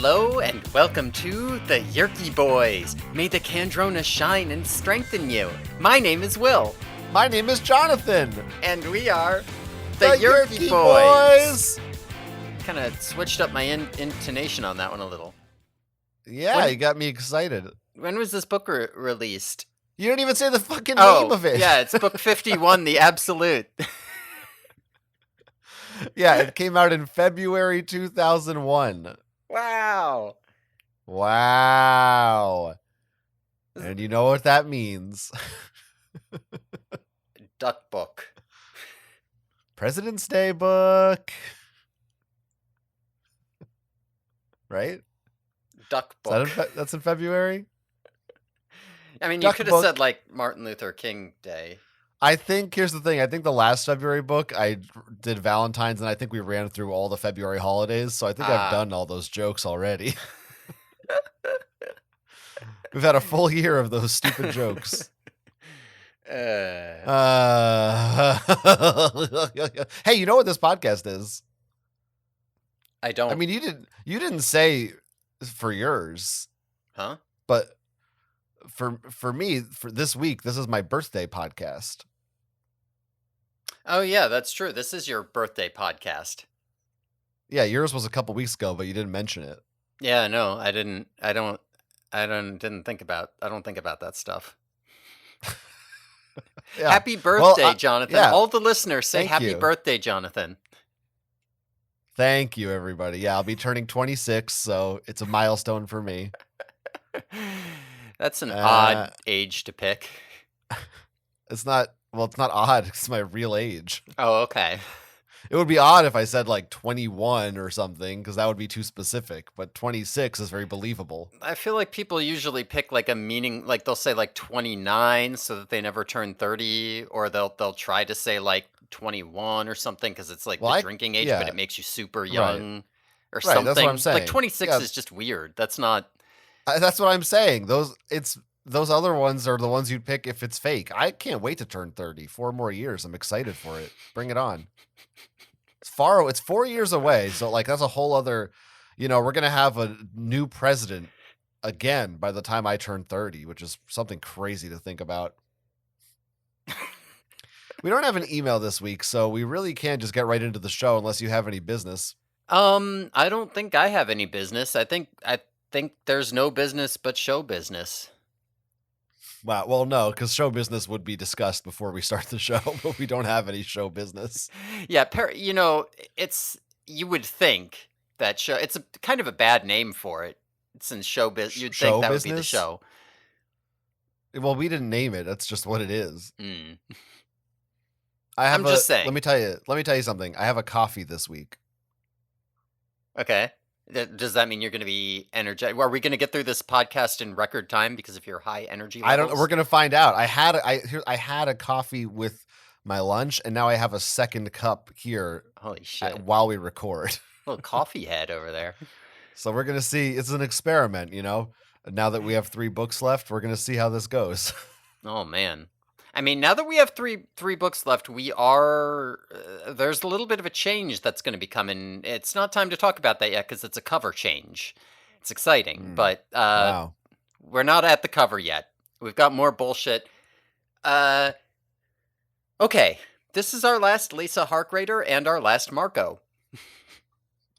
Hello and welcome to the Yerky Boys. May the Kandrona shine and strengthen you. My name is Will. My name is Jonathan. And we are the Yerky Boys. Kind of switched up my intonation on that one a little. Yeah, you got me excited. When was this book released? You didn't even say the fucking name of it. Yeah, it's book 51, The Absolute. Yeah, it came out in February 2001. Wow. And you know what that means. Duck book. President's Day book. Right? Duck book. That's in February? I mean, you could have said, like, Martin Luther King Day. I think, here's the thing. I think the last February book, I did Valentine's, and I think we ran through all the February holidays, so I think I've done all those jokes already. We've had a full year of those stupid jokes. Hey, you know what this podcast is? I don't. I mean, you didn't say for yours. Huh? But for me, for this week, this is my birthday podcast. Oh yeah, that's true. This is your birthday podcast. Yeah, yours was a couple weeks ago, but you didn't mention it. Yeah, no, I didn't. I don't think about that stuff. Yeah. Happy birthday, well, Jonathan. Yeah. All the listeners say Thank happy you. Birthday, Jonathan. Thank you, everybody. Yeah, I'll be turning 26, so it's a milestone for me. That's an odd age to pick. It's not odd. It's my real age. Oh, okay. It would be odd if I said like 21 or something, because that would be too specific. But 26 is very believable. I feel like people usually pick like a meaning, like they'll say like 29 so that they never turn 30, or they'll try to say like 21 or something because it's like the drinking age, but it makes you super young or something. That's what I'm saying. Like 26 is just weird. That's not. That's what I'm saying. Those other ones are the ones you'd pick if it's fake. I can't wait to turn 30. 4 more years. I'm excited for it. Bring it on. It's 4 years away. So like that's a whole other, we're going to have a new president again by the time I turn 30, which is something crazy to think about. We don't have an email this week, so we really can't just get right into the show unless you have any business. I don't think I have any business. I think there's no business but show business. Wow. Well, no, because show business would be discussed before we start the show, but we don't have any show business. Yeah, you would think that show. It's a kind of a bad name for it. Since show business, you'd think that would be the show. Well, we didn't name it. That's just what it is. Mm. I'm just saying. Let me tell you something. I have a coffee this week. Okay. Does that mean you're going to be energetic? Are we going to get through this podcast in record time because of your high energy levels? We're going to find out. I had a coffee with my lunch, and now I have a second cup here. Holy shit! While we record, little coffee head over there. So we're going to see. It's an experiment, Now that we have 3 books left, we're going to see how this goes. Oh man. I mean, now that we have three books left, we are there's a little bit of a change that's going to be coming. It's not time to talk about that yet because it's a cover change. It's exciting, but wow. We're not at the cover yet. We've got more bullshit. Okay, this is our last Lisa Harkrader and our last Marco.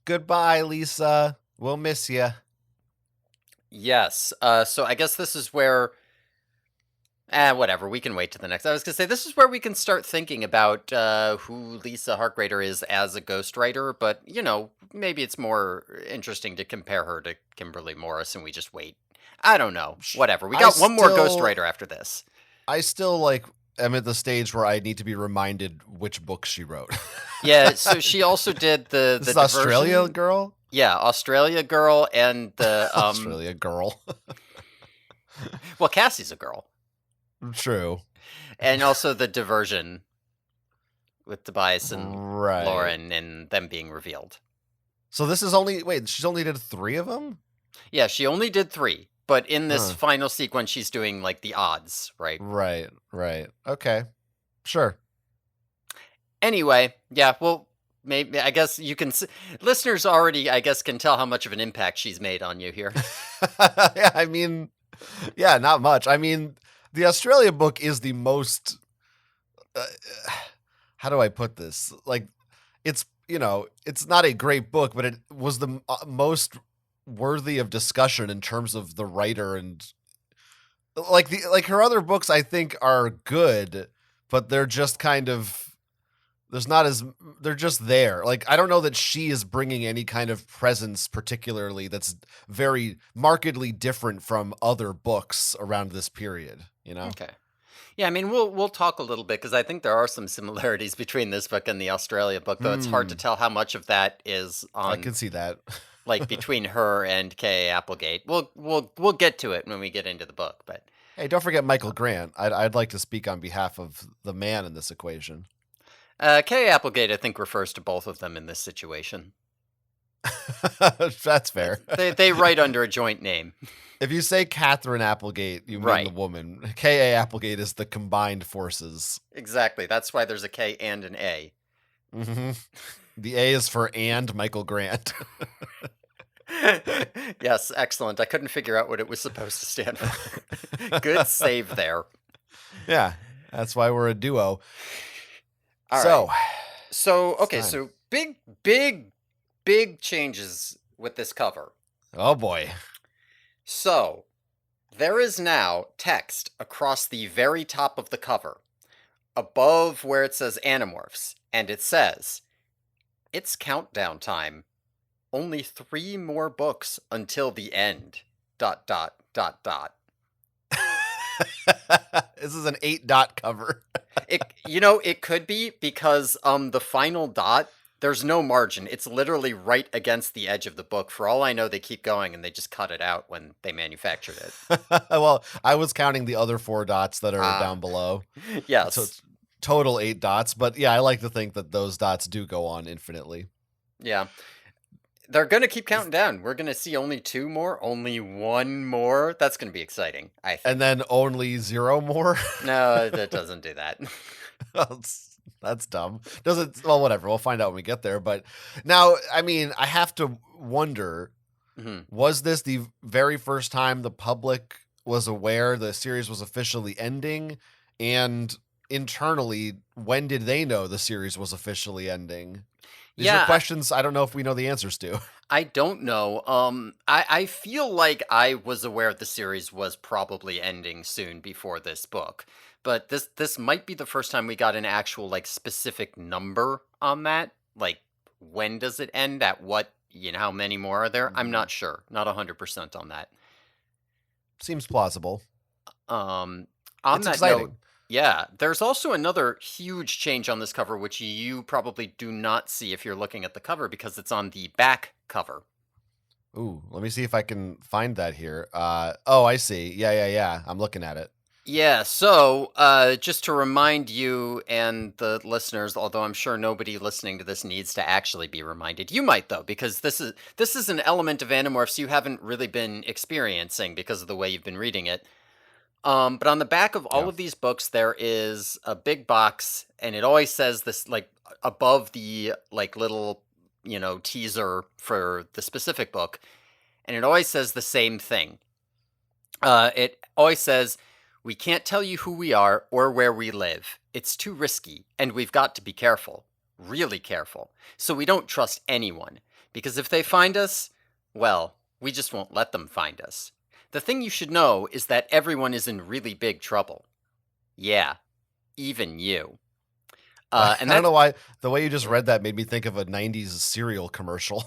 Goodbye, Lisa. We'll miss you. Yes. So I guess this is where. Whatever. We can wait to the next. I was going to say, this is where we can start thinking about who Lisa Harkrader is as a ghostwriter, but, maybe it's more interesting to compare her to Kimberly Morris and we just wait. I don't know. Whatever. We got one more ghostwriter after this. I still, am at the stage where I need to be reminded which book she wrote. Yeah, so she also did the This is Australia Girl? Yeah, Australia Girl and the... Australia Girl. Well, Cassie's a girl. True. And also the Diversion with Tobias and Lauren and them being revealed. So this is she's only did 3 of them? Yeah, she only did 3. But in this final sequence, she's doing, the odds, right? Right. Okay. Sure. Anyway, yeah, well, maybe I guess you can listeners already I guess can tell how much of an impact she's made on you here. Yeah, I mean, yeah, not much. I mean, the Australia book is the most. Uh, how do I put this? Like, it's it's not a great book, but it was the most worthy of discussion in terms of the writer and like her other books. I think are good, but they're just kind of there's not as they're just there. Like I don't know that she is bringing any kind of presence particularly that's very markedly different from other books around this period, you know? Okay. Yeah, I mean we'll talk a little bit because I think there are some similarities between this book and the Australia book, though it's hard to Hmm. tell how much of that is I on can see that. like between her and K.A. Applegate. We'll get to it when we get into the book, but Hey, don't forget Michael Grant. I'd like to speak on behalf of the man in this equation. K.A. Applegate I think refers to both of them in this situation. That's fair. They write under a joint name. If you say Catherine Applegate, you mean the Right. woman. K.A. Applegate is the combined forces. Exactly. That's why there's a K and an A. Hmm. The A is for and Michael Grant. Yes, excellent. I couldn't figure out what it was supposed to stand for. Good save there. Yeah, that's why we're a duo. All right. So, So, it's okay, time. so big changes with this cover. Oh boy. So, there is now text across the very top of the cover, above where it says Animorphs, and it says, "It's countdown time. Only 3 more books until the end. Dot dot dot dot." This is an 8-dot cover. It could be because the final dot, there's no margin. It's literally right against the edge of the book. For all I know, they keep going and they just cut it out when they manufactured it. Well, I was counting the other 4 dots that are Ah, down below. So yes. it's total 8 dots, but yeah, I like to think that those dots do go on infinitely. Yeah. They're going to keep counting down. We're going to see only 2 more, only 1 more. That's going to be exciting, I And think. then only 0 more? No, that doesn't do that. That's dumb. Doesn't well, whatever. We'll find out when we get there. But now, I mean, I have to wonder: Mhm. was this the very first time the public was aware the series was officially ending? And internally, when did they know the series was officially ending? These are Yeah, questions I don't know if we know the answers to. I don't know. I feel like I was aware the series was probably ending soon before this book, but this might be the first time we got an actual like specific number on that. Like, when does it end? At what? How many more are there? I'm Hmm. not sure. Not 100% on that. Seems plausible. Um, on It's that note, exciting. yeah, there's also another huge change on this cover, which you probably do not see if you're looking at the cover because it's on the back cover. Ooh, let me see if I can find that here. Oh, I see. Yeah. I'm looking at it. Yeah, so just to remind you and the listeners, although I'm sure nobody listening to this needs to actually be reminded, you might though, because this is an element of Animorphs you haven't really been experiencing because of the way you've been reading it. But on the back of all Yeah. of these books, there is a big box, and it always says this like above the like little teaser for the specific book, and it always says the same thing. It always says, "We can't tell you who we are or where we live. It's too risky, and we've got to be careful, really careful. So we don't trust anyone, because if they find us, well, we just won't let them find us. The thing you should know is that everyone is in really big trouble. Yeah, even you." I And don't that's know why the way you just yeah. read that made me think of a 90s cereal commercial.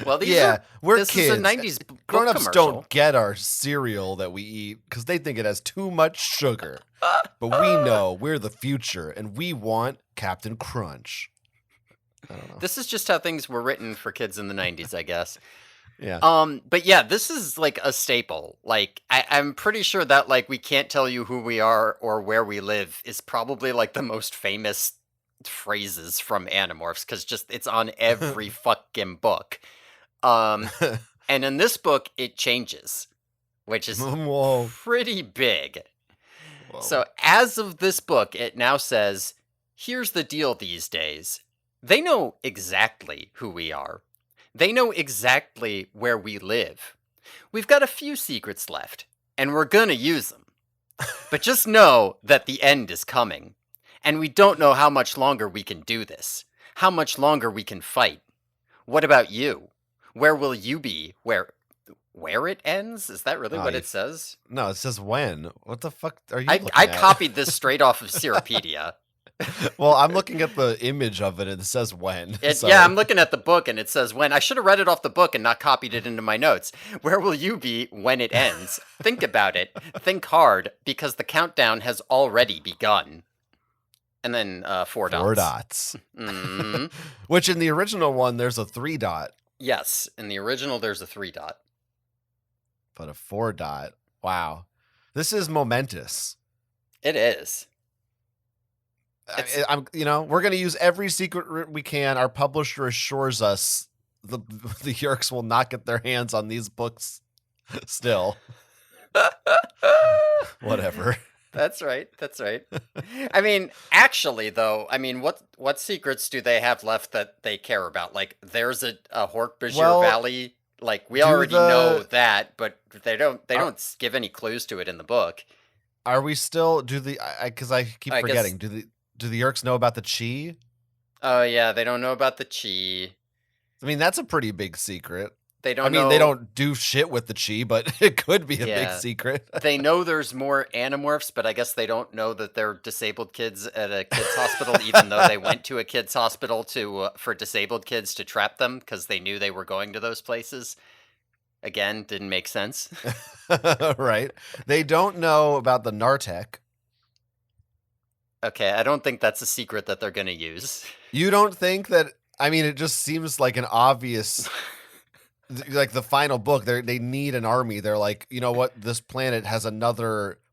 Well, Yeah, we're this is a kids. 90s book Grown-ups don't commercial. get our cereal that we eat because they think it has too much sugar. But we know we're the future and we want Captain Crunch. I don't know. This is just how things were written for kids in the 90s, I guess. Yeah. But yeah, this is like a staple. Like I'm pretty sure that like "we can't tell you who we are or where we live" is probably like the most famous phrases from Animorphs because just it's on every fucking book. Um, and in this book, it changes, which is Whoa. pretty big. Whoa. So as of this book, it now says, Here's the deal these days. They know exactly who we are. They know exactly where we live. We've got a few secrets left, and we're gonna use them. But just know that the end is coming. And we don't know how much longer we can do this. How much longer we can fight. What about you? Where will you be? Where it ends? Is that really Oh, what it says? no, it says when. What the fuck are you I looking I at? copied this straight off of Seropedia. Well, I'm looking at the image of it and it says when. So Yeah, I'm looking at the book and it says when. I should have read it off the book and not copied it into my notes. Where will you be when it ends? Think about it. Think hard, because the countdown has already begun. And then 4 4 dots. dots. Mm. Which in the original one, there's a 3 dot. Yes, in the original there's a 3 dot. But a 4 dot. Wow. This is momentous. It is. We're going to use every secret we can. Our publisher assures us the Yerks will not get their hands on these books still. Whatever. That's right. That's right. I mean, actually, though, what secrets do they have left that they care about? Like, there's a Hork-Bajir Valley. Like, we already know that, but they don't give any clues to it in the book. Are we still? Because I keep forgetting. Do the Yerks know about the Chi? Oh yeah, they don't know about the Chi. I mean, that's a pretty big secret. They don't. They don't do shit with the Chi, but it could be a big secret. They know there's more Animorphs, but I guess they don't know that they're disabled kids at a kids' hospital, even though they went to a kids' hospital for disabled kids to trap them because they knew they were going to those places. Again, didn't make sense. Right. They don't know about the Nartek. Okay, I don't think that's a secret that they're going to use. You don't think that? I mean, it just seems like an obvious... like the final book, they need an army. They're like, you know what? This planet has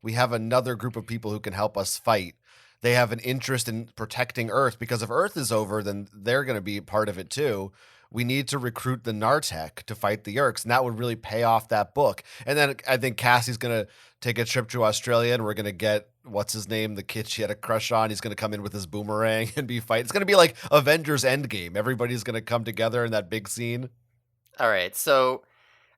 we have another group of people who can help us fight. They have an interest in protecting Earth, because if Earth is over, then they're going to be part of it too. We need to recruit the Nartek to fight the Yerks, and that would really pay off that book. And then I think Cassie's going to take a trip to Australia, and we're going to get, what's his name, the kid she had a crush on. He's going to come in with his boomerang and be fighting. It's going to be like Avengers Endgame. Everybody's going to come together in that big scene. All right, so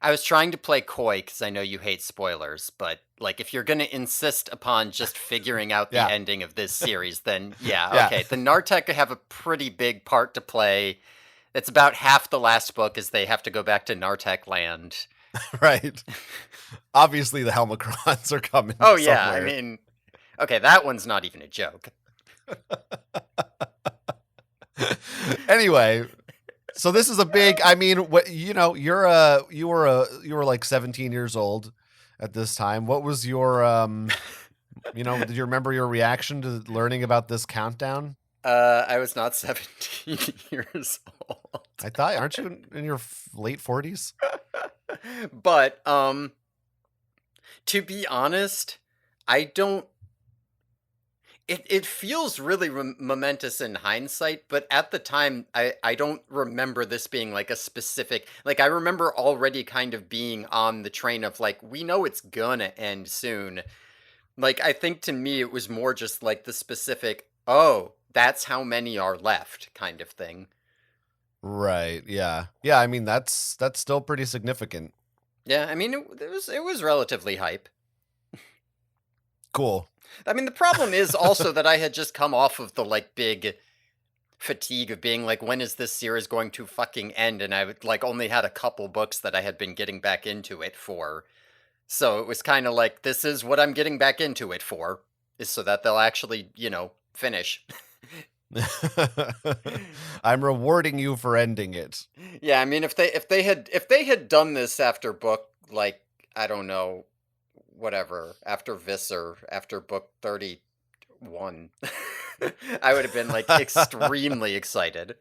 I was trying to play coy because I know you hate spoilers, but like if you're going to insist upon just figuring out the ending of this series, then okay. The Nartek have a pretty big part to play. It's about half the last book, as they have to go back to Nartek land. Right. Obviously, the Helmacrons are coming. Oh, yeah. Somewhere. I mean, okay, that one's not even a joke. Anyway, so this is a big. I mean, you were like 17 years old at this time. What was your did you remember your reaction to learning about this countdown? I was not 17 years old. I thought, aren't you in your late 40s? But to be honest, I don't. It feels really momentous in hindsight, but at the time, I don't remember this being like a specific. Like, I remember already kind of being on the train of like, we know it's gonna end soon. Like, I think to me, it was more just like the specific, oh, that's how many are left kind of thing. Right. Yeah. Yeah. I mean, that's still pretty significant. Yeah. I mean, it was relatively hype. Cool. I mean, the problem is also that I had just come off of the like big fatigue of being like, when is this series going to fucking end? And I like only had a couple books that I had been getting back into it for. So it was kind of like, this is what I'm getting back into it for, is so that they'll actually, finish. I'm rewarding you for ending it. Yeah, I mean, if they had done this after book, like, I don't know, whatever, after Visser, after book 31, I would have been like extremely excited.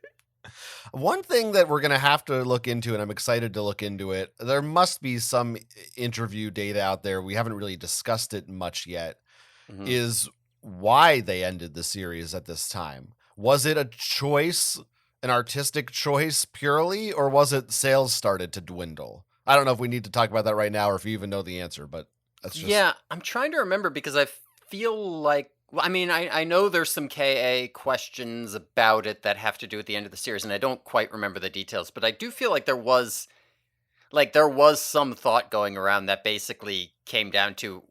One thing that we're going to have to look into, and I'm excited to look into it, there must be some interview data out there, we haven't really discussed it much yet, is why they ended the series at this time. Was it a choice, an artistic choice purely, or was it sales started to dwindle? I don't know if we need to talk about that right now or if you even know the answer, but that's just... Yeah, I'm trying to remember because I feel like Well, I mean, I know there's some KA questions about it that have to do with the end of the series, and I don't quite remember the details, but I do feel like there was some thought going around that basically came down to,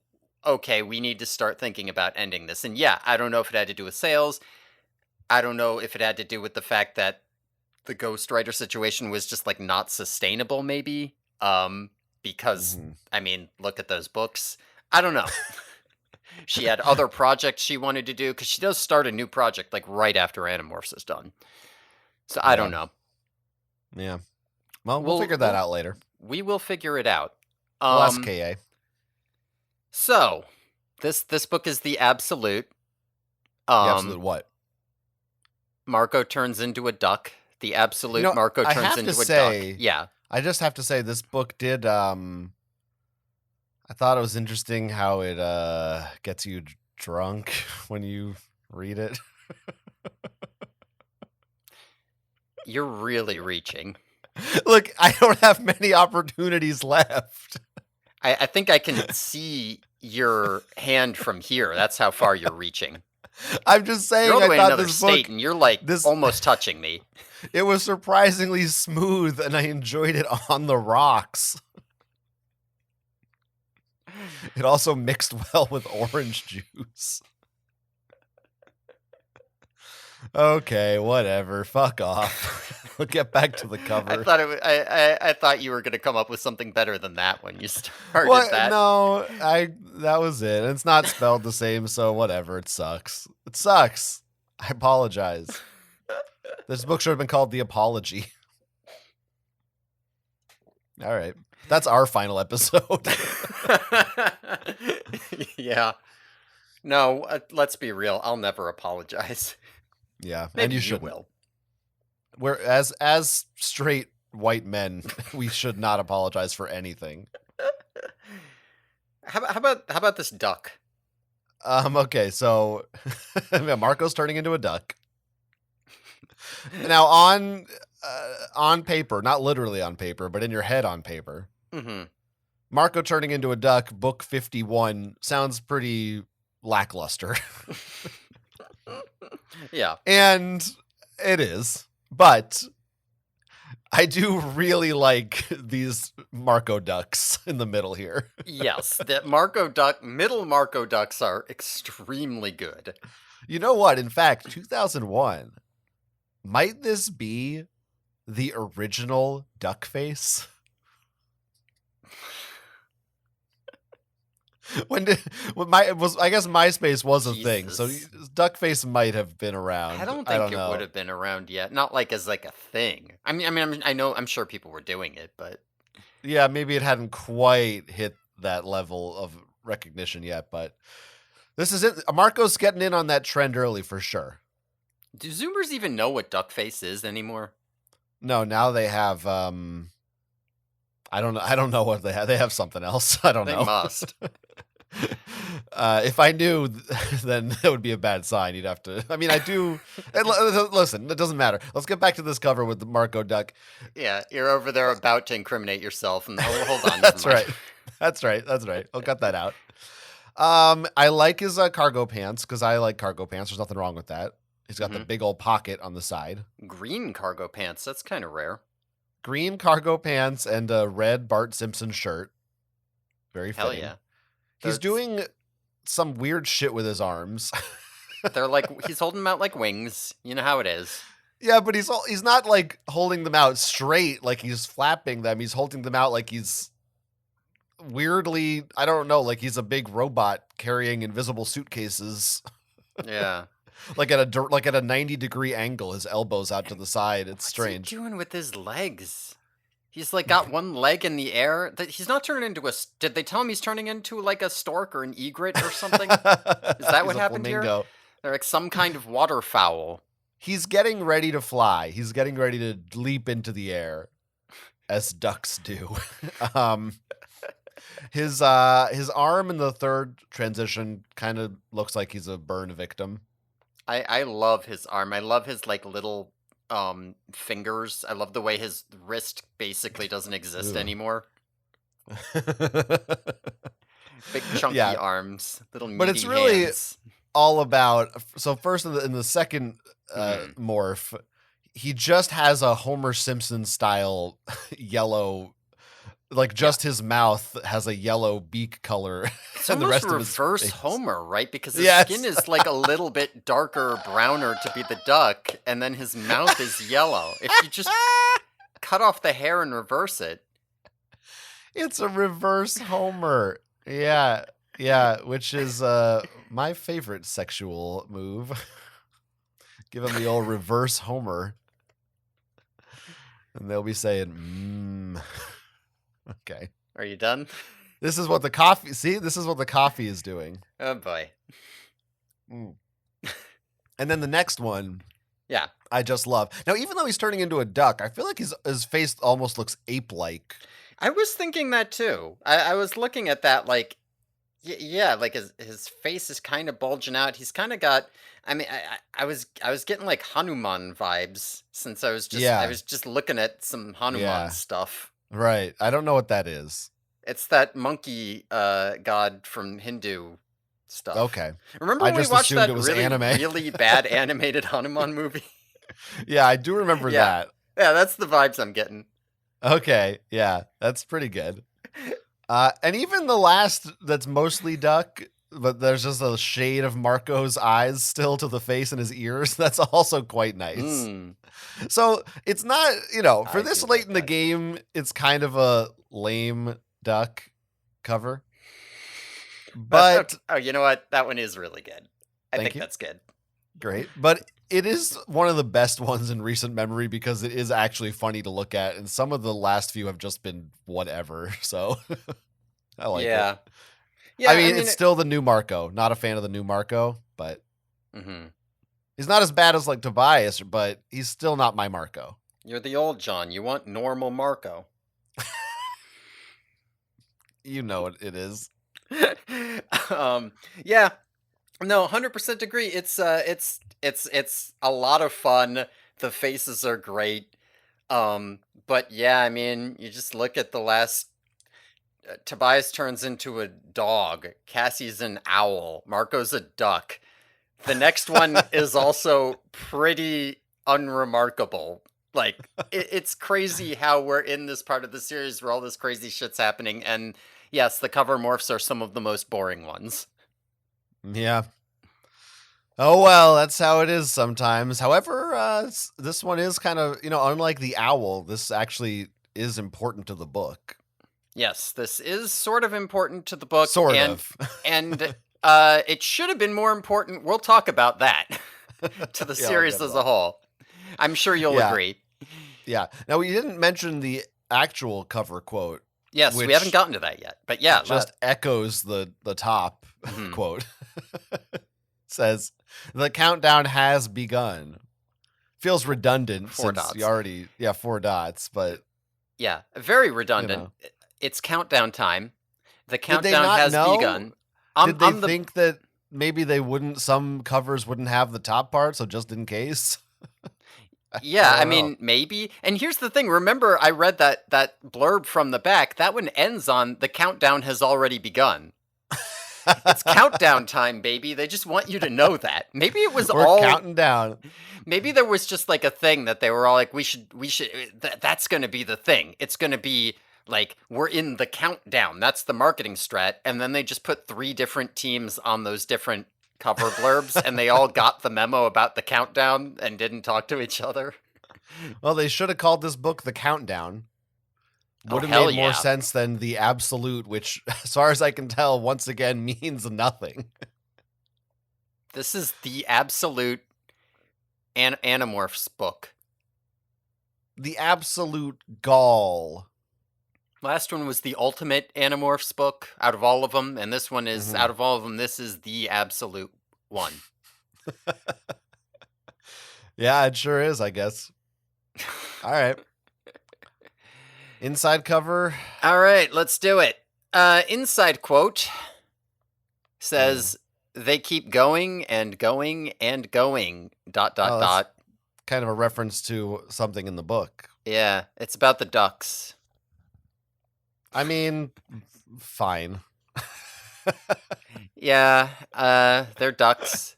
okay, we need to start thinking about ending this. And yeah, I don't know if it had to do with sales. I don't know if it had to do with the fact that the ghostwriter situation was just like not sustainable, maybe. Because Hmm. I mean, look at those books. I don't know. She had other projects she wanted to do because she does start a new project like right after Animorphs is done. So I don't Yeah. know. Yeah. Well, we'll We'll figure that we'll out later. we will figure it out. Less Um, KA. so this book is the absolute. The Um, absolute what? Marco turns into a duck. The absolute Marco I turns have to into a duck. say, Yeah. I just have to say, this book did. I thought it was interesting how it gets you drunk when you read it. You're really reaching. Look, I don't have many opportunities left. I think I can see your hand from here. That's how far you're reaching. I'm just You're saying, all the I way in thought another this state, book, and you're like this almost touching me. it was surprisingly smooth, and I enjoyed it on the rocks. It also mixed well with orange juice. Okay, whatever. Fuck off. We'll get back to the I cover. thought I thought you were going to come up with something better than that when you started What? that. No, that was it. It's not spelled the same, so whatever. It sucks. It sucks. I apologize. This book should have been called The Apology. All right. That's our final episode. Yeah. No, let's be real. I'll never apologize. Yeah, and Maybe you you shouldn't. will. We're as straight white men, we should not apologize for anything. How about this duck? Okay, so Marco's turning into a duck. Now on paper, not literally on paper, but in your head on paper, Mm-hmm. Marco turning into a duck, book 51 sounds pretty lackluster. Yeah. And it is. But I do really like these Marco ducks in the middle here. Yes, the middle Marco ducks are extremely good. You know what? In fact, 2001, might this be the original duck face? I guess MySpace was a thing, so Jesus. Duckface might have been around. I don't I think don't it would know. have been around yet. Not like as like a thing. I know. I'm sure people were doing it, but Yeah, maybe it hadn't quite hit that level of recognition yet, but this is it. Marco's getting in on that trend early for sure. do Zoomers even know what duckface is anymore? No, now they have I don't know what they have. They have something else. I don't They know. must. If I knew, then that would be a bad sign. You'd have to. I mean, I do. Listen, it doesn't matter. Let's get back to this cover with the Marco Duck. Yeah, you're over there about to incriminate yourself, and hold on. That's Never mind. right. That's right. That's right. I'll cut that out. I like his cargo pants because I like cargo pants. There's nothing wrong with that. He's got the big old pocket on the side. Green cargo pants. That's kind of rare. Green cargo pants and a red Bart Simpson shirt. Very Hell fitting. yeah. He's That's- doing some weird shit with his arms. They're like he's holding them out like wings. You know how it is. Yeah, but he's not like holding them out straight like he's flapping them. He's holding them out like he's weirdly, I don't know, like he's a big robot carrying invisible suitcases. Yeah. Like at a 90-degree angle, his elbows out to the side. It's strange. What's he doing with his legs? He's like got one leg in the air. He's not turning into a. Did they tell him he's turning into like a stork or an egret or something? Is that what He's a happened flamingo. here? They're like some kind of waterfowl. He's getting ready to fly. He's getting ready to leap into the air, as ducks do. His arm in the third transition kind of looks like he's a burn victim. I love his arm. I love his like little fingers. I love the way his wrist basically doesn't exist Ooh. anymore. Big chunky Yeah. arms, little meaty But it's really- hands. all about. So first in the second Mhm. morph, he just has a Homer Simpson style yellow, like Yeah. just his mouth has a yellow beak color, It's and the almost rest of his reverse face. Homer, right? Because his skin Yes. is like a little bit darker, browner to be the duck, and then his mouth is yellow. If you just cut off the hair and reverse it. It's a reverse Homer. Yeah. Yeah, which is my favorite sexual move. Give him the old reverse Homer. And they'll be saying, Okay. Are you done? This is what the coffee this is what the coffee is doing. Oh boy. Mm. And then the next one Yeah. I just love. Now, even though he's turning into a duck, I feel like his face almost looks ape-like. I was thinking that too. I was looking at that like yeah, like his face is kind of bulging out. He's kind of got. I mean, I was getting like Hanuman vibes since I Yeah. was just looking at some Hanuman Yeah. stuff. Right. I don't know what that is. It's that monkey god from Hindu stuff. Okay. Remember I when we just watched assumed it that was really anime. really bad animated Hanuman movie? Yeah, I do remember Yeah, that. yeah, that's the vibes I'm getting. Okay. Yeah, that's pretty good. And even the last that's mostly duck, but there's just a shade of Marco's eyes still to the face and his ears. That's also quite nice. Mm, So it's not, for I this do late like in the that. game, it's kind of a lame duck cover. But okay, But oh, you know what? That one is really good. I thank think you. that's good. Great. But it is one of the best ones in recent memory because it is actually funny to look at. And some of the last few have just been whatever. So I like it. Yeah. I Yeah, I mean, mean, it's still the new Marco. Not a fan of the new Marco, but mhm. he's not as bad as like Tobias, but he's still not my Marco. You're the old John. You want normal Marco. You know what it is. Yeah. No, 100% agree. It's a lot of fun. The faces are great. But yeah, I mean, you just look at the last Tobias turns into a dog. Cassie's an owl. Marco's a duck. The next one is also pretty unremarkable. Like it's crazy how we're in this part of the series where all this crazy shit's happening, and yes, the cover morphs are some of the most boring ones. Yeah. Oh well, that's how it is sometimes. However, this one is kind of, unlike the owl, this actually is important to the book. Yes, this is sort of important to the book, Sort and of. and it should have been more important. We'll talk about that to the Yeah, series good as a luck. whole. I'm sure you'll Yeah. agree. Yeah. Now we didn't mention the actual cover quote, Yes, we haven't which gotten to that yet, but yeah, just echoes the top mhm. quote. Says, "The countdown has begun." Feels redundant 4 since you dots. already 4 dots, but Yeah, very you redundant. know. It's countdown time. The Did they countdown not has know? begun. I'm Did they I'm the think that maybe some covers wouldn't have the top part, so just in case? I Yeah, I don't know. mean, maybe. And here's the thing, remember I read that blurb from the back. That one ends on the countdown has already begun. It's countdown time, baby. They just want you to know that. Maybe it was We're all counting down. maybe there was just like a thing that they were all like we should that's going to be the thing. It's going to be like we're in the countdown. That's the marketing strat, and then they just put 3 different teams on those different cover blurbs and they all got the memo about the countdown and didn't talk to each other. Well, they should have called this book The Countdown. Oh Would have hell made more yeah. sense than The Absolute, which, as far as I can tell, once again means nothing. This is the absolute Animorphs book. The Absolute Gall. Last one was the ultimate Animorphs book out of all of them, and this one is Mhm. out of all of them. This is the absolute one. Yeah, it sure is, I guess. All right. Inside cover. All right, let's do it. Inside quote says, "They keep going and going and going." Dot dot Oh, that's dot. kind of a reference to something in the book. Yeah, it's about the ducks. I mean, fine. Yeah, they're ducks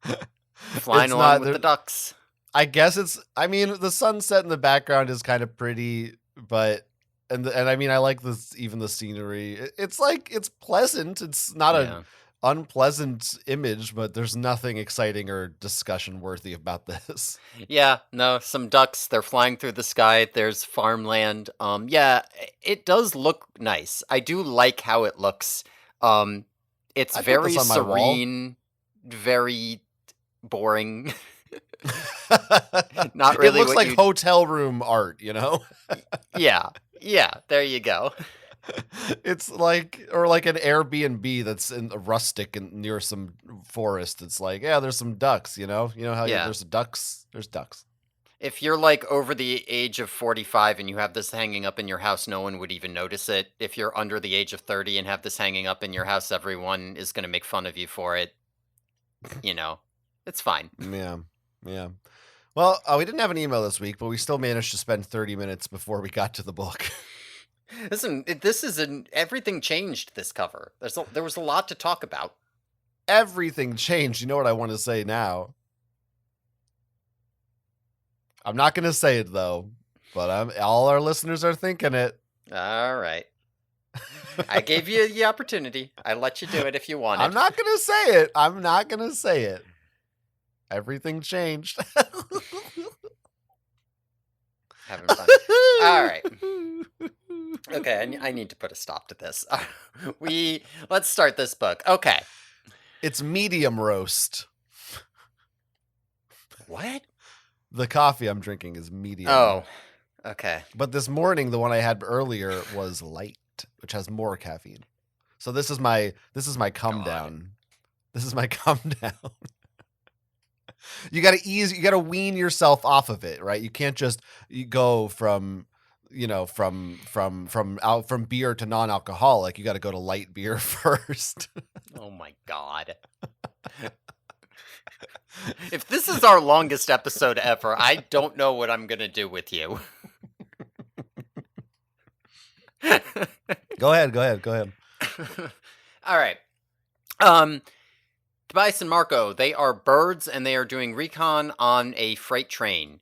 flying It's along not with the there. ducks. I guess it's. I mean, the sunset in the background is kind of pretty, but and I mean, I like this. Even the scenery. It's like it's pleasant. It's not an Yeah. unpleasant image, but there's nothing exciting or discussion worthy about this. Yeah, no, some ducks, they're flying through the sky. There's farmland. Yeah, it does look nice. I do like how it looks. Um it's I put this very on my wall. serene, very boring. Not It really looks what like you hotel room art, you know? Yeah. Yeah, there you go. It's like or like an Airbnb that's in rustic and near some forest. It's like, yeah, there's some ducks, you know? You know how Yeah. there's ducks? There's ducks. If you're like over the age of 45 and you have this hanging up in your house, no one would even notice it. If you're under the age of 30 and have this hanging up in your house, everyone is going to make fun of you for it. You know, it's fine. Yeah. Yeah. Well, we didn't have an email this week, but we still managed to spend 30 minutes before we got to the book. Listen, this is an everything changed this cover. There was a lot to talk about. Everything changed. You know what I want to say now? I'm not going to say it though, but all our listeners are thinking it. All right. I gave you the opportunity. I let you do it if you I'm wanted. not going to say it. I'm not going to say it. Everything changed. Having fun. All right. Okay, I need to put a stop to this. Let's start this book. Okay. It's medium roast. What? The coffee I'm drinking is medium. Oh. Okay. But this morning, the one I had earlier was light, which has more caffeine. So this is my come God. down. This is my come down. You got to wean yourself off of it, right? You can't just go from from beer to non-alcoholic. You got to go to light beer first. Oh my God. If this is our longest episode ever, I don't know what I'm going to do with you. Go ahead. All right. Tobias and Marco, they are birds and they are doing recon on a freight train.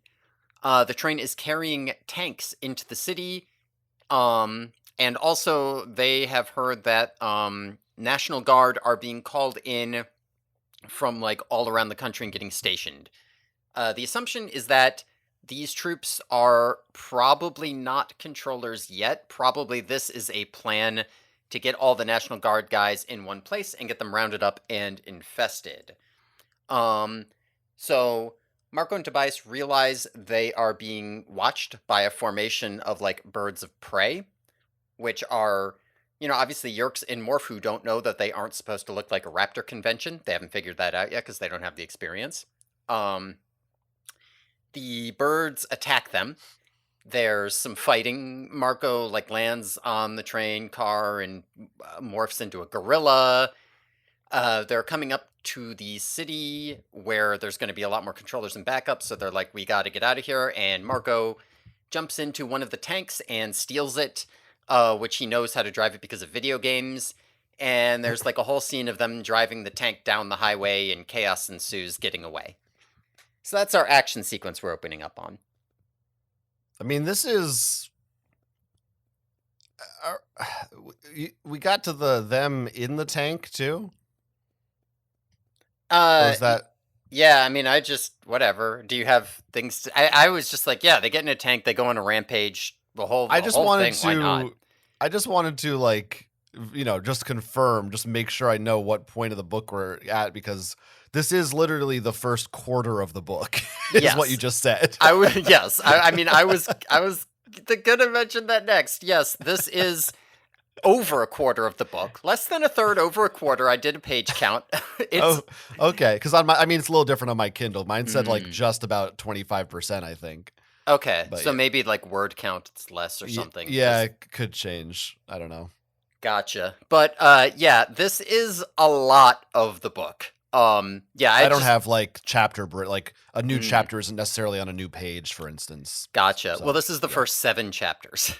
The train is carrying tanks into the city. And also they have heard that National Guard are being called in from like all around the country and getting stationed. The assumption is that these troops are probably not controllers yet. Probably this is a plan to get all the National Guard guys in one place and get them rounded up and infested. So Marco and Tobias realize they are being watched by a formation of like birds of prey, which are, obviously Yerks and Morph who don't know that they aren't supposed to look like a raptor convention. They haven't figured that out yet because they don't have the experience. The birds attack them. There's some fighting. Marco like lands on the train car and morphs into a gorilla. They're coming up to the city where there's going to be a lot more controllers and backups. So they're like, we got to get out of here. And Marco jumps into one of the tanks and steals it, which he knows how to drive it because of video games. And there's like a whole scene of them driving the tank down the highway and chaos ensues getting away. So that's our action sequence we're opening up on. I mean, this is. We got to them in the tank too. Or is that? Yeah, I mean, I just whatever. Do you have things? I was just like, yeah, they get in a tank, they go on a rampage. I just wanted thing, why not? I just wanted to like just confirm, just make sure I know what point of the book we're at because this is literally the first quarter of the book. Is Yes. what you just said. I was yes. I mean, I was gonna mention that next. Yes, this is over a quarter of the book, less than a third, over a quarter. I did a page count. It's okay. Because it's a little different on my Kindle. Mine said like just about 25%, I think. Okay, But so yeah. maybe like word count it's less or something. Yeah, it could change. I don't know. Gotcha. But yeah, this is a lot of the book. Yeah, I don't have like like a new chapter isn't necessarily on a new page, for instance. Gotcha. So, well, this is the first 7 chapters.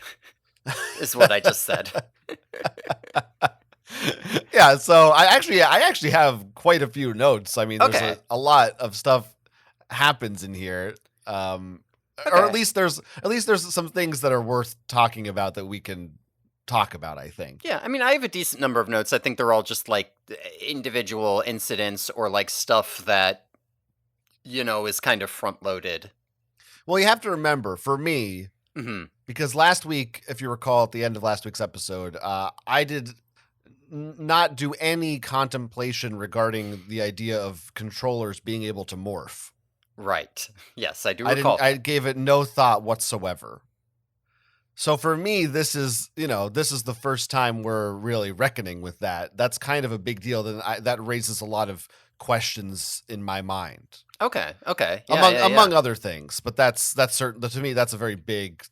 Is what I just said. Yeah, so I actually have quite a few notes. I mean, there's Okay. a lot of stuff happens in here. Um or Okay. at least there's some things that are worth talking about that we can talk about, I think. Yeah, I mean, I have a decent number of notes. I think they're all just like individual incidents or like stuff that, is kind of front loaded. Well, you have to remember, for me, Hmm. because last week, if you recall at the end of last week's episode, I did not do any contemplation regarding the idea of controllers being able to morph. Right. Yes, I do I didn't. recall. I gave it no thought whatsoever. So for me, this is the first time we're really reckoning with that. That's kind of a big deal. That raises a lot of questions in my mind, Okay. Okay. Yeah. among Yeah. Yeah. among other things. But that's certain. To me, that's a very big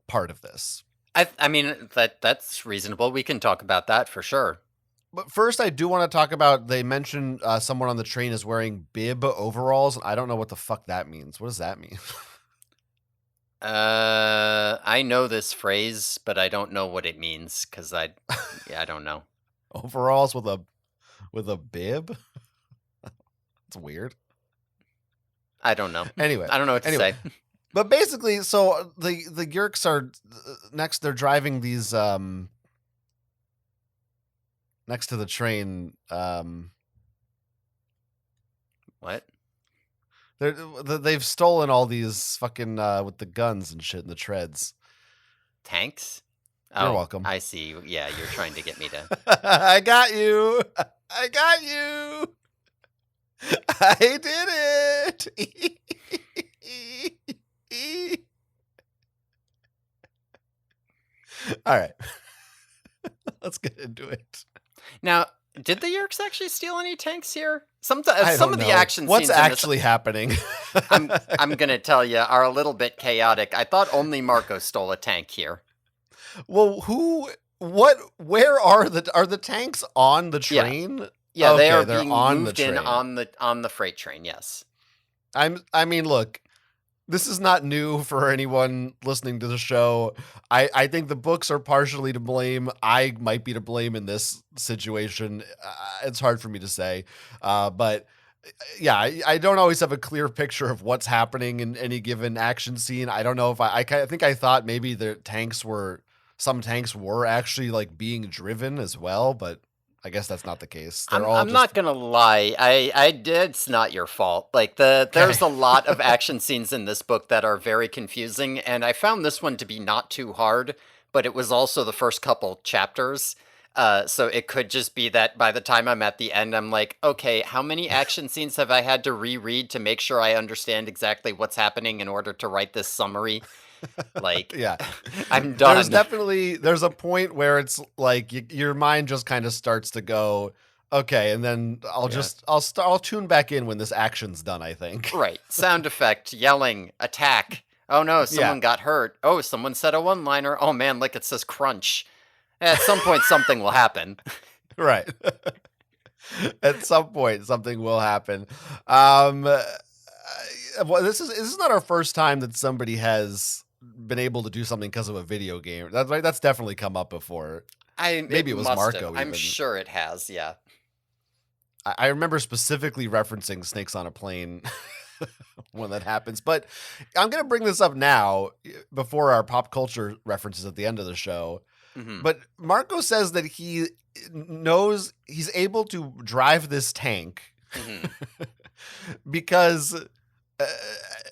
part of this. I mean that's reasonable. We can talk about that for sure. But first, I do want to talk about. They mentioned someone on the train is wearing bib overalls. I don't know what the fuck that means. What does that mean? I know this phrase, but I don't know what it means because I don't know. Overalls with a bib. It's weird. I don't know. Anyway, I don't know what to anyway, say. but basically, so the Yerks are next. They're driving these next to the train. What? They've stolen all these fucking with the guns and shit and the treads. Tanks? You're Oh, welcome. I see. Yeah, you're trying to get me to. I got you. I got you. I did it. All right. Let's get into it. Now, did the Yerks actually steal any tanks here? I Some don't of the know action what's scenes in this, actually happening. I'm gonna tell you, are a little bit chaotic. I thought only Marco stole a tank here. Well, who? What? Where are the tanks on the Yeah, train? yeah, they are Okay, they're being on the moved in train. on the freight train. Yes. I mean, look, this is not new for anyone listening to the show. I think the books are partially to blame. I might be to blame in this situation. It's hard for me to say, but yeah, I don't always have a clear picture of what's happening in any given action scene. I don't know if I think I thought maybe some tanks were actually like being driven as well, but I guess that's not the case. They're all I'm just not gonna lie. I did. It's not your fault. Like okay. there's a lot of action scenes in this book that are very confusing, and I found this one to be not too hard. But it was also the first couple chapters, so it could just be that by the time I'm at the end, I'm like, okay, how many action scenes have I had to reread to make sure I understand exactly what's happening in order to write this summary? Like, Yeah. I'm There's done. definitely there's a point where it's like your mind just kind of starts to go, okay, and then Yeah. I'll tune back in when this action's done, I think. Right. Sound effect, yelling, attack. Oh no, Yeah, someone got hurt. Oh, someone said a one liner. Oh man, look, it says crunch. At some point, something will happen. right. At some point something will happen. Um uh, well, this is not our first time that somebody has been able to do something because of a video game. That's right. That's definitely come up before. It Maybe it was must have. Marco I'm even. sure it has, yeah. I remember specifically referencing Snakes on a Plane when that happens. But I'm going to bring this up now before our pop culture references at the end of the show. Hmm. But Marco says that he knows he's able to drive this tank Hmm. because, uh,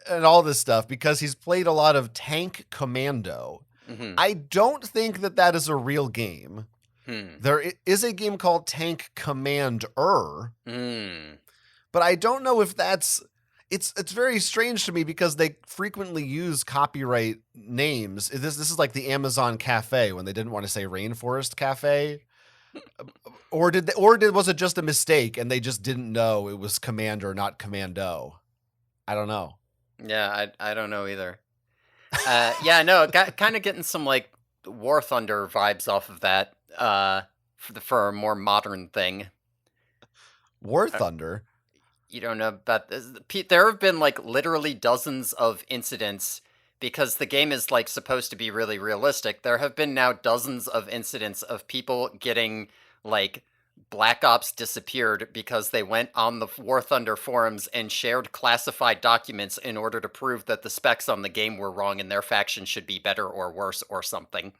and all this stuff, because he's played a lot of Tank Commando. Hmm. I don't think that is a real game. Hmm. There is a game called Tank Commander, Hmm. but I don't know if that's it's very strange to me because they frequently use copyright names. This is like the Amazon Cafe when they didn't want to say Rainforest Cafe. Was it just a mistake and they just didn't know it was Commander, not Commando? I don't know. Yeah, I don't know either. Yeah, no, got kind of getting some like War Thunder vibes off of that. For a more modern thing. War Uh, Thunder. you don't know about this. There have been like literally dozens of incidents because the game is like supposed to be really realistic. There have been now dozens of incidents of people getting like Black Ops disappeared because they went on the War Thunder forums and shared classified documents in order to prove that the specs on the game were wrong and their faction should be better or worse or something.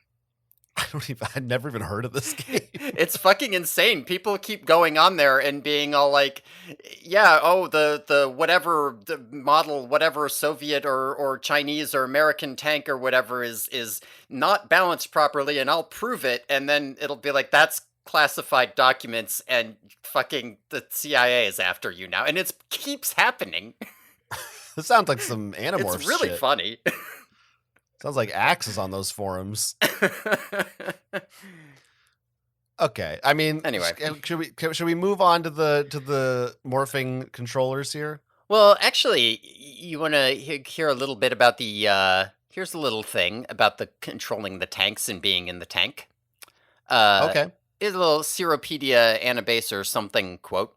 I'd never even heard of this game. It's fucking insane. People keep going on there and being all like, yeah, oh, the whatever the model, whatever Soviet or Chinese or American tank or whatever is not balanced properly, and I'll prove it. And then it'll be like, that's classified documents, and fucking the CIA is after you now. And it keeps happening. This sounds like some It's Animorphs really shit. funny. Sounds like Axe is on those forums. Okay, I mean, Anyway. should we move on to the morphing controllers here? Well, actually, you want to hear a little bit about the. Here's a little thing about the controlling the tanks and being in the tank. Okay. Is a little Seropedia Annabase or something quote.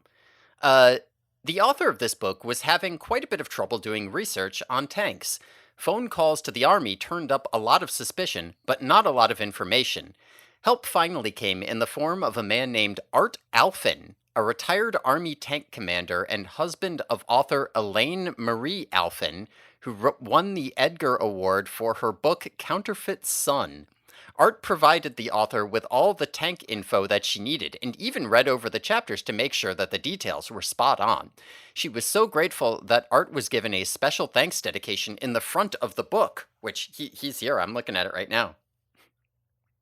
The author of this book was having quite a bit of trouble doing research on tanks. Phone calls to the army turned up a lot of suspicion, but not a lot of information. Help finally came in the form of a man named Art Alphin, a retired Army tank commander and husband of author Elaine Marie Alphin, who won the Edgar Award for her book Counterfeit Son. Art provided the author with all the tank info that she needed, and even read over the chapters to make sure that the details were spot on. She was so grateful that Art was given a special thanks dedication in the front of the book, which he's here, I'm looking at it right now.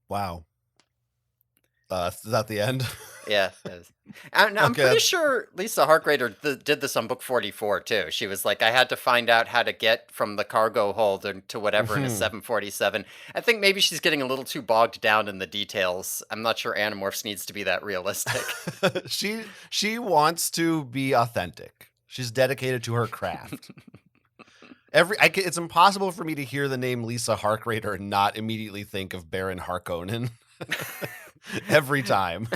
Wow. Is that the end? Yeah, I'm Okay, pretty sure Lisa Harkrader did this on book 44 too. She was like, I had to find out how to get from the cargo hold to whatever in a 747. I think maybe she's getting a little too bogged down in the details. I'm not sure Animorphs needs to be that realistic. she wants to be authentic. She's dedicated to her craft. It's impossible for me to hear the name Lisa Harkrader and not immediately think of Baron Harkonnen. Every time.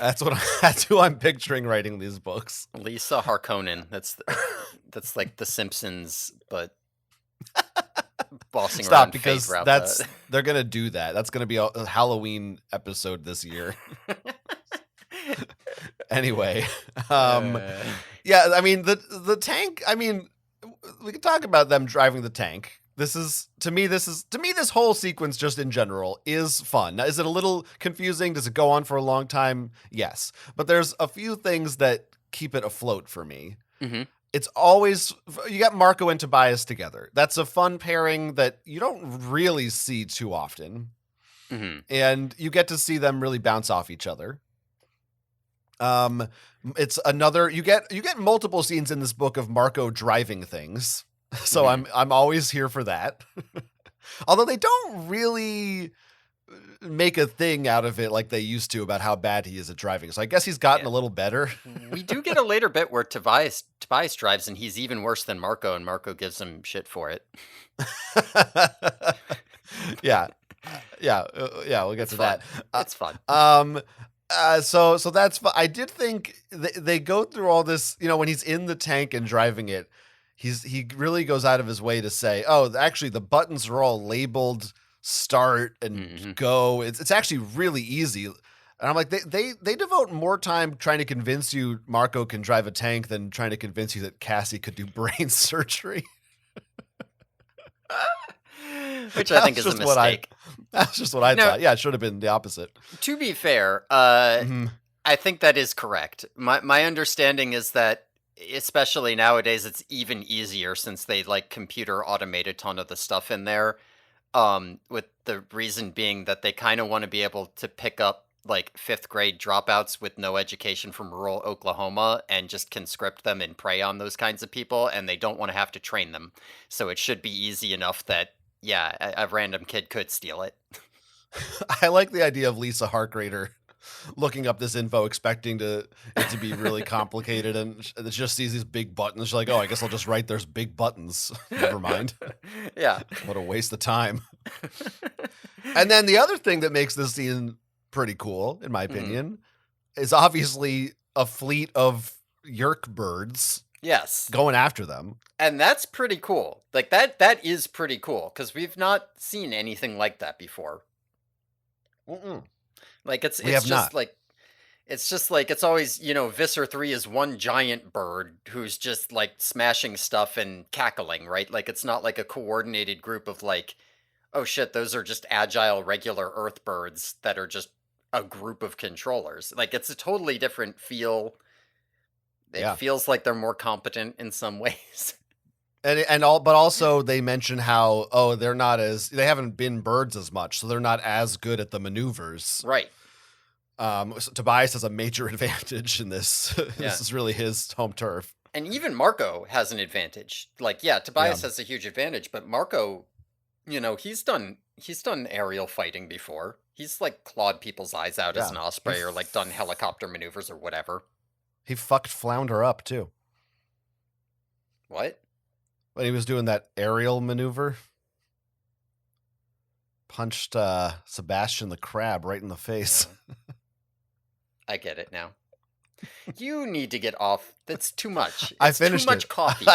That's who I'm picturing writing these books. Lisa Harkonnen. That's like The Simpsons, but bossing Stop, around because they're gonna do that. That's gonna be a Halloween episode this year. Anyway, yeah, I mean the tank. I mean, we can talk about them driving the tank. This whole sequence just in general is fun. Now, is it a little confusing? Does it go on for a long time? Yes. But there's a few things that keep it afloat for me. Mm-hmm. It's always, you got Marco and Tobias together. That's a fun pairing that you don't really see too often. Mm-hmm. And you get to see them really bounce off each other. It's another, you get multiple scenes in this book of Marco driving things. So I'm always here for that. Although they don't really make a thing out of it like they used to about how bad he is at driving. So I guess he's gotten a little better. We do get a later bit where Tobias drives and he's even worse than Marco, and Marco gives him shit for it. Yeah. We'll get to that. It's fun. So that's fun. I did think they go through all this, when he's in the tank and driving it, he really goes out of his way to say, oh, actually the buttons are all labeled start and go. It's actually really easy. And I'm like, they devote more time trying to convince you Marco can drive a tank than trying to convince you that Cassie could do brain surgery. Which I think is a mistake. That's just what I thought. Yeah, it should have been the opposite. To be fair, I think that is correct. My understanding is that, especially nowadays, it's even easier since they computer automate a ton of the stuff in there. With the reason being that they kind of want to be able to pick up 5th grade dropouts with no education from rural Oklahoma and just conscript them and prey on those kinds of people, and they don't want to have to train them. So it should be easy enough that, yeah, a random kid could steal it. I like the idea of Lisa Harkrader looking up this info, expecting it to be really complicated, and it just sees these big buttons. She's like, oh, I guess I'll just write there's big buttons. Never mind. Yeah. What a waste of time. And then the other thing that makes this scene pretty cool, in my opinion, is obviously a fleet of Yerk birds. Yes. Going after them. And that's pretty cool. That is pretty cool, because we've not seen anything like that before. Like We it's have just not. like it's always, Visser 3 is one giant bird who's just like smashing stuff and cackling, right? Like it's not like a coordinated group of like, oh shit, those are just agile regular earth birds that are just a group of controllers. Like it's a totally different feel. It Yeah. feels like they're more competent in some ways. But also they mention how they haven't been birds as much, so they're not as good at the maneuvers. Right. So Tobias has a major advantage in this. Yeah. This is really his home turf. And even Marco has an advantage. Like, yeah, Yeah. Tobias has a huge advantage, but Marco, he's done aerial fighting before. He's like clawed people's eyes out as Yeah. an osprey or like done helicopter maneuvers or whatever. He fucked Flounder up too What? when he was doing that aerial maneuver. Punched Sebastian the crab right in the face. Yeah, I get it now. You need to get off. That's too much. I It's too finished it. much coffee.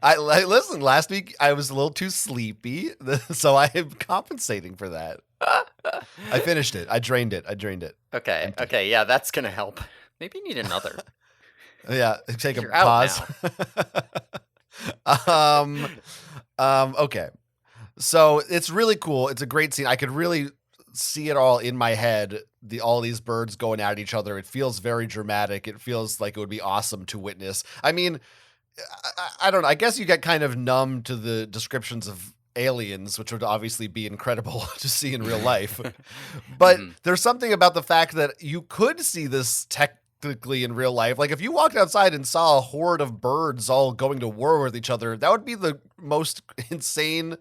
I listen. Last week I was a little too sleepy, so I am compensating for that. I finished it. I drained it. Okay, Empty. okay, yeah, that's gonna help. Maybe you need another. Yeah, take a You're out pause. Okay. So it's really cool. It's a great scene. I could really see it all in my head. All these birds going at each other. It feels very dramatic. It feels like it would be awesome to witness. I mean, I don't know. I guess you get kind of numb to the descriptions of aliens, which would obviously be incredible to see in real life. But there's something about the fact that you could see this technically in real life. Like if you walked outside and saw a horde of birds all going to war with each other, that would be the most insane,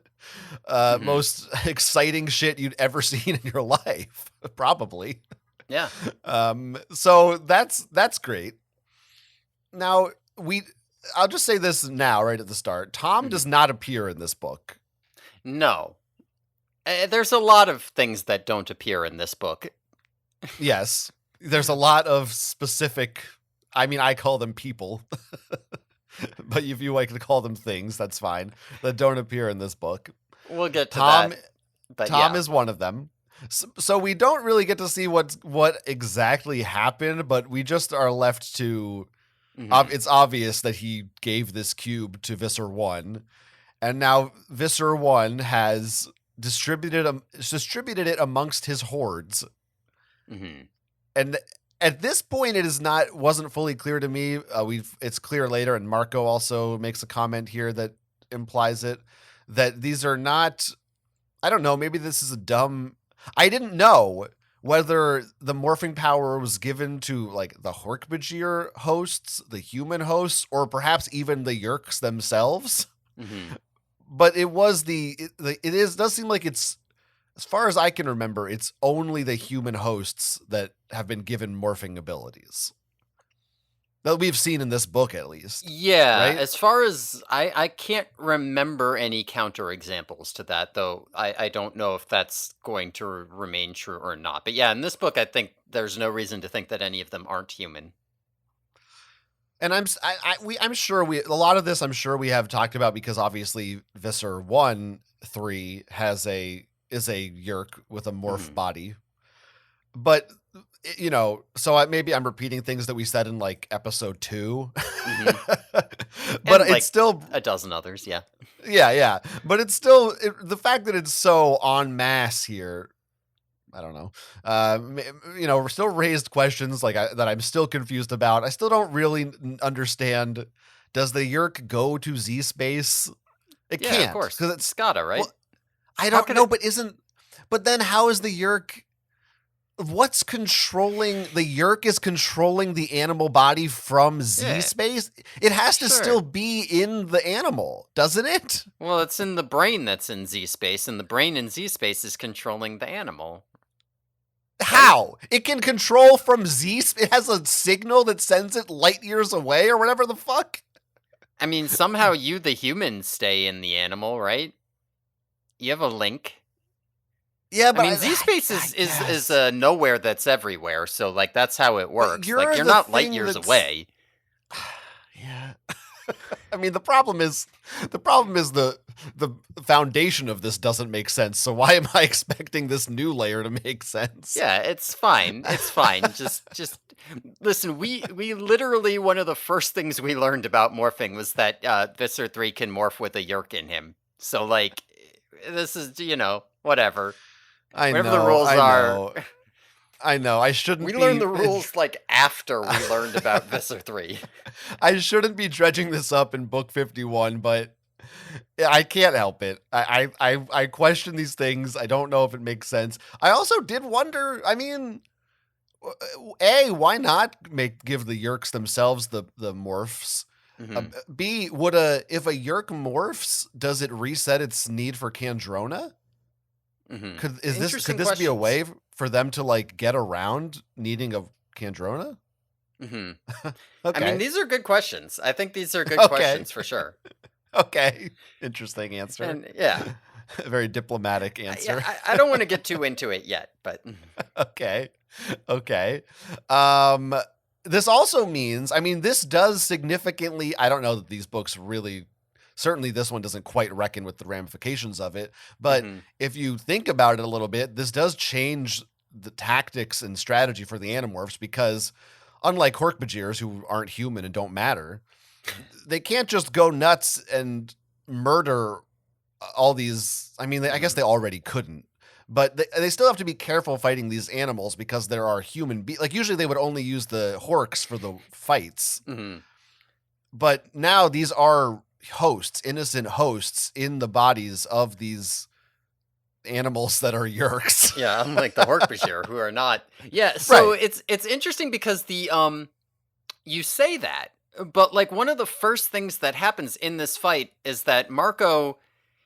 most exciting shit you'd ever seen in your life, probably. Yeah. So that's great. Now I'll just say this now, right at the start. Tom does not appear in this book. No. There's a lot of things that don't appear in this book. Yes. There's a lot of specific, I mean, I call them people, but if you like to call them things, that's fine, that don't appear in this book. We'll get to that. But Tom is one of them. So we don't really get to see what exactly happened, but we just are left to, it's obvious that he gave this cube to Visser 1, and now Visser 1 has distributed it amongst his hordes. And at this point, wasn't fully clear to me. It's clear later, and Marco also makes a comment here that implies it, that these are not. I don't know. Maybe this is I didn't know whether the morphing power was given to like the Hork-Bajir hosts, the human hosts, or perhaps even the Yeerks themselves. But it does seem like it's, as far as I can remember, it's only the human hosts that have been given morphing abilities. That we've seen in this book, at least. Yeah, right? as far as I can't remember any counter examples to that, though I don't know if that's going to remain true or not. But yeah, in this book, I think there's no reason to think that any of them aren't human. And I'm sure a lot of this I'm sure we have talked about, because obviously Visser 1-3 is a Yeerk with a morph body. But so maybe I'm repeating things that we said in like episode 2. But it's like still a dozen others, yeah. Yeah. But it's still the fact that it's so en masse here, I don't know. We're still raised questions that I'm still confused about. I still don't really understand. Does the Yeerk go to Z space? It can't, of course, because it's gotta, right? Well, I don't know, but then how is the Yeerk? What's controlling the Yeerk? Is controlling the animal body from Z space? It has to still be in the animal, doesn't it? Well, it's in the brain that's in Z space, and the brain in Z space is controlling the animal. How? It can control from Z. It has a signal that sends it light years away or whatever the fuck. I mean, somehow you, the human, stay in the animal, right? You have a link. Yeah, but I mean, Z space is nowhere that's everywhere, so like that's how it works. You're not light years away. Yeah. I mean, the problem is the foundation of this doesn't make sense. So why am I expecting this new layer to make sense? Yeah, it's fine. It's fine. Just listen. We literally one of the first things we learned about morphing was that Visser 3 can morph with a yerk in him. So like, this is whatever. I Whatever the know, rules I are. know, I know. I We shouldn't learned be the rules like after we learned about Visser 3. I shouldn't be dredging this up in book 51, but I can't help it. I question these things. I don't know if it makes sense. I also did wonder. I mean, A, why not give the Yerks themselves the morphs? Hmm. B, if a Yerk morphs, does it reset its need for Kandrona? Hmm. Could Interesting this be a questions. way for them to like get around needing a Kandrona? Hmm. I mean, Okay. these are good questions. I think these are good Okay. questions for sure. Okay. Interesting answer. And yeah, A very diplomatic yeah. answer. I don't want to get too into it yet, but Okay. Okay. Um, this also means, I mean, this does significantly, I don't know that these books really, certainly this one doesn't quite reckon with the ramifications of it. But hmm. if you think about it a little bit, this does change the tactics and strategy for the Animorphs because unlike Hork-Bajirs, who aren't human and don't matter, they can't just go nuts and murder all these. I mean, I guess Hmm. they already couldn't, but they still have to be careful fighting these animals because there are like usually they would only use the horks for the fights, Hmm. but now these are hosts, innocent hosts in the bodies of these animals that are yerks. Yeah, unlike the Hork-Bajir, who are not. Yeah, so Right. it's interesting because the you say that, but like one of the first things that happens in this fight is that Marco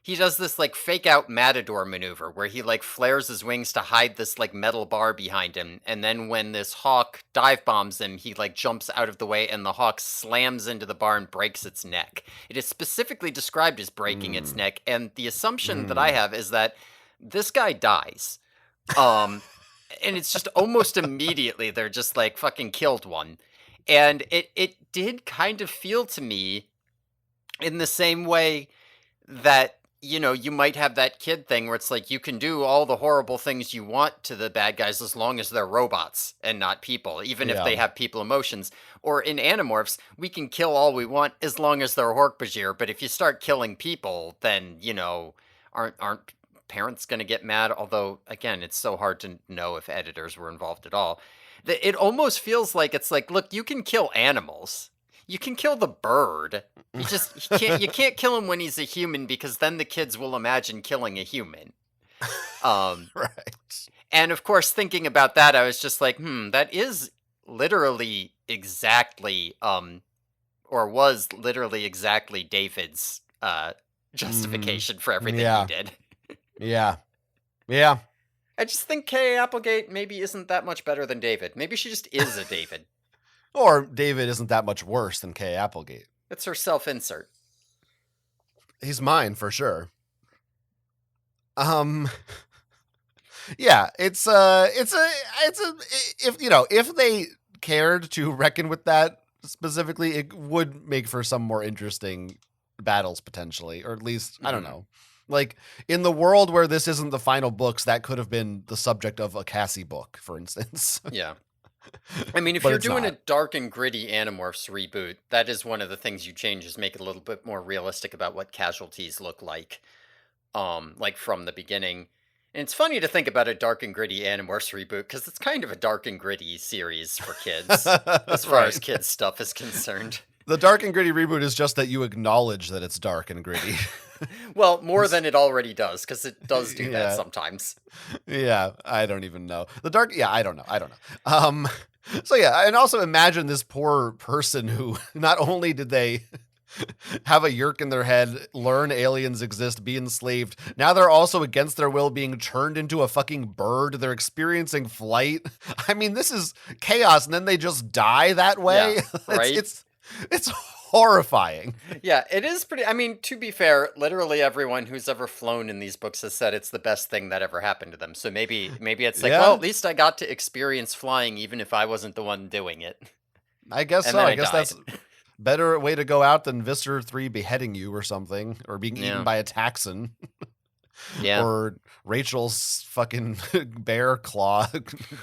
he does this like fake out matador maneuver where he like flares his wings to hide this like metal bar behind him, and then when this hawk dive bombs him, he like jumps out of the way and the hawk slams into the bar and breaks its neck. It is specifically described as breaking its Mm, neck, and the assumption that I mm. have is that this guy dies. Um, and it's just almost immediately they're just like fucking killed one. And it did kind of feel to me in the same way that you might have that kid thing where it's like you can do all the horrible things you want to the bad guys as long as they're robots and not people, even if Yeah. they have people emotions. Or in Animorphs, we can kill all we want as long as they're Hork-Bajir, but if you start killing people, then aren't parents going to get mad? Although again, it's so hard to know if editors were involved at all. It almost feels like it's like, look, you can kill animals, you can kill the bird. You can't kill him when he's a human because then the kids will imagine killing a human. Um Right. and of course thinking about that I was just like, that is literally exactly or was literally exactly David's Hmm. justification for everything he Yeah. did. Yeah. Yeah. I just think Kay Applegate maybe isn't that much better than David. Maybe she just is a David. Or David isn't that much worse than Kay Applegate. It's her self-insert. He's mine for sure. Um, yeah, if if they cared to reckon with that specifically, it would make for some more interesting battles potentially, or at least I don't Hmm. know. Like in the world where this isn't the final books, that could have been the subject of a Cassie book, for instance. Yeah. I mean, if But you're it's doing a not. dark and gritty Animorphs reboot, that is one of the things you change is make it a little bit more realistic about what casualties look like from the beginning. And it's funny to think about a dark and gritty Animorphs reboot because it's kind of a dark and gritty series for kids, as far as Right. kids stuff is concerned. The dark and gritty reboot is just that you acknowledge that it's dark and gritty. Well, more than it already does, because it does do that Yeah. sometimes. Yeah, I don't even know. The dark, yeah, I don't know. I don't know. So yeah, and also imagine this poor person who not only did they have a yerk in their head, learn aliens exist, be enslaved, now they're also against their will being turned into a fucking bird. They're experiencing flight. I mean, this is chaos, and then they just die that Yeah, way. it's right? it's it's horrifying. Yeah, it is pretty. I mean, to be fair, literally everyone who's ever flown in these books has said it's the best thing that ever happened to them. So maybe it's like, well, Yeah, at least I got to experience flying even if I wasn't the one doing it. I guess And so. then I I guess died. Better way to go out than Visser 3 beheading you or something, or being eaten Yeah. by a Taxon, Yeah. or Rachel's fucking bear claw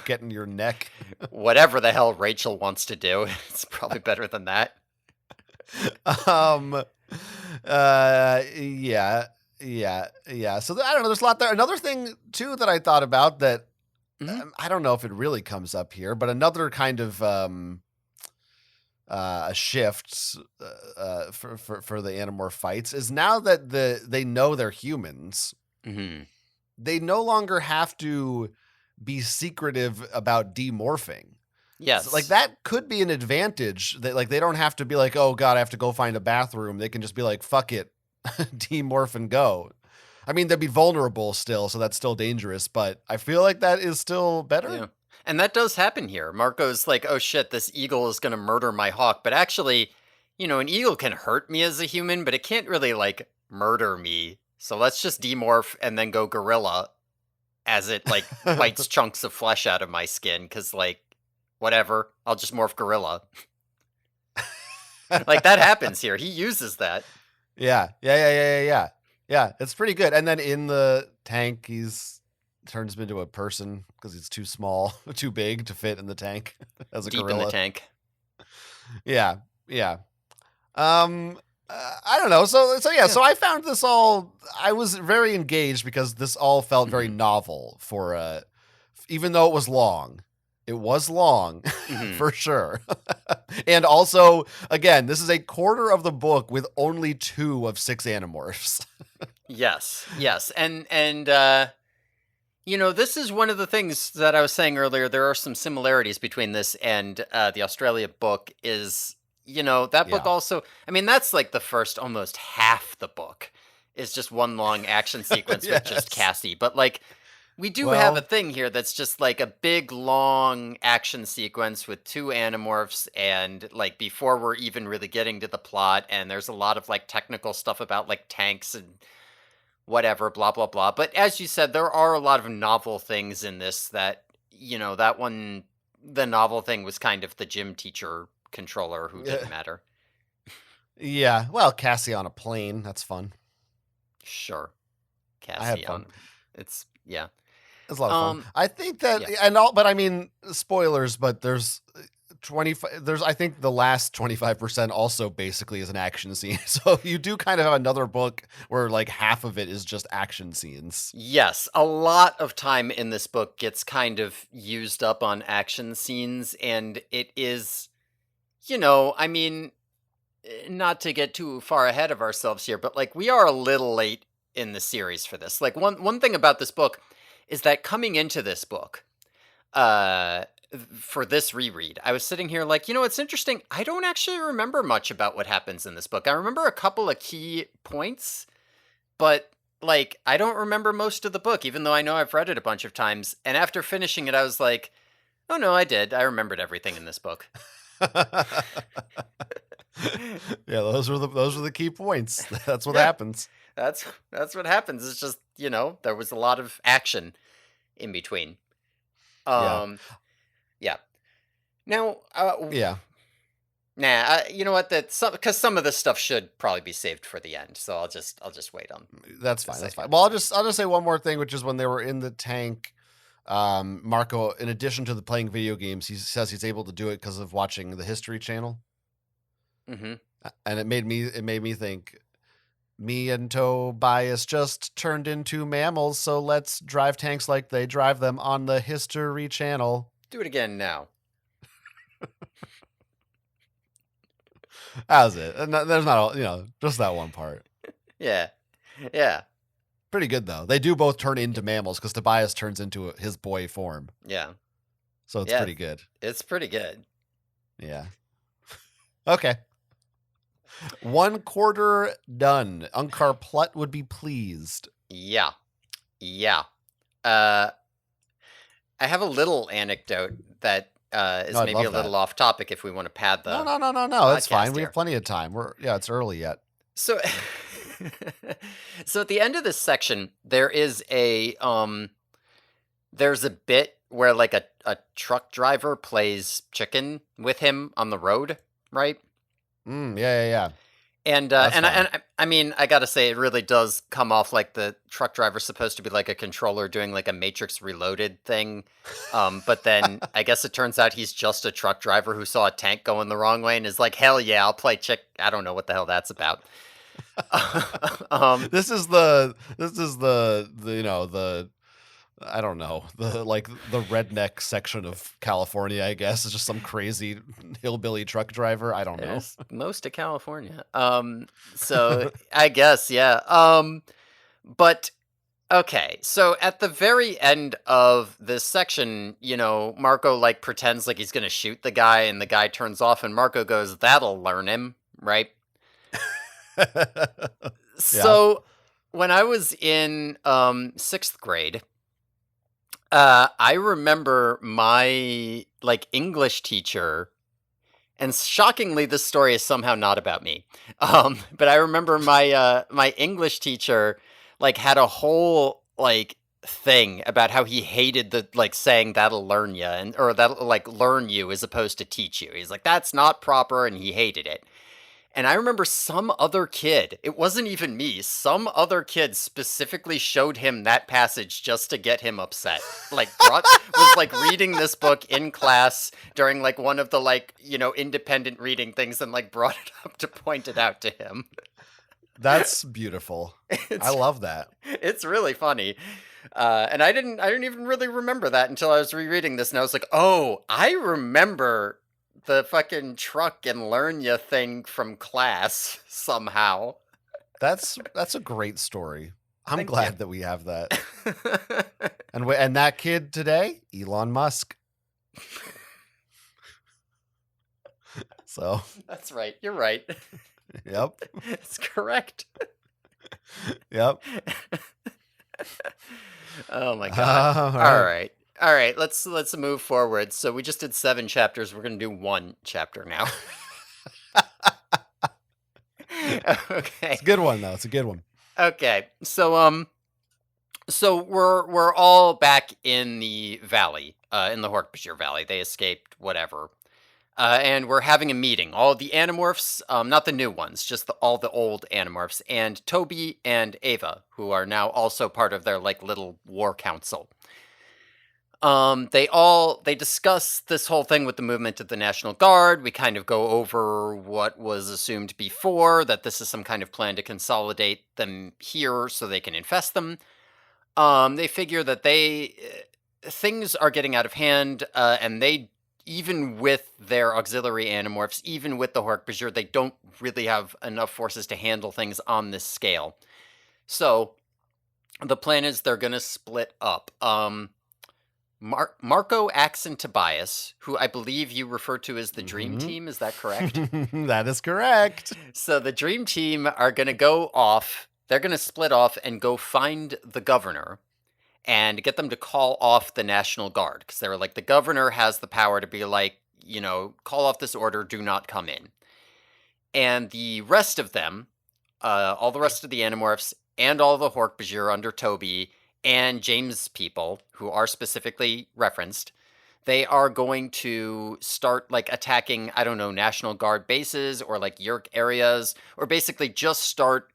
getting your neck. Whatever the hell Rachel wants to do, it's probably better than that. um, yeah, yeah. So I don't know. There's a lot there. Another thing too that I thought about that Mhm. I don't know if it really comes up here, but another kind of a shift for the Animorph fights is now that they know they're humans, Mhm. they no longer have to be secretive about demorphing. So, like, Yes. that could be an advantage that, like, they don't have to be like, oh god, I have to go find a bathroom. They can just be like, fuck it, demorph and go. I mean, they'd be vulnerable still, so that's still dangerous, but I feel like that is still better. Yeah. And that does happen here. Marco's like, "Oh shit, this eagle is going to murder my hawk." But actually, an eagle can hurt me as a human, but it can't really like murder me. So let's just demorph and then go gorilla as it like bites chunks of flesh out of my skin cuz like whatever, I'll just morph gorilla. Like that happens here. He uses that. Yeah, it's pretty good. And then in the tank, he's turns him into a person because he's too small, too big to fit in the tank as a Deep in the gorilla. tank. Yeah, yeah. I don't know. So yeah. Yeah. So I found this all. I was very engaged because this all felt very Mhm. novel for even though it was long. It was long Mhm. for sure. And also, again, this is a quarter of the book with only 2 of 6 Animorphs. Yes. Yes. And this is one of the things that I was saying earlier. There are some similarities between this and the Australia book. That book Yeah. also. I mean, that's like the first almost half the book is just one long action sequence with just Yes. Cassie. But like, we do have a Well, thing here that's just like a big long action sequence with 2 Animorphs, and like before we're even really getting to the plot, and there's a lot of like technical stuff about like tanks and whatever, blah, blah, blah. But as you said, there are a lot of novel things in this that one, the novel thing was kind of the gym teacher controller who didn't matter. yeah. Well, Cassie on a plane. That's fun. Sure. I had Cassie fun. on. It's, yeah. It's a lot of fun. Um, I think that, yeah. but I mean, spoilers, but there's 25, I think the last 25% also basically is an action scene. So you do kind of have another book where like half of it is just action scenes. Yes, a lot of time in this book gets kind of used up on action scenes, and it is, I mean, not to get too far ahead of ourselves here, but like we are a little late in the series for this. Like one thing about this book is that coming into this book, uh for this reread, I was sitting here like, it's interesting. I don't actually remember much about what happens in this book. I remember a couple of key points, but like I don't remember most of the book, even though I know I've read it a bunch of times. And after finishing it, I was like, oh no, I did. I remembered everything in this book. Yeah, those are the key points. That's what Yeah, happens. that's what happens. It's just, there was a lot of action in between. Yeah. Um yeah. Now, Yeah. nah, you know what? That some because some of this stuff should probably be saved for the end. So I'll just wait on That's to fine. say That's fine. it. Well, I'll just say one more thing, which is when they were in the tank, Marco, in addition to the playing video games, he says he's able to do it because of watching the History Channel. Mm-hmm. And it made me think, me and Tobias just turned into mammals, so let's drive tanks like they drive them on the History Channel. Do it again now. That was it. And there's not, just that one part. Yeah, yeah, Pretty good though. They do both turn into mammals because Tobias turns into his boy form, yeah, so it's yeah. pretty good. It's pretty good. Yeah. Okay. 1/4 done. Unkar Plut would be pleased. Yeah, yeah. Uh, I have a little anecdote that No, is I'd maybe love a that. little off topic if we want to pad No, the no, no, no, no. It's fine. podcast We have here. plenty of time. It's early yet. So, so at the end of this section, there's a bit where like a truck driver plays chicken with him on the road, right? Yeah. And That's fun. I mean, I gotta say, it really does come off like the truck driver's supposed to be like a controller doing like a Matrix Reloaded thing. But then I guess it turns out he's just a truck driver who saw a tank going the wrong way and is like, hell yeah, I'll play chick. I don't know what the hell that's about. um, This is the I don't know, the redneck section of California, I guess. It's just some crazy hillbilly truck driver. I don't know. there's most of California. So I guess, yeah. But okay, so at the very end of this section, Marco like pretends like he's gonna shoot the guy, and the guy turns off, and Marco goes, "That'll learn him," right? Yeah. So when I was in sixth grade, I remember my like English teacher, and shockingly, this story is somehow not about me. But I remember my English teacher like had a whole like thing about how he hated the like saying that'll learn you, and or that'll like learn you as opposed to teach you. He's like, that's not proper, and he hated it. And I remember some other kid, it wasn't even me, some other kid specifically showed him that passage just to get him upset. Like was like reading this book in class during like one of the like, independent reading things, and like brought it up to point it out to him. That's beautiful. I It's love that. it's really funny. And I didn't even really remember that until I was rereading this, and I was like, "Oh, I remember the fucking truck and learn ya thing from class somehow." That's a great story. I'm Thank you. glad that we have that. And that kid today, Elon Musk. So, That's right. You're right. yep. It's correct. Yep. Oh my god. All All right. right. All right, let's move forward. So we just did 7 chapters. We're going to do 1 chapter now. Okay. It's a good one though. It's a good one. Okay. So we're all back in the valley, in the Hork-Bajir Valley. They escaped whatever. And we're having a meeting. All the Animorphs, not the new ones, just all the old Animorphs, and Toby and Ava, who are now also part of their like little war council. They discuss this whole thing with the movement of the National Guard. We kind of go over what was assumed before, that this is some kind of plan to consolidate them here so they can infest them. They figure that things are getting out of hand, and they, even with their auxiliary Animorphs, even with the Hork-Bajir, they don't really have enough forces to handle things on this scale. So the plan is they're going to split up. Marco, Axe, and Tobias, who I believe you refer to as the Dream Mhm. Team, is that correct? That is correct. So the Dream Team are going to go off. They're going to split off and go find the governor and get them to call off the National Guard, because they were like, the governor has the power to be like, call off this order, do not come in. And the rest of them, all the rest of the Animorphs and all the Hork-Bajir under Toby and James people, who are specifically referenced, they are going to start like attacking, I don't know, National Guard bases or like Yerk areas, or basically just start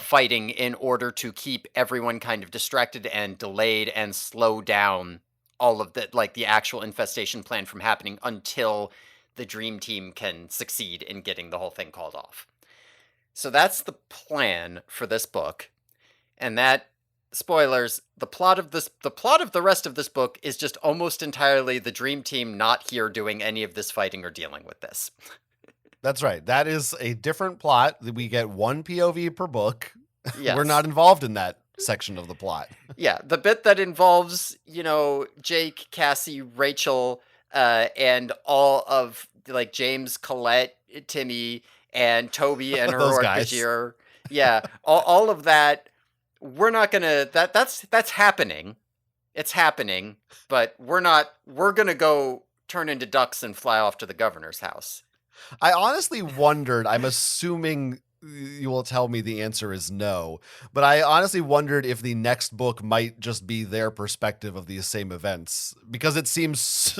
fighting in order to keep everyone kind of distracted and delayed and slow down all of the actual infestation plan from happening until the Dream Team can succeed in getting the whole thing called off. So that's the plan for this book. And that, spoilers, the plot of the rest of this book is just almost entirely the Dream Team not here doing any of this fighting or dealing with this. That's right. That is a different plot. We get one POV per book. We're Yes. not involved in that section of the plot. Yeah, the bit that involves, Jake, Cassie, Rachel, and all of like James, Colette, Timmy, and Toby and her Those guys. Hork-Bajir. Yeah, all of that. We're not gonna that's happening. It's happening, but we're gonna go turn into ducks and fly off to the governor's house. I honestly wondered, I'm assuming you will tell me the answer is no. But I honestly wondered if the next book might just be their perspective of these same events, because it seems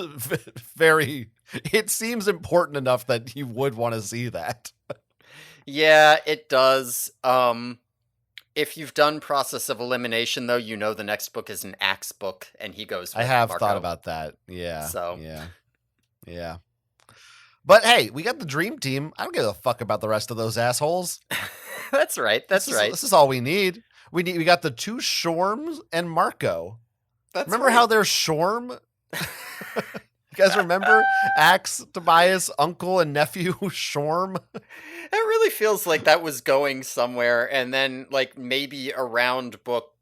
it seems important enough that you would want to see that. Yeah, it does. If you've done Process of Elimination, though, you know the next book is an Axe book, and he goes I with have thought Marco. about that. Yeah. So Yeah. Yeah. But hey, we got the dream team. I don't give a fuck about the rest of those assholes. that's right. That's right. This is all we need. We got the 2 Shorms and Marco. That's Remember right. how they're Shorm? You guys remember Axe, Tobias, uncle, and nephew Shorm? It really feels like that was going somewhere, and then like maybe around book,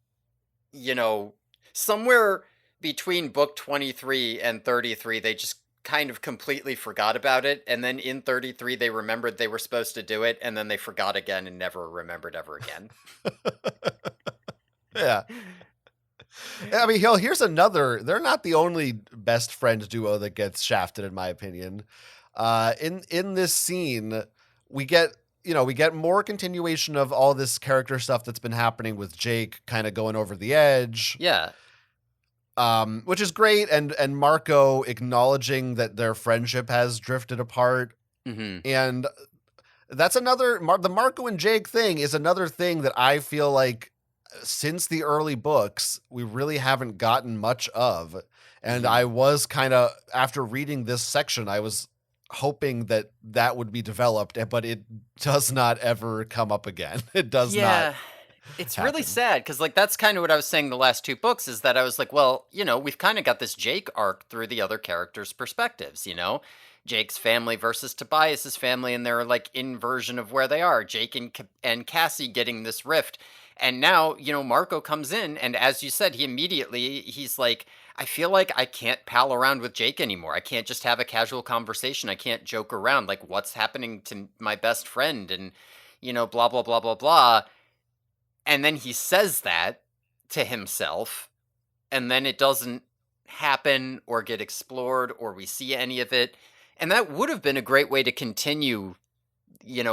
somewhere between book 23 and 33, they just kind of completely forgot about it, and then in 33 they remembered they were supposed to do it, and then they forgot again and never remembered ever again. Yeah. I mean, here's another. They're not the only best friend duo that gets shafted, in my opinion. In this scene, we get more continuation of all this character stuff that's been happening with Jake kind of going over the edge. Yeah. Which is great, and Marco acknowledging that their friendship has drifted apart, and that's another. The Marco and Jake thing is another thing that I feel like since the early books we really haven't gotten much of, and I was kind of, after reading this section, I was hoping that would be developed, but it does not ever come up again. It does not. It's happen. really sad because, like, that's kind of what I was saying the last 2 books, is that I was like, well, we've kind of got this Jake arc through the other characters' perspectives, Jake's family versus Tobias's family and their, like, inversion of where they are. Jake and Cassie getting this rift. And now, Marco comes in, and as you said, he's like, I feel like I can't pal around with Jake anymore. I can't just have a casual conversation. I can't joke around. Like, what's happening to my best friend? And, blah, blah, blah, blah, blah. And then he says that to himself, and then it doesn't happen or get explored or we see any of it. And that would have been a great way to continue,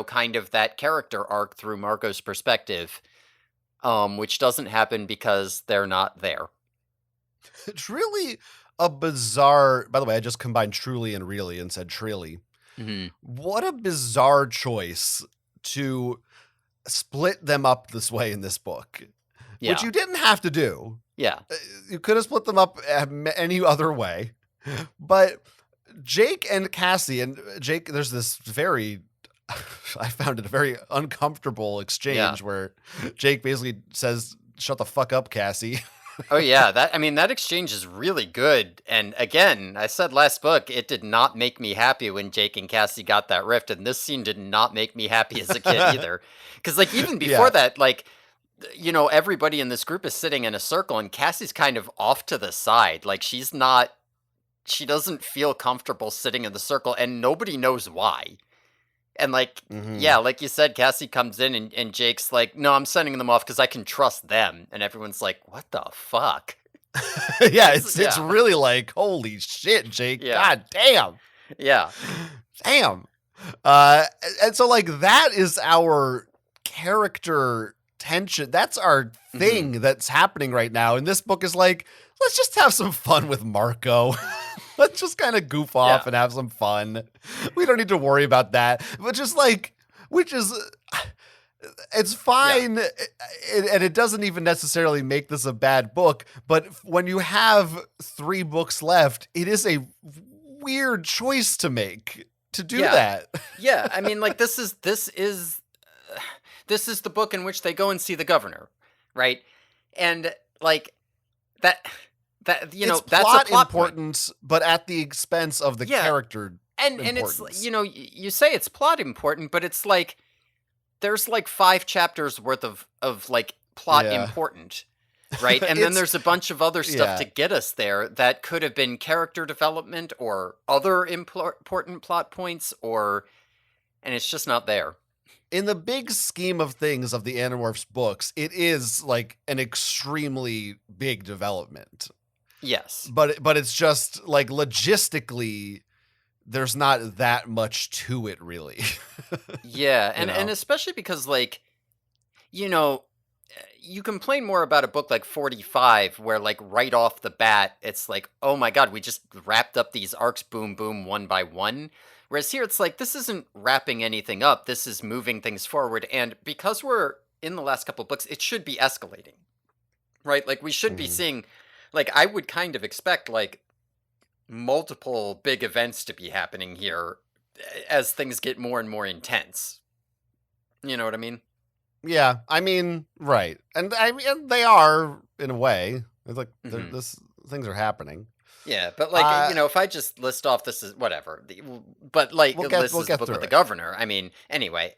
kind of that character arc through Marco's perspective, which doesn't happen because they're not there. It's really a bizarre. By the way, I just combined truly and really and said trilly. What a bizarre choice to split them up this way in this book, which you didn't have to do. Yeah. You could have split them up any other way. But Jake and Cassie, and Jake, there's this very, I found it a very uncomfortable exchange where Jake basically says, "Shut the fuck up, Cassie." Oh yeah, that exchange is really good. And again, I said last book, it did not make me happy when Jake and Cassie got that rift, and this scene did not make me happy as a kid either. Because like even before that, like everybody in this group is sitting in a circle, and Cassie's kind of off to the side. Like she doesn't feel comfortable sitting in the circle, and nobody knows why. And like, like you said, Cassie comes in and Jake's like, no, I'm sending them off because I can trust them. And everyone's like, what the fuck? It's really like, holy shit, Jake. Yeah. God damn. Yeah. Damn. And so like that is our character tension. That's our thing that's happening right now. And this book is like, let's just have some fun with Marco. Let's just kind of goof off and have some fun. We don't need to worry about that. It's fine. And it doesn't even necessarily make this a bad book. But when you have 3 books left, it is a weird choice to make to do that. Yeah. I mean, like this is the book in which they go and see the governor, right? And like that that's plot a plot importance, but at the expense of the character. And it's you say it's plot important, but it's like there's like 5 chapters worth of like plot important, right? And then there's a bunch of other stuff to get us there that could have been character development or other important plot points, and it's just not there. In the big scheme of things of the Animorphs books, it is like an extremely big development. Yes. But it's just like logistically there's not that much to it, really. Yeah, You and know? especially because like, you know, you complain more about a book like 45 where like right off the bat it's like, "Oh my god, we just wrapped up these arcs boom boom one by one." Whereas here it's like this isn't wrapping anything up. This is moving things forward, and because we're in the last couple books, it should be escalating. Right? Like we should be Mhm. seeing like I would kind of expect like multiple big events to be happening here as things get more and more intense. You know what I mean? Yeah, I mean, right. And I mean, and they are in a way. It's like Mhm. this things are happening. Yeah, but like, Uh if I just list off this is whatever, but like this we'll is the get book with through the it. governor. I mean, anyway,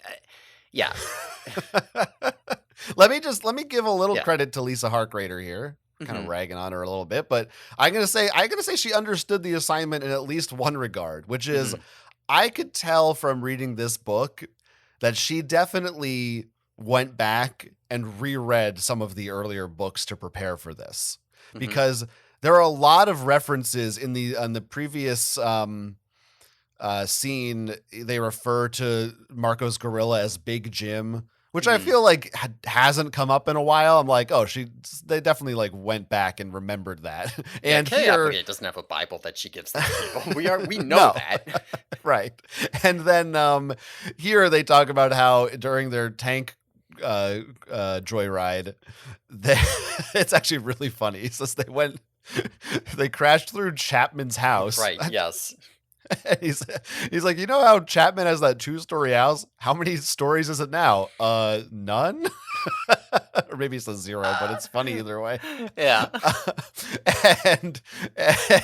yeah, Let me give a little yeah, credit to Lisa Harkrader here. Kind of hmm ragging on her a little bit, but I'm gonna say she understood the assignment in at least one regard, which is hmm I could tell from reading this book that she definitely went back and reread some of the earlier books to prepare for this, hmm because there are a lot of references in the on the previous scene. They refer to Marco's gorilla as Big Jim, which I hmm feel like hasn't come up in a while. I'm like, oh, they definitely like went back and remembered that. yeah. And Kay here, Applegate doesn't have a Bible that she gives these people. We know no, that. right. And then here they talk about how during their tank joyride, they, it's actually really funny. He says they crashed through Chapman's house. Right? Yes. And he's like, you know how Chapman has that 2-story house? How many stories is it now? None? Or maybe it's a 0, but it's funny either way. Yeah. And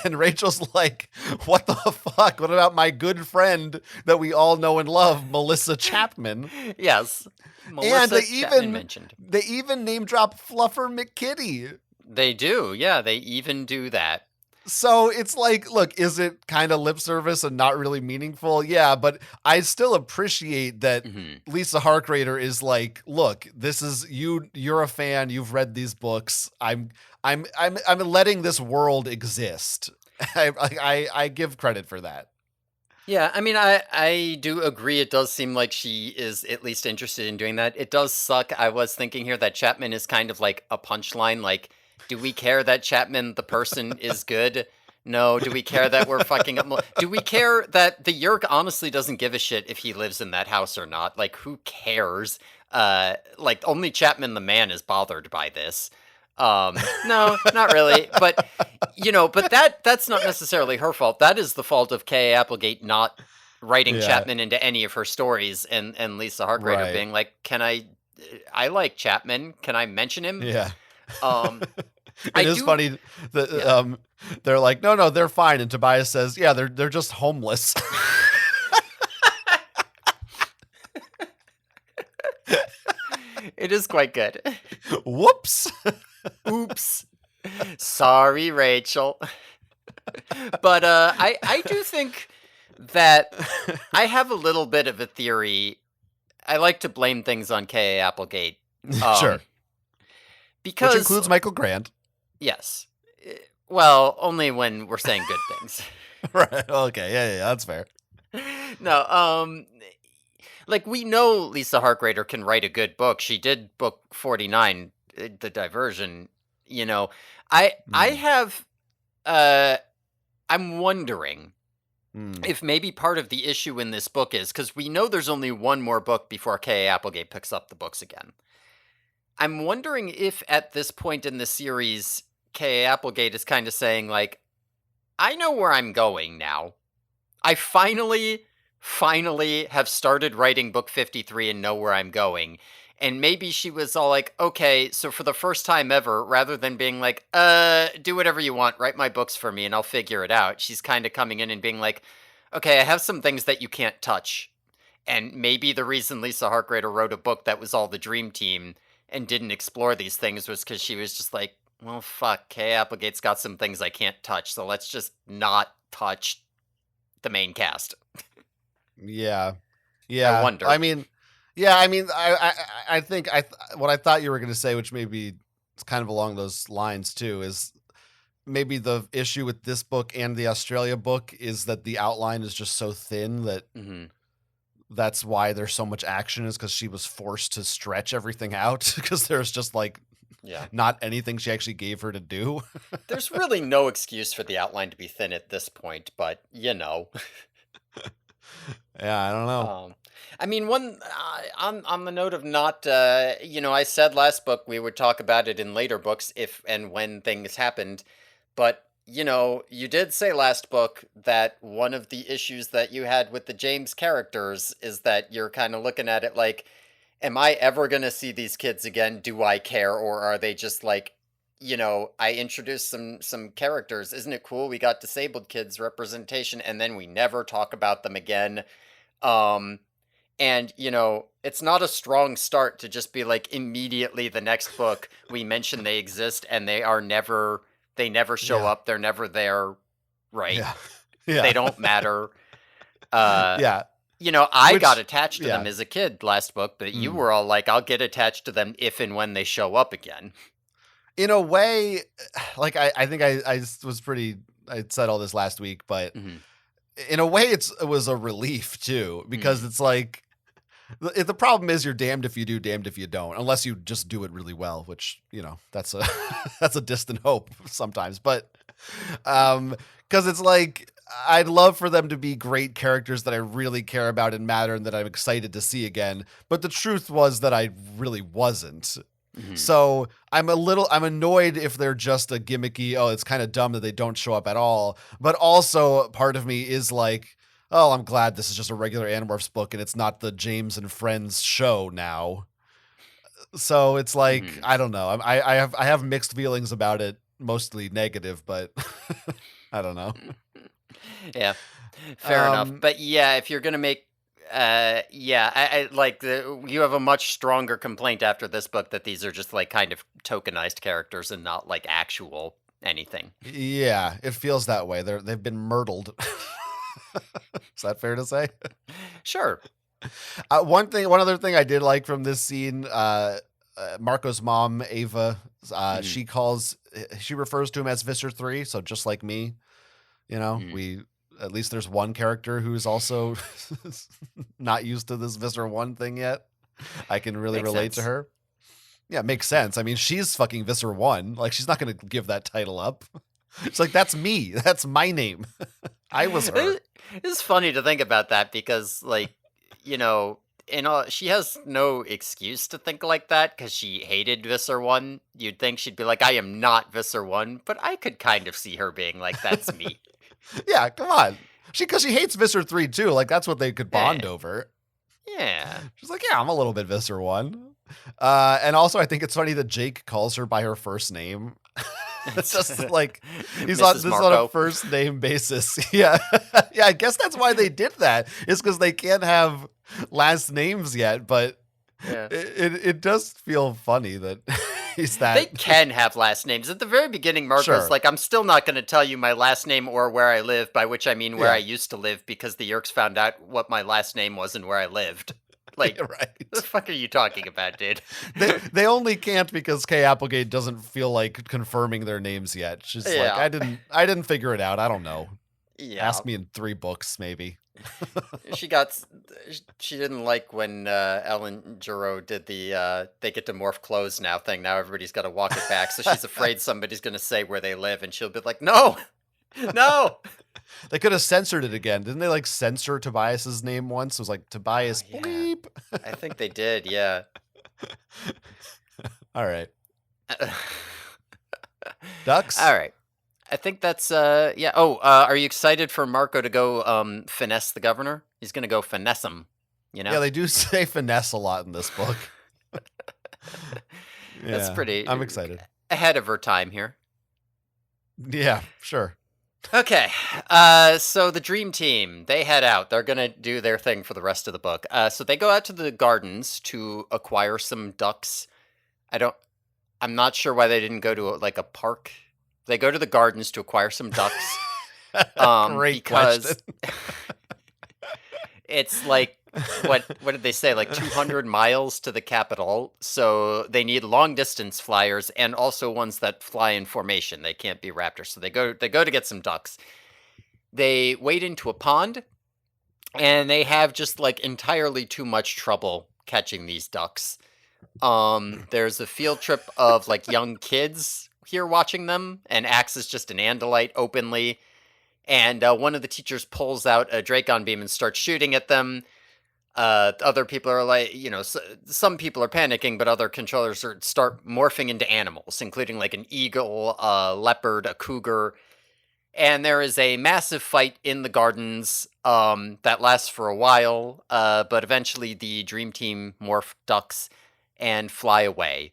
and Rachel's like, what the fuck? What about my good friend that we all know and love, Melissa Chapman? Yes. And Melissa Chapman mentioned. they even name drop Fluffer McKitty. They do. Yeah, they even do that. So it's like, look, is it kind of lip service and not really meaningful? Yeah, but I still appreciate that hmm Lisa Harkrader is like, look, this is you. You're a fan. You've read these books. I'm letting this world exist. I give credit for that. Yeah, I mean, I do agree. It does seem like she is at least interested in doing that. It does suck. I was thinking here that Chapman is kind of like a punchline. Like, do we care that Chapman, the person, is good? No. Do we care that we're fucking up? Do we care that the Yerk honestly doesn't give a shit if he lives in that house or not? Like, who cares? Like only Chapman the man is bothered by this. No, not really. But but that's not necessarily her fault. That is the fault of K.A. Applegate not writing Yeah, Chapman into any of her stories, and Lisa Harkrader right. being like, "Can I like Chapman. Can I mention him?" Yeah. Um, I It is do. funny that Yeah. they're like, no, they're fine, and Tobias says, yeah, they're just homeless. It is quite good. Whoops. Oops. Sorry, Rachel. But I do think that I have a little bit of a theory. I like to blame things on K.A. Applegate. Um, Sure. Which because includes Michael Grant. yes. Well, only when we're saying good things. Right. Okay. Yeah, that's fair. No, like we know Lisa Harkrader can write a good book. She did book 49, The Diversion, you know. I Mm, have uh I'm wondering mm, if maybe part of the issue in this book is cuz we know there's only one more book before K.A. Applegate picks up the books again. I'm wondering if at this point in the series K.A. Applegate is kind of saying like I know where I'm going now. I finally have started writing book 53 and know where I'm going. And maybe she was all like, okay, so for the first time ever, rather than being like, do whatever you want, write my books for me and I'll figure it out, she's kind of coming in and being like, okay, I have some things that you can't touch. And maybe the reason Lisa Harkrader wrote a book that was all the dream team and didn't explore these things was because she was just like, well, fuck, Kay Applegate's got some things I can't touch, so let's just not touch the main cast. yeah. I Yeah. wonder. I mean, I think what I thought you were going to say, which maybe it's kind of along those lines too, is maybe the issue with this book and the Australia book is that the outline is just so thin that Hmm. that's why there's so much action, is because she was forced to stretch everything out because there's just like Yeah. not anything she actually gave her to do. There's really no excuse for the outline to be thin at this point, but you know. Yeah, I don't know. Um, I mean, one on the note of not, I said last book we would talk about it in later books if and when things happened, but you did say last book that one of the issues that you had with the James characters is that you're kind of looking at it like, am I ever going to see these kids again? Do I care, or are they just like, I introduced some characters. Isn't it cool? We got disabled kids representation, and then we never talk about them again. Um, and, it's not a strong start to just be like immediately the next book we mention they exist and they never show Yeah. up. They're never there. Right. Yeah. They Yeah. don't matter. Uh, Yeah. I got Which, attached to them yeah. as a kid last book, but you Mm. were all like, I'll get attached to them if and when they show up again. In a way, like I think I was pretty. I said all this last week, but Hmm. in a way, it was a relief too, because Hmm. it's like the problem is you're damned if you do, damned if you don't, unless you just do it really well, which that's a that's a distant hope sometimes. But because it's like I'd love for them to be great characters that I really care about and matter and that I'm excited to see again. But the truth was that I really wasn't. Hmm. So I'm annoyed if they're just a gimmicky, oh, it's kind of dumb that they don't show up at all. But also part of me is like, oh, I'm glad this is just a regular Animorphs book and it's not the James and Friends show now. So it's like, Hmm. I don't know. I have mixed feelings about it, mostly negative, but I don't know. Yeah, fair enough. Um, But yeah, if you're gonna make, yeah, I like you have a much stronger complaint after this book that these are just like kind of tokenized characters and not like actual anything. yeah, it feels that way. They've been myrtled. Is that fair to say? Sure. One other thing I did like from this scene, Marco's mom, Ava, Hmm. she refers to him as Visser 3, so just like me, Hmm. we at least there's one character who's also not used to this Visser 1 thing yet. I can really Makes relate to sense. her. Yeah, it makes sense. I mean, she's fucking Visser 1. Like, she's not going to give that title up. It's like, that's me. That's my name. I was her. It's funny to think about that because, like, you know, she has no excuse to think like that because she hated Visser One. You'd think she'd be like, "I am not Visser One," but I could kind of see her being like, "That's me." Yeah, come on. Because she hates Visser 3 too. Like, that's what they could Eh, bond over. yeah, She's like, yeah, I'm a little bit Visser 1. And also, I think it's funny that Jake calls her by her first name. It's it's just like he's on Mrs. this is on a Marco. first name basis. Yeah. Yeah, I guess that's why they did that. It's because they can't have last names yet, but Yeah. it does feel funny that he's They that. can have last names. At the very beginning, Marco's Sure. like, I'm still not going to tell you my last name or where I live, by which I mean where I Yeah. used to live because the Yerks found out what my last name was and where I lived. Like, Yeah, the right. fuck are you talking about, dude? They only can't because Kay Applegate doesn't feel like confirming their names yet. She's like, Yeah. I didn't figure it out. I don't know. Yeah. Ask me in 3 books, maybe. She got she didn't like when Ellen Giroux did the they get to morph clothes now thing. Now everybody's got to walk it back. So she's afraid somebody's going to say where they live and she'll be like, "No. No." They could have censored it again. Didn't they like censor Tobias's name once? It was like Oh Tobias yeah. bleep. I think they did. Yeah. All right. All Ducks? right. I think that's yeah. Oh, are you excited for Marco to go finesse the governor? He's going to go finesse him, you Yeah, know? they do say finesse a lot in this book. That's Yeah, pretty I'm excited. ahead of her time here. Yeah, sure. Okay. So the dream team, they head out. They're going to do their thing for the rest of the book. So they go out to the gardens to acquire some ducks. I don't I'm not sure why they didn't go to like a park. They go to the gardens to acquire some ducks Great question. because it's like what did they say? Like 200 miles to the capital. So they need long distance flyers and also ones that fly in formation. They can't be raptors. So they go to get some ducks. They wade into a pond and they have just like entirely too much trouble catching these ducks. There's a field trip of like young kids here watching them, and Axe is just an Andalite openly. And one of the teachers pulls out a Dracon beam and starts shooting at them. Other people are like, some people are panicking, but other controllers start morphing into animals, including like an eagle, a leopard, a cougar. And there is a massive fight in the gardens that lasts for a while, but eventually the Dream Team morph ducks and fly away.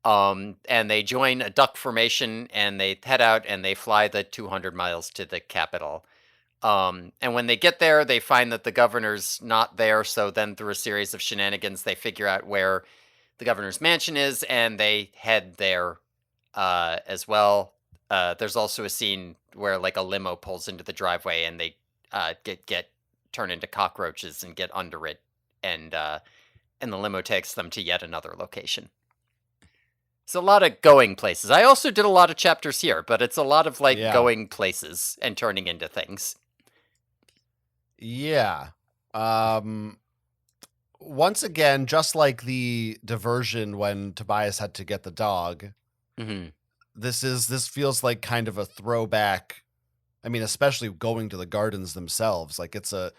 And they join a duck formation and they head out and they fly the 200 miles to the capital. And when they get there, they find that the governor's not there. So then, through a series of shenanigans, they figure out where the governor's mansion is and they head there as well. There's also a scene where like a limo pulls into the driveway and they get turned into cockroaches and get under it, and the limo takes them to yet another location. It's a lot of going places. I also did a lot of chapters here, but it's a lot of like Yeah. going places and turning into things. Yeah. Once again, just like the diversion when Tobias had to get the dog, Mm-hmm. this feels like kind of a throwback. I mean, especially going to the gardens themselves. Like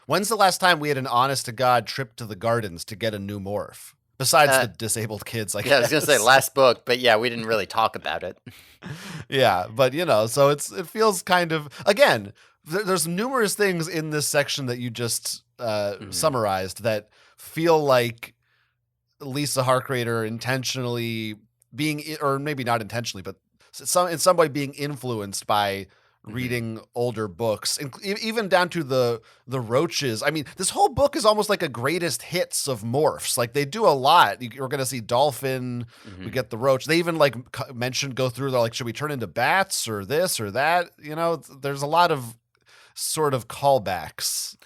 when's the last time we had an honest to God trip to the gardens to get a new morph? Besides the disabled kids, I guess. Yeah, I was gonna say last book, but yeah, we didn't really talk about it. Yeah, but so it feels kind of, again, there's numerous things in this section that you just summarized that feel like Lisa Harkrader intentionally being, or maybe not intentionally, but in some way being influenced by reading older books, and even down to the roaches. I mean, this whole book is almost like a greatest hits of morphs. Like, they do a lot. You're going to see dolphin. We get the roach. They even like go through. They're like, should we turn into bats or this or that? There's a lot of sort of callbacks.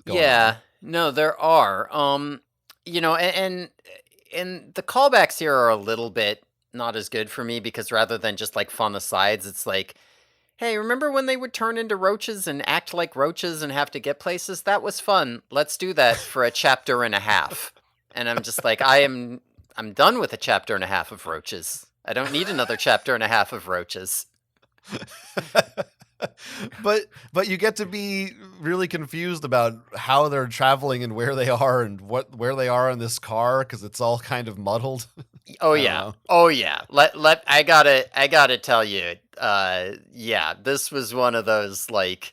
Yeah, no, there are. And the callbacks here are a little bit not as good for me, because rather than just like fun asides, it's like, hey, remember when they would turn into roaches and act like roaches and have to get places? That was fun. Let's do that for a chapter and a half. And I'm just like, I'm done with a chapter and a half of roaches. I don't need another chapter and a half of roaches. but you get to be really confused about how they're traveling and where they are and where they are in this car, because it's all kind of muddled. Oh yeah. Oh yeah. I gotta tell you, yeah, this was one of those, like,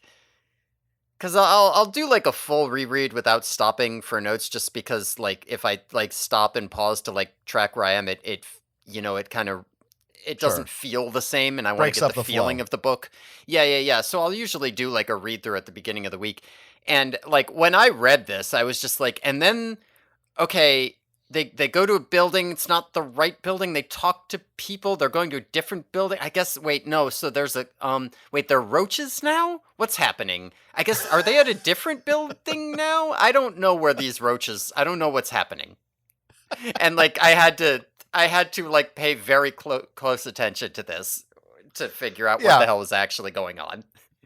because I'll do like a full reread without stopping for notes, just because like if I like stop and pause to like track where I am, it kind of, it doesn't feel the same, and I want to get the feeling flow of the book. Yeah. So I'll usually do like a read through at the beginning of the week, and like when I read this, I was just like, and then okay. They go to a building. It's not the right building. They talk to people. They're going to a different building. I guess. Wait, no. So there's a Wait, they're roaches now. What's happening? I guess, are they at a different building now? I don't know where these roaches. I don't know what's happening. And like I had to like pay very close attention to this to figure out what the hell was actually going on.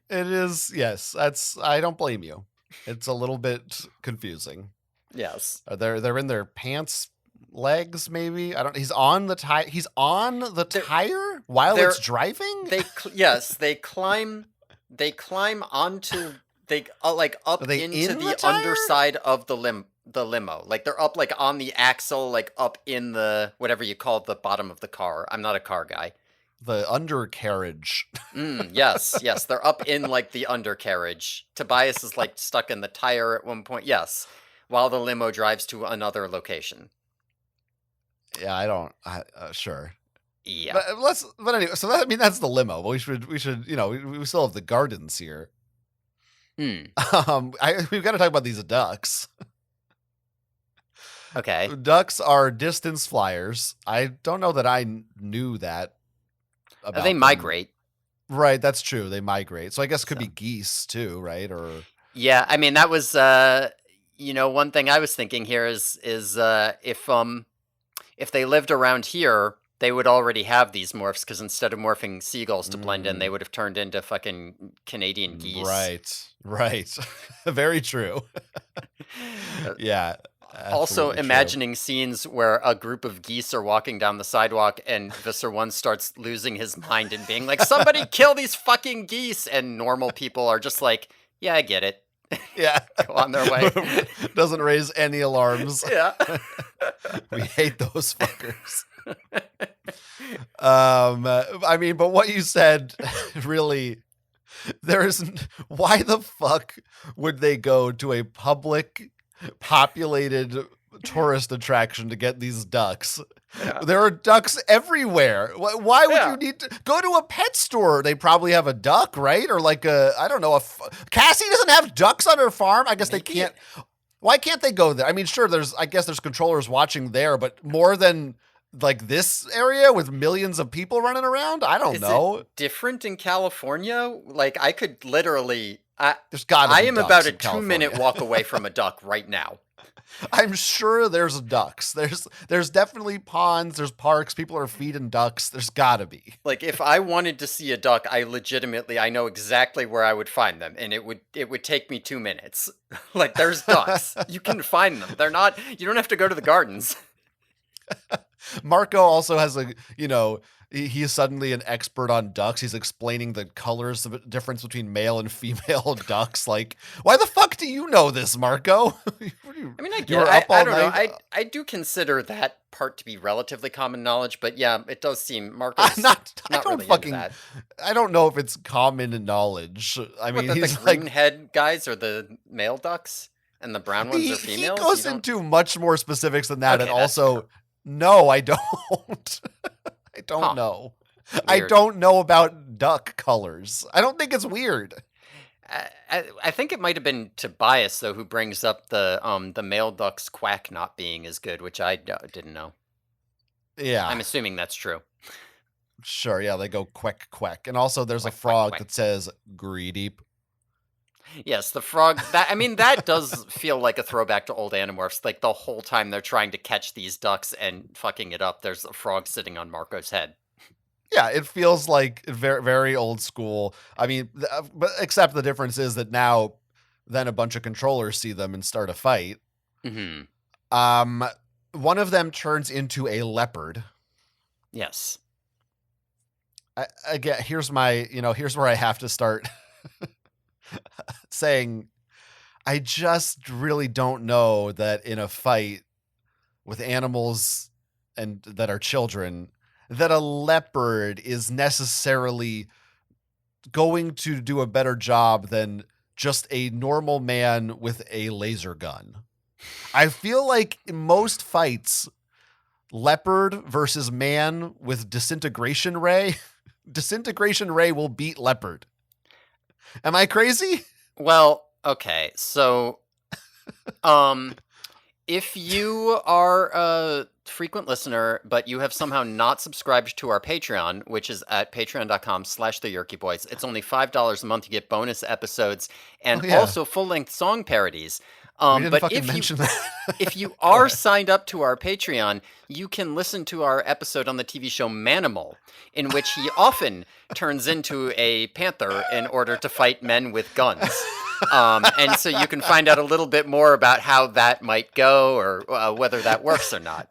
It is, yes. I don't blame you. It's a little bit confusing. Yes. They're in their pants legs, maybe. I don't. He's on the tire. He's on the tire while it's driving. They climb. They climb onto. They like up into the underside of the limo. Like they're up like on the axle, like up in the whatever you call the bottom of the car. I'm not a car guy. The undercarriage. Yes. They're up in like the undercarriage. Tobias is like stuck in the tire at one point. Yes. While the limo drives to another location. Yeah, sure. Yeah. But anyway, so that's the limo. We should, we still have the gardens here. We've got to talk about these ducks. Okay. Ducks are distance flyers. I don't know that I knew that about they them. migrate. Right, that's true. They migrate. So I guess it could be geese too, right? Or yeah, I mean that was One thing I was thinking here is if they lived around here, they would already have these morphs because instead of morphing seagulls to blend in, they Mm, would have turned into fucking Canadian geese. right, right. Very true. Uh, Yeah, Also, absolutely true. imagining scenes where a group of geese are walking down the sidewalk and Visser One starts losing his mind and being like, "Somebody kill these fucking geese!" And normal people are just like, "Yeah, I get it." Yeah. Go on their way. Doesn't raise any alarms. Yeah. We hate those fuckers. I mean, but what you said really, there isn't. Why the fuck would they go to a public, populated tourist attraction to get these ducks? Yeah. There are ducks everywhere. Why would you Yeah. need to go to a pet store? They probably have a duck, right? Or like I don't know, Cassie doesn't have ducks on her farm. I guess they Maybe can't. Why can't they go there? I mean, sure, I guess there's controllers watching there, but more than like this area with millions of people running around? I don't is it know. different in California? Like I could literally There's got to I be am about ducks a in 2-minute California. walk away from a duck right now. I'm sure there's ducks. There's definitely ponds, there's parks, people are feeding ducks. There's got to be. Like if I wanted to see a duck, I know exactly where I would find them and it would take me 2 minutes. Like there's ducks. You can find them. You don't have to go to the gardens. Marco also has he is suddenly an expert on ducks. He's explaining the colors of the difference between male and female ducks. Like, why the fuck do you know this, Marco? I mean, I You get were it. up I all don't know. night. I do consider that part to be relatively common knowledge, but yeah, it does seem I'm Marco's not. I not don't really into fucking. that. I don't know if it's common knowledge. I What mean, that the he's green like head guys are the male ducks and the brown ones are he females? You goes don't into much more specifics than that, and Okay, that's fair. also, no, I don't. I don't Huh. know. I Weird. don't know about duck colors. I don't think it's weird. I think it might have been Tobias though who brings up the male duck's quack not being as good, which I didn't know. Yeah, I'm assuming that's true. sure. Yeah, they go quack quack, and also there's a Quack quack frog quack. that says greedy. Yes, the frog. That does feel like a throwback to old Animorphs. Like the whole time they're trying to catch these ducks and fucking it up, there's a frog sitting on Marco's head. Yeah, it feels like very very old school. I mean, but except the difference is that now, then a bunch of controllers see them and start a fight. Hmm. Um, one of them turns into a leopard. Yes. Again, here's where I have to start saying I just really don't know that in a fight with animals and that are children, that a leopard is necessarily going to do a better job than just a normal man with a laser gun. I feel like in most fights, leopard versus man with disintegration ray, disintegration ray will beat leopard. Am I crazy? Well, okay. So, um, if you are a frequent listener, but you have somehow not subscribed to our Patreon, which is at patreon.com/the Yerky Boys, it's only $5 a month. You get bonus episodes and Oh yeah, also full-length song parodies. we didn't But fucking mention that. if you Go are ahead. signed up to our Patreon, you can listen to our episode on the TV show Manimal, in which he often turns into a panther in order to fight men with guns. And so you can find out a little bit more about how that might go or whether that works or not.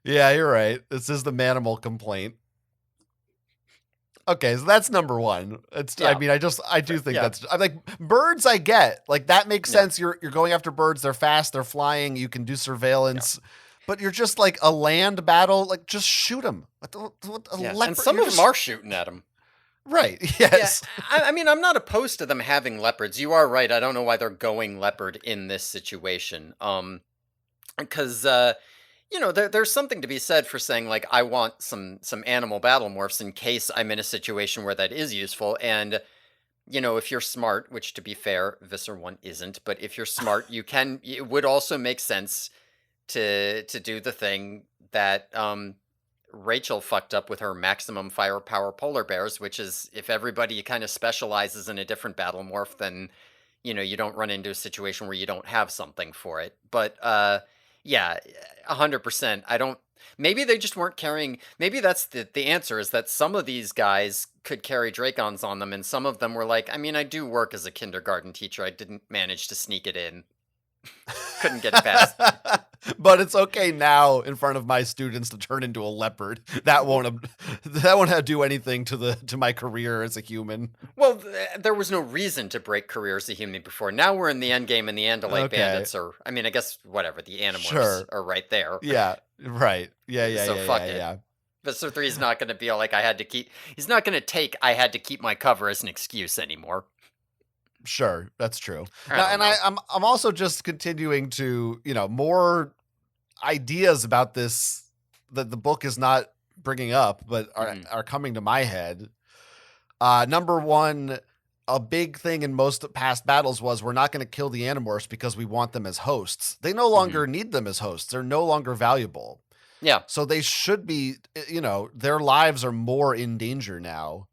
Yeah, you're right. This is the manimal complaint. Okay, so that's number one. I Yeah. mean, I do think Yeah. I like birds. I get like that makes Yeah. sense. You're going after birds. They're fast. They're flying. You can do surveillance. But you're just like a land battle. Like just shoot them. What a Yeah. leopard. And some You're of them just- are shooting at him. right. Yeah. Yes. I mean, I'm not opposed to them having leopards. You are right. I don't know why they're going leopard in this situation. Because there's something to be said for saying like I want some animal battle morphs in case I'm in a situation where that is useful. And if you're smart, which to be fair, Visser One isn't, but if you're smart, it would also make sense to do the thing that Rachel fucked up with her maximum firepower polar bears, which is if everybody kind of specializes in a different battle morph, then you don't run into a situation where you don't have something for it. But yeah, 100%. I don't. Maybe they just weren't carrying. Maybe that's the answer is that some of these guys could carry Dracons on them, and some of them were like, I mean, I do work as a kindergarten teacher. I didn't manage to sneak it in. Couldn't get it past. But it's okay now in front of my students to turn into a leopard. That won't do anything to my career as a human. Well, there was no reason to break career as a human before. Now we're in the end game, and the Andalite bandits are. I mean, I guess whatever the Animorphs Sure. are right there. Yeah. Right. Yeah. So fuck it. Yeah. Visser 3 is not going to be all like I had to keep. He's not going to take I had to keep my cover as an excuse anymore. Sure, that's true. I'm also just continuing to, more ideas about this that the book is not bringing up, but are coming to my head. Number one, a big thing in most past battles was we're not going to kill the Animorphs because we want them as hosts. They no longer need them as hosts. They're no longer valuable. Yeah. So they should be, their lives are more in danger now.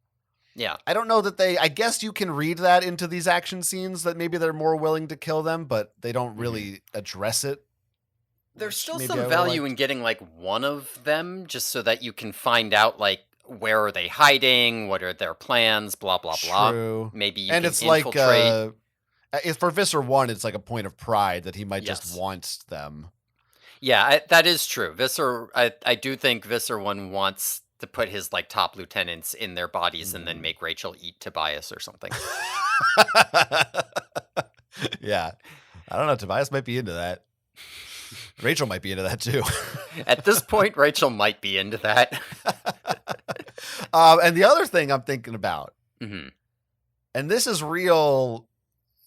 Yeah. I don't know that I guess you can read that into these action scenes that maybe they're more willing to kill them, but they don't really address it. There's still some value in getting like one of them just so that you can find out like where are they hiding, what are their plans, blah, blah, blah. True. Maybe you and can it's infiltrate. For Visser 1, it's like a point of pride that he might just want them. Yeah, that is true. Visser, I do think Visser 1 wants to put his like top lieutenants in their bodies and then make Rachel eat Tobias or something. Yeah. I don't know. Tobias might be into that. Rachel might be into that too. At this point, Rachel might be into that. And the other thing I'm thinking about, and this is real.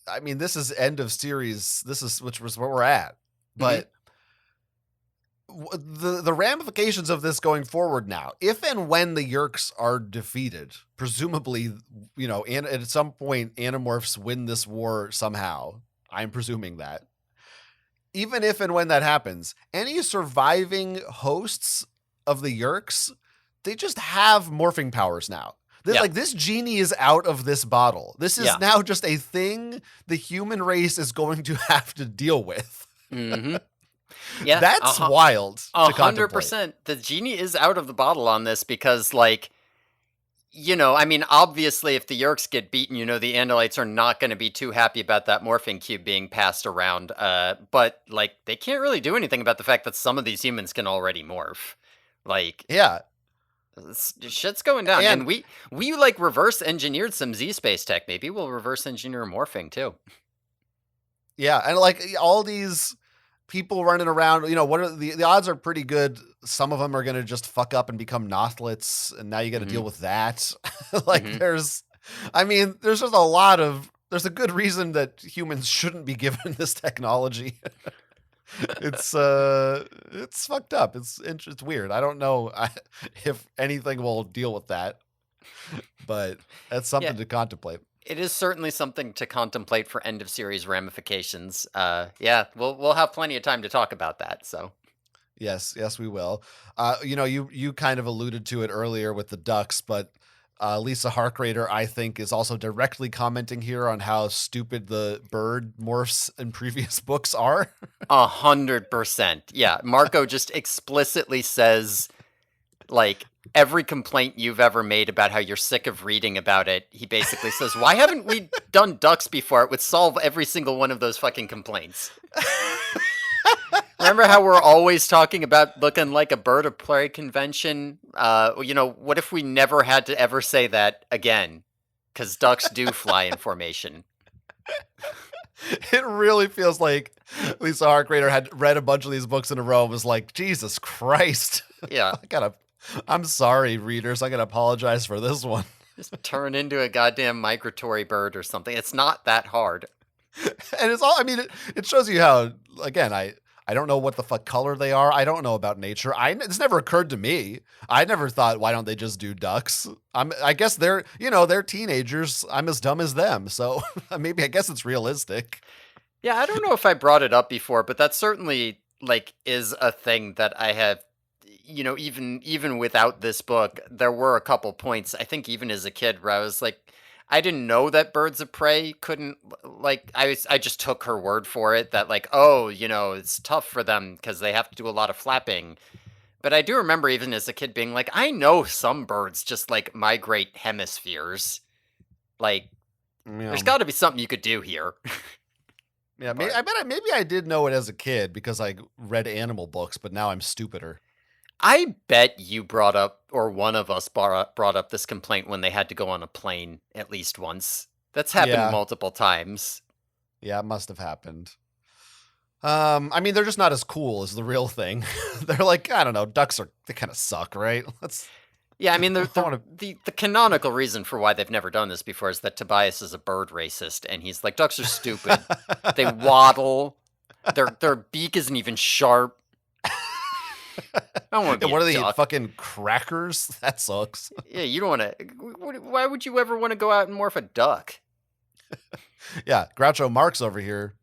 I mean, this is end of series. Which was where we're at, but the ramifications of this going forward now, if and when the Yeerks are defeated, presumably, and at some point Animorphs win this war somehow. I'm presuming that. Even if and when that happens, any surviving hosts of the Yeerks, they just have morphing powers now. This genie is out of this bottle. This is now just a thing the human race is going to have to deal with. Yeah, that's wild. 100%. The genie is out of the bottle on this because, like, I mean, obviously, if the Yeerks get beaten, the Andalites are not going to be too happy about that morphing cube being passed around. But like, they can't really do anything about the fact that some of these humans can already morph. Like, yeah, shit's going down, and we like reverse engineered some Z space tech. Maybe we'll reverse engineer morphing too. Yeah, and like all these people running around, what are the odds are pretty good. Some of them are going to just fuck up and become Nothlets, and now you got to deal with that. There's just there's a good reason that humans shouldn't be given this technology. It's fucked up. It's weird. I don't know if anything will deal with that, but that's something to contemplate. It is certainly something to contemplate for end of series ramifications. We'll have plenty of time to talk about that. So, yes, we will. You kind of alluded to it earlier with the ducks, but Lisa Harkrader, I think, is also directly commenting here on how stupid the bird morphs in previous books are. 100%. Yeah, Marco just explicitly says, like, every complaint you've ever made about how you're sick of reading about it, he basically says, why haven't we done ducks before? It would solve every single one of those fucking complaints. Remember how we're always talking about looking like a bird of prey convention? What if we never had to ever say that again? Because ducks do fly in formation. It really feels like Lisa Harkrader had read a bunch of these books in a row and was like, Jesus Christ. Yeah. I'm sorry, readers. I gotta apologize for this one. Just turn into a goddamn migratory bird or something. It's not that hard. And it shows you how, again, I don't know what the fuck color they are. I don't know about nature. It's never occurred to me. I never thought, why don't they just do ducks? I guess they're teenagers. I'm as dumb as them. So maybe I guess it's realistic. Yeah, I don't know if I brought it up before, but that certainly like is a thing that I have, even without this book, there were a couple points, I think even as a kid, where I was like, I didn't know that birds of prey couldn't, like, I just took her word for it that, like, oh, it's tough for them because they have to do a lot of flapping. But I do remember even as a kid being like, I know some birds just like migrate hemispheres. Like, there's Yeah. got to be something you could do here. Yeah, But maybe I did know it as a kid because I read animal books, but now I'm stupider. I bet you brought up, or one of us brought up this complaint when they had to go on a plane at least once. That's happened Yeah, multiple times. yeah, it must have happened. I mean, they're just not as cool as the real thing. They're like, I don't know, they kind of suck, right? Yeah, I mean, I want the canonical reason for why they've never done this before is that Tobias is a bird racist, and he's like, ducks are stupid. They to. waddle. Their beak isn't even sharp. I don't want to be What a are they, duck. fucking crackers? That sucks. Yeah, you don't want to. Why would you ever want to go out and morph a duck? Yeah, Groucho Marx over here.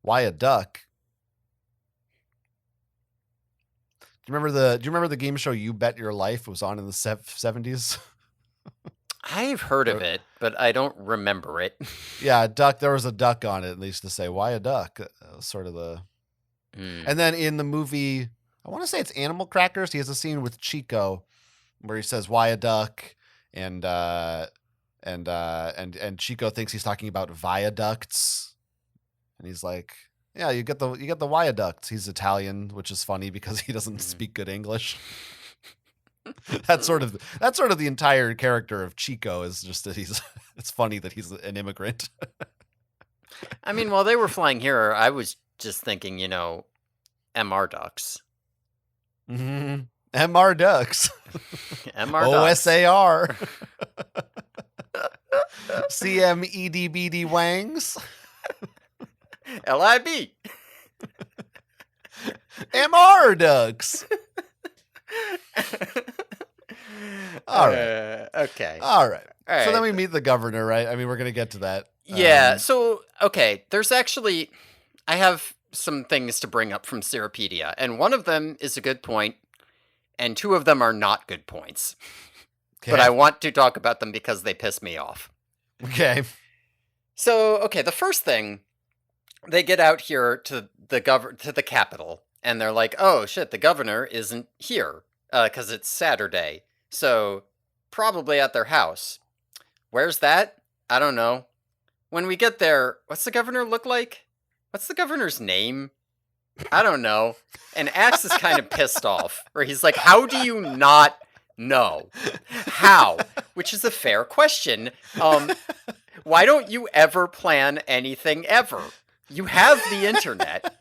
Why a duck? Do you remember the game show You Bet Your Life was on in the 70s? I've heard of it, but I don't remember it. Yeah, a duck. There was a duck on it, and they used to say, "Why a duck?" That was sort of the. Hmm. And then in the movie, I want to say it's Animal Crackers. He has a scene with Chico where he says, "Why a duck?" and and Chico thinks he's talking about viaducts, and he's like, "Yeah, you get the viaducts." He's Italian, which is funny because he doesn't Mhm. speak good English. That's sort of the entire character of Chico is just that he's. It's funny that he's an immigrant. I mean, while they were flying here, I was just thinking, MR ducks. MR Ducks. MR ducks. OSAR. CMEDBD Wangs. LIB. MR Ducks. All right. Okay. All right. All So then right. we meet the governor, right? I mean, we're going to get to that. Yeah. So, okay. There's actually, I have some things to bring up from Seropedia, and one of them is a good point, and two of them are not good points. But I want to talk about them because they piss me off. Okay. So, okay, the first thing, they get out here to the capital, and they're like, "Oh shit, the governor isn't here because it's Saturday, so probably at their house." Where's that? I don't know. When we get there, what's the governor look like? What's the governor's name? I don't know. And Axe is kind of pissed off, where he's like, "How do you not know? How?" Which is a fair question. Why don't you ever plan anything ever? You have the internet.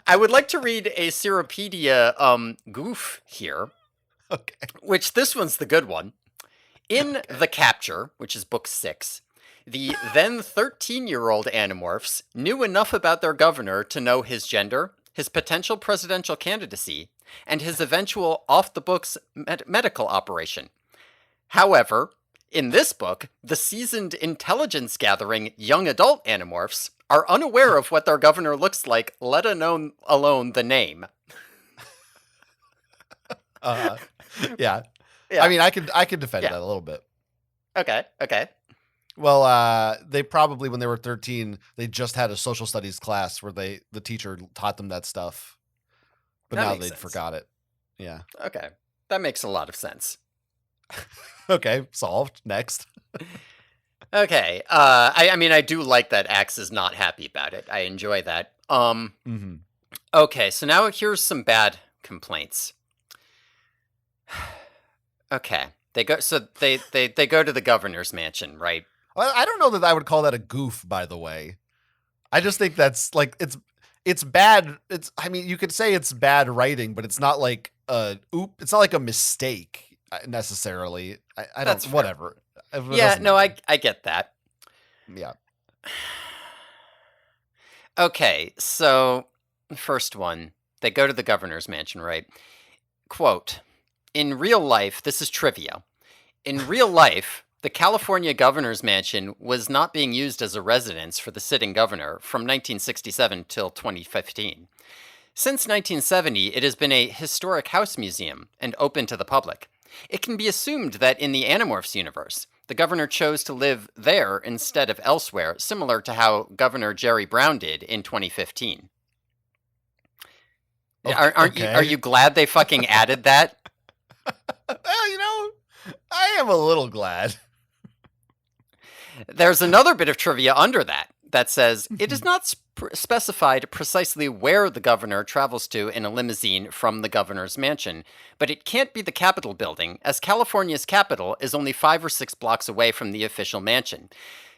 I would like to read a Seropedia goof here, Okay. which this one's the good one. In The Capture, which is book 6, the then 13-year-old Animorphs knew enough about their governor to know his gender, his potential presidential candidacy, and his eventual off-the-books medical operation. However, in this book, the seasoned intelligence-gathering young adult Animorphs are unaware of what their governor looks like, let alone the name. Yeah. Yeah. I mean, I could defend Yeah. that a little bit. Okay. Well, they probably, when they were 13, they just had a social studies class where the teacher taught them that stuff, but That now makes they'd sense. forgot it. Yeah. Okay. That makes a lot of sense. Okay, solved. Next. Okay. I mean, I do like that Axe is not happy about it. I enjoy that. Mm-hmm. Okay, so now here's some bad complaints. Okay. They go go to the governor's mansion, right? Well, I don't know that I would call that a goof, by the way. I just think that's like it's bad. I mean, you could say it's bad writing, but it's not like it's not like a mistake necessarily. I That's don't fair. whatever. It Yeah, doesn't no, matter. I get that. Yeah. Okay, so first one, they go to the governor's mansion, right? Quote, in real life, this is trivia. In real life, the California governor's mansion was not being used as a residence for the sitting governor from 1967 till 2015. Since 1970, it has been a historic house museum and open to the public. It can be assumed that in the Animorphs universe, the governor chose to live there instead of elsewhere, similar to how Governor Jerry Brown did in 2015. Are Okay. you glad they fucking added that? Well, I am a little glad. There's another bit of trivia under that says it is not specified precisely where the governor travels to in a limousine from the governor's mansion, but it can't be the Capitol building, as California's capital is only 5 or 6 blocks away from the official mansion.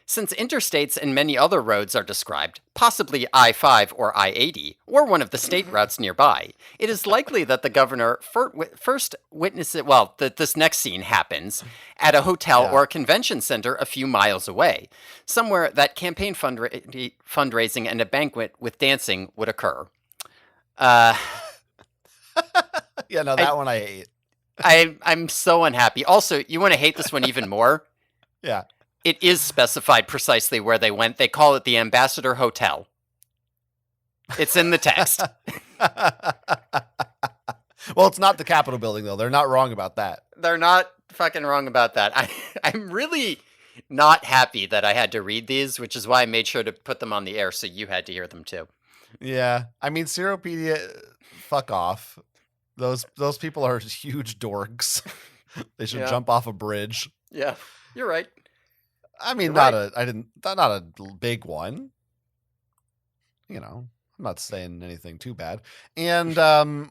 Since interstates and many other roads are described, possibly I-5 or I-80, or one of the state routes nearby, it is likely that the governor first witnesses, that this next scene happens at a hotel or a convention center a few miles away, somewhere that campaign fundraising and a banquet with dancing would occur. Yeah, no, that I- one I hate. I'm so unhappy. Also, you want to hate this one even more? Yeah. It is specified precisely where they went. They call it the Ambassador Hotel. It's in the text. Well, it's not the Capitol building, though. They're not wrong about that. They're not fucking wrong about that. I'm really not happy that I had to read these, which is why I made sure to put them on the air so you had to hear them too. Yeah. I mean, Seropedia, fuck off. Those people are huge dorks. They should jump off a bridge. Yeah, you're right. I mean, You're not a big one. I'm not saying anything too bad. And but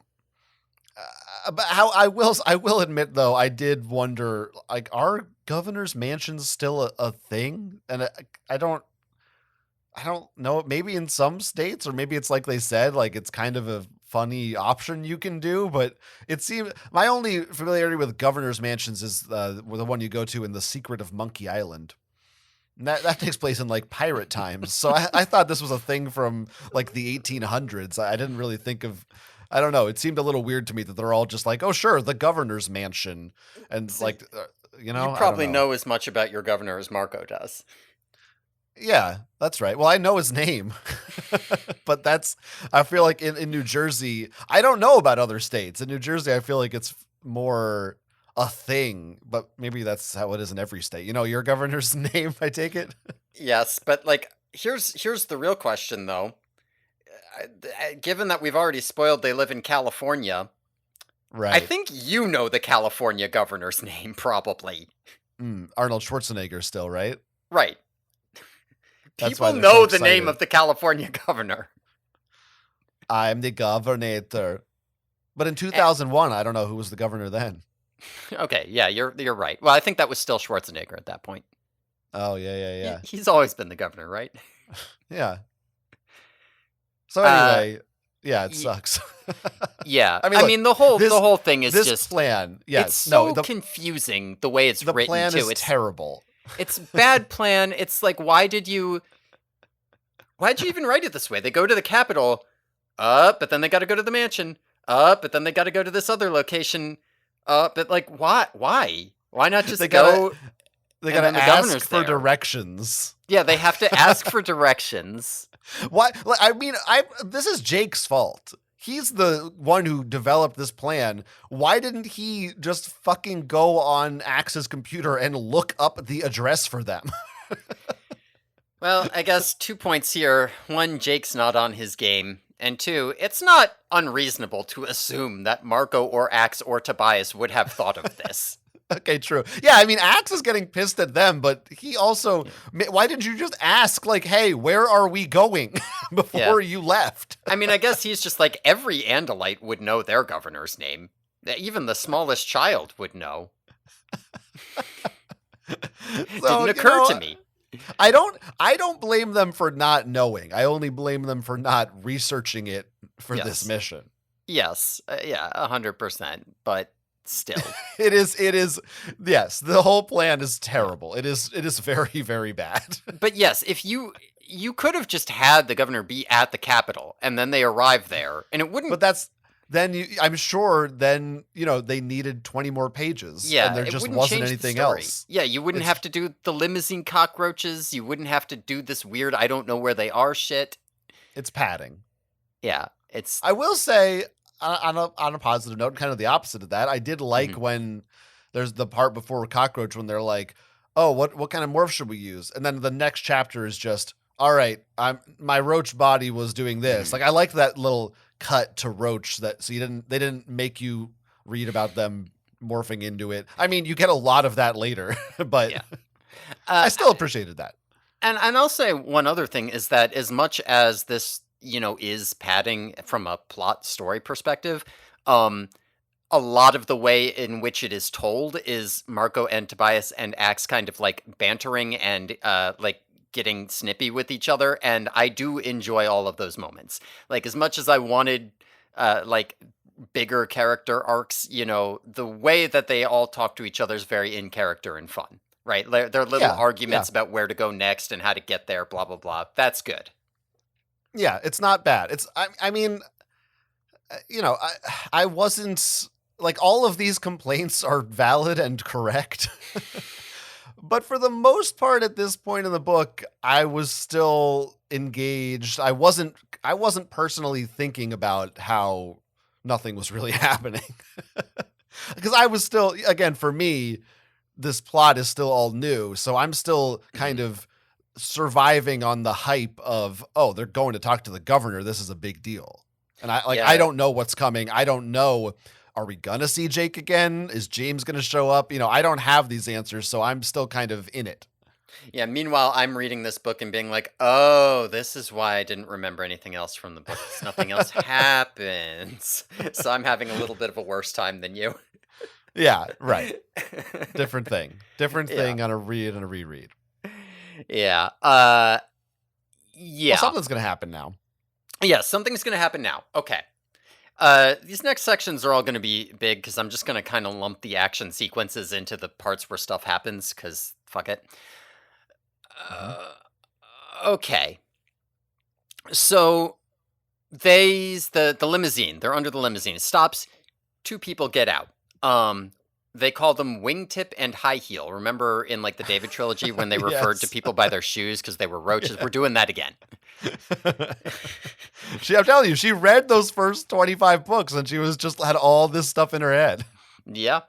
how I will admit though, I did wonder, like, are governors' mansions still a thing? And I don't know. Maybe in some states, or maybe it's like they said, like it's kind of a funny option you can do. But it seems my only familiarity with governors' mansions is the one you go to in The Secret of Monkey Island. And that takes place in like pirate times. So I thought this was a thing from like the 1800s. I didn't really think of, I don't know. It seemed a little weird to me that they're all just like, oh, sure, the governor's mansion. And See, like, you I probably don't know. know as much about your governor as Marco does. Yeah, that's right. Well, I know his name, but I feel like in New Jersey, I don't know about other states. In New Jersey, I feel like it's more a thing, but maybe that's how it is in every state. Your governor's name, I take it. Yes, but like here's the real question though. Given that we've already spoiled they live in California, Right. I think you know the California governor's name probably. Arnold Schwarzenegger still, right? Right. That's People why they're know so the name excited. of the California governor. I'm the governor. But in 2001, I don't know who was the governor then. Okay, yeah, you're right. Well, I think that was still Schwarzenegger at that point. Oh, yeah. He's always been the governor, right? Yeah. So anyway, yeah, it y- sucks. Yeah. I mean, look, the whole thing is this just plan. Yes, it's so confusing the way it's the written plan too. is It's terrible. It's bad plan. It's like why'd you even write it this way? They go to the Capitol, but then they got to go to the mansion, but then they got to go to this other location, but like why not just They go? They and gotta then the ask governor's for there. directions. Yeah, they have to ask for directions. Why? I mean, this is Jake's fault. He's the one who developed this plan. Why didn't he just fucking go on Axe's computer and look up the address for them? Well, I guess 2 points here. One, Jake's not on his game. And two, it's not unreasonable to assume that Marco or Axe or Tobias would have thought of this. Okay, true. Yeah, I mean, Axe is getting pissed at them, but he also, why didn't you just ask, like, hey, where are we going before you left? I mean, I guess he's just like every Andalite would know their governor's name. Even the smallest child would know. Didn't occur to me. I don't blame them for not knowing. I only blame them for not researching it for this mission. Yes, yeah, 100%. But still, it is. Yes, the whole plan is terrible. It is very, very bad. But yes, if you could have just had the governor be at the Capitol, and then they arrive there, and it wouldn't. But I'm sure then they needed 20 more pages. Yeah, and there just wasn't anything else. Yeah, you wouldn't have to do the limousine cockroaches. You wouldn't have to do this weird I don't know where they are shit. It's padding. Yeah. It's I will say on a positive note, kind of the opposite of that. I did like mhm, when there's the part before Cockroach when they're like, "Oh, what kind of morph should we use?" And then the next chapter is just, "All right, my Roach body was doing this." mhm, Like I liked that little cut to Roach that so they didn't make you read about them morphing into it. I mean, you get a lot of that later, but yeah. I Uh, still appreciated that. and I'll say one other thing is that as much as this, is padding from a plot story perspective, um, a lot of the way in which it is told is Marco and Tobias and Axe kind of like bantering and like getting snippy with each other, and I do enjoy all of those moments. Like as much as I wanted like bigger character arcs, the way that they all talk to each other is very in character and fun. Right? Their little Yeah, yeah. arguments about where to go next and how to get there, blah blah blah. That's good. Yeah, it's not bad. I mean, I wasn't like all of these complaints are valid and correct. But for the most part at this point in the book, I was still engaged. I wasn't personally thinking about how nothing was really happening. Because I was still again for me, this plot is still all new, so I'm still kind Mhm. of surviving on the hype of, oh, they're going to talk to the governor. This is a big deal. And I Yeah, don't know what's coming. I don't know. Are we gonna see Jake again? Is James gonna show up? I don't have these answers, so I'm still kind of in it. Yeah, meanwhile, I'm reading this book and being like, "Oh, this is why I didn't remember anything else from the book because nothing else happens." So I'm having a little bit of a worse time than you. Yeah, right. Different thing. Different Yeah. thing on a read and a reread. Yeah. Well, Yeah. something's gonna happen now. Yeah, something's gonna happen now. Okay. These next sections are all gonna be big because I'm just gonna kind of lump the action sequences into the parts where stuff happens because fuck it. Mhm. Uh, okay. So the limousine, they're under the limousine. It stops, two people get out. They call them Wingtip and High Heel. Remember in like the David trilogy when they referred to Yes. people by their shoes because they were roaches? We're doing that again. I'm telling you, she read those first 25 books and she was just had all this stuff in her head. Yeah.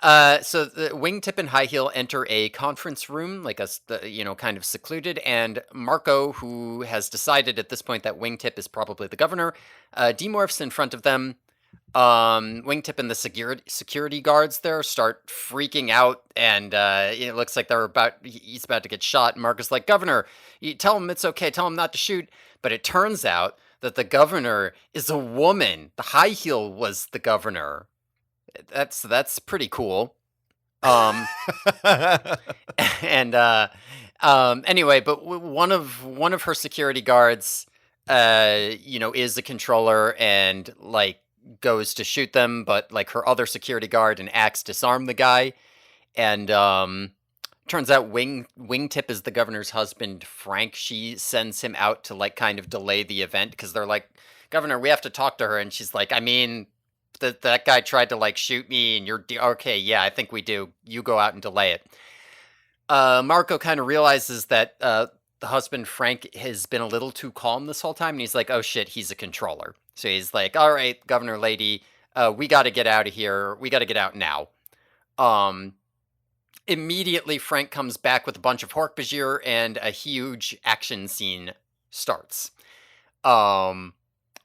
So the Wingtip and High Heel enter a conference room, like kind of secluded, and Marco, who has decided at this point that Wingtip is probably the governor, demorphs in front of them. Wingtip and the security guards there start freaking out, and it looks like he's about to get shot. And Marco's like, "Governor, you tell him it's okay. Tell him not to shoot." But it turns out that the governor is a woman. The High Heel was the governor. That's pretty cool. Um, and anyway, but one of her security guards, is a controller and like goes to shoot them, but like her other security guard and Axe disarm the guy, and turns out Wingtip is the governor's husband, Frank. She sends him out to like kind of delay the event because they're like, Governor, we have to talk to her, and she's like, I mean. That guy tried to like shoot me, and okay. Yeah, I think we do. You go out and delay it. Marco kind of realizes that the husband Frank has been a little too calm this whole time, and he's like, "Oh shit, he's a controller." So he's like, "All right, Governor Lady, we got to get out of here. We got to get out now." Um, Immediately, Frank comes back with a bunch of Hork-Bajir, and a huge action scene starts. Um,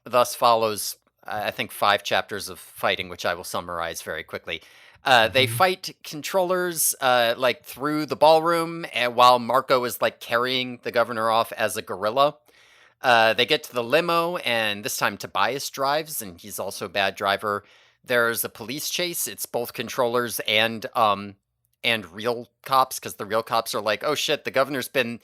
Thus follows, I think, 5 chapters of fighting, which I will summarize very quickly. They Mhm. fight controllers like through the ballroom, and while Marco is like carrying the governor off as a gorilla. They get to the limo, and this time Tobias drives, and he's also a bad driver. There's a police chase. It's both controllers and real cops because the real cops are like, "Oh shit, the governor's been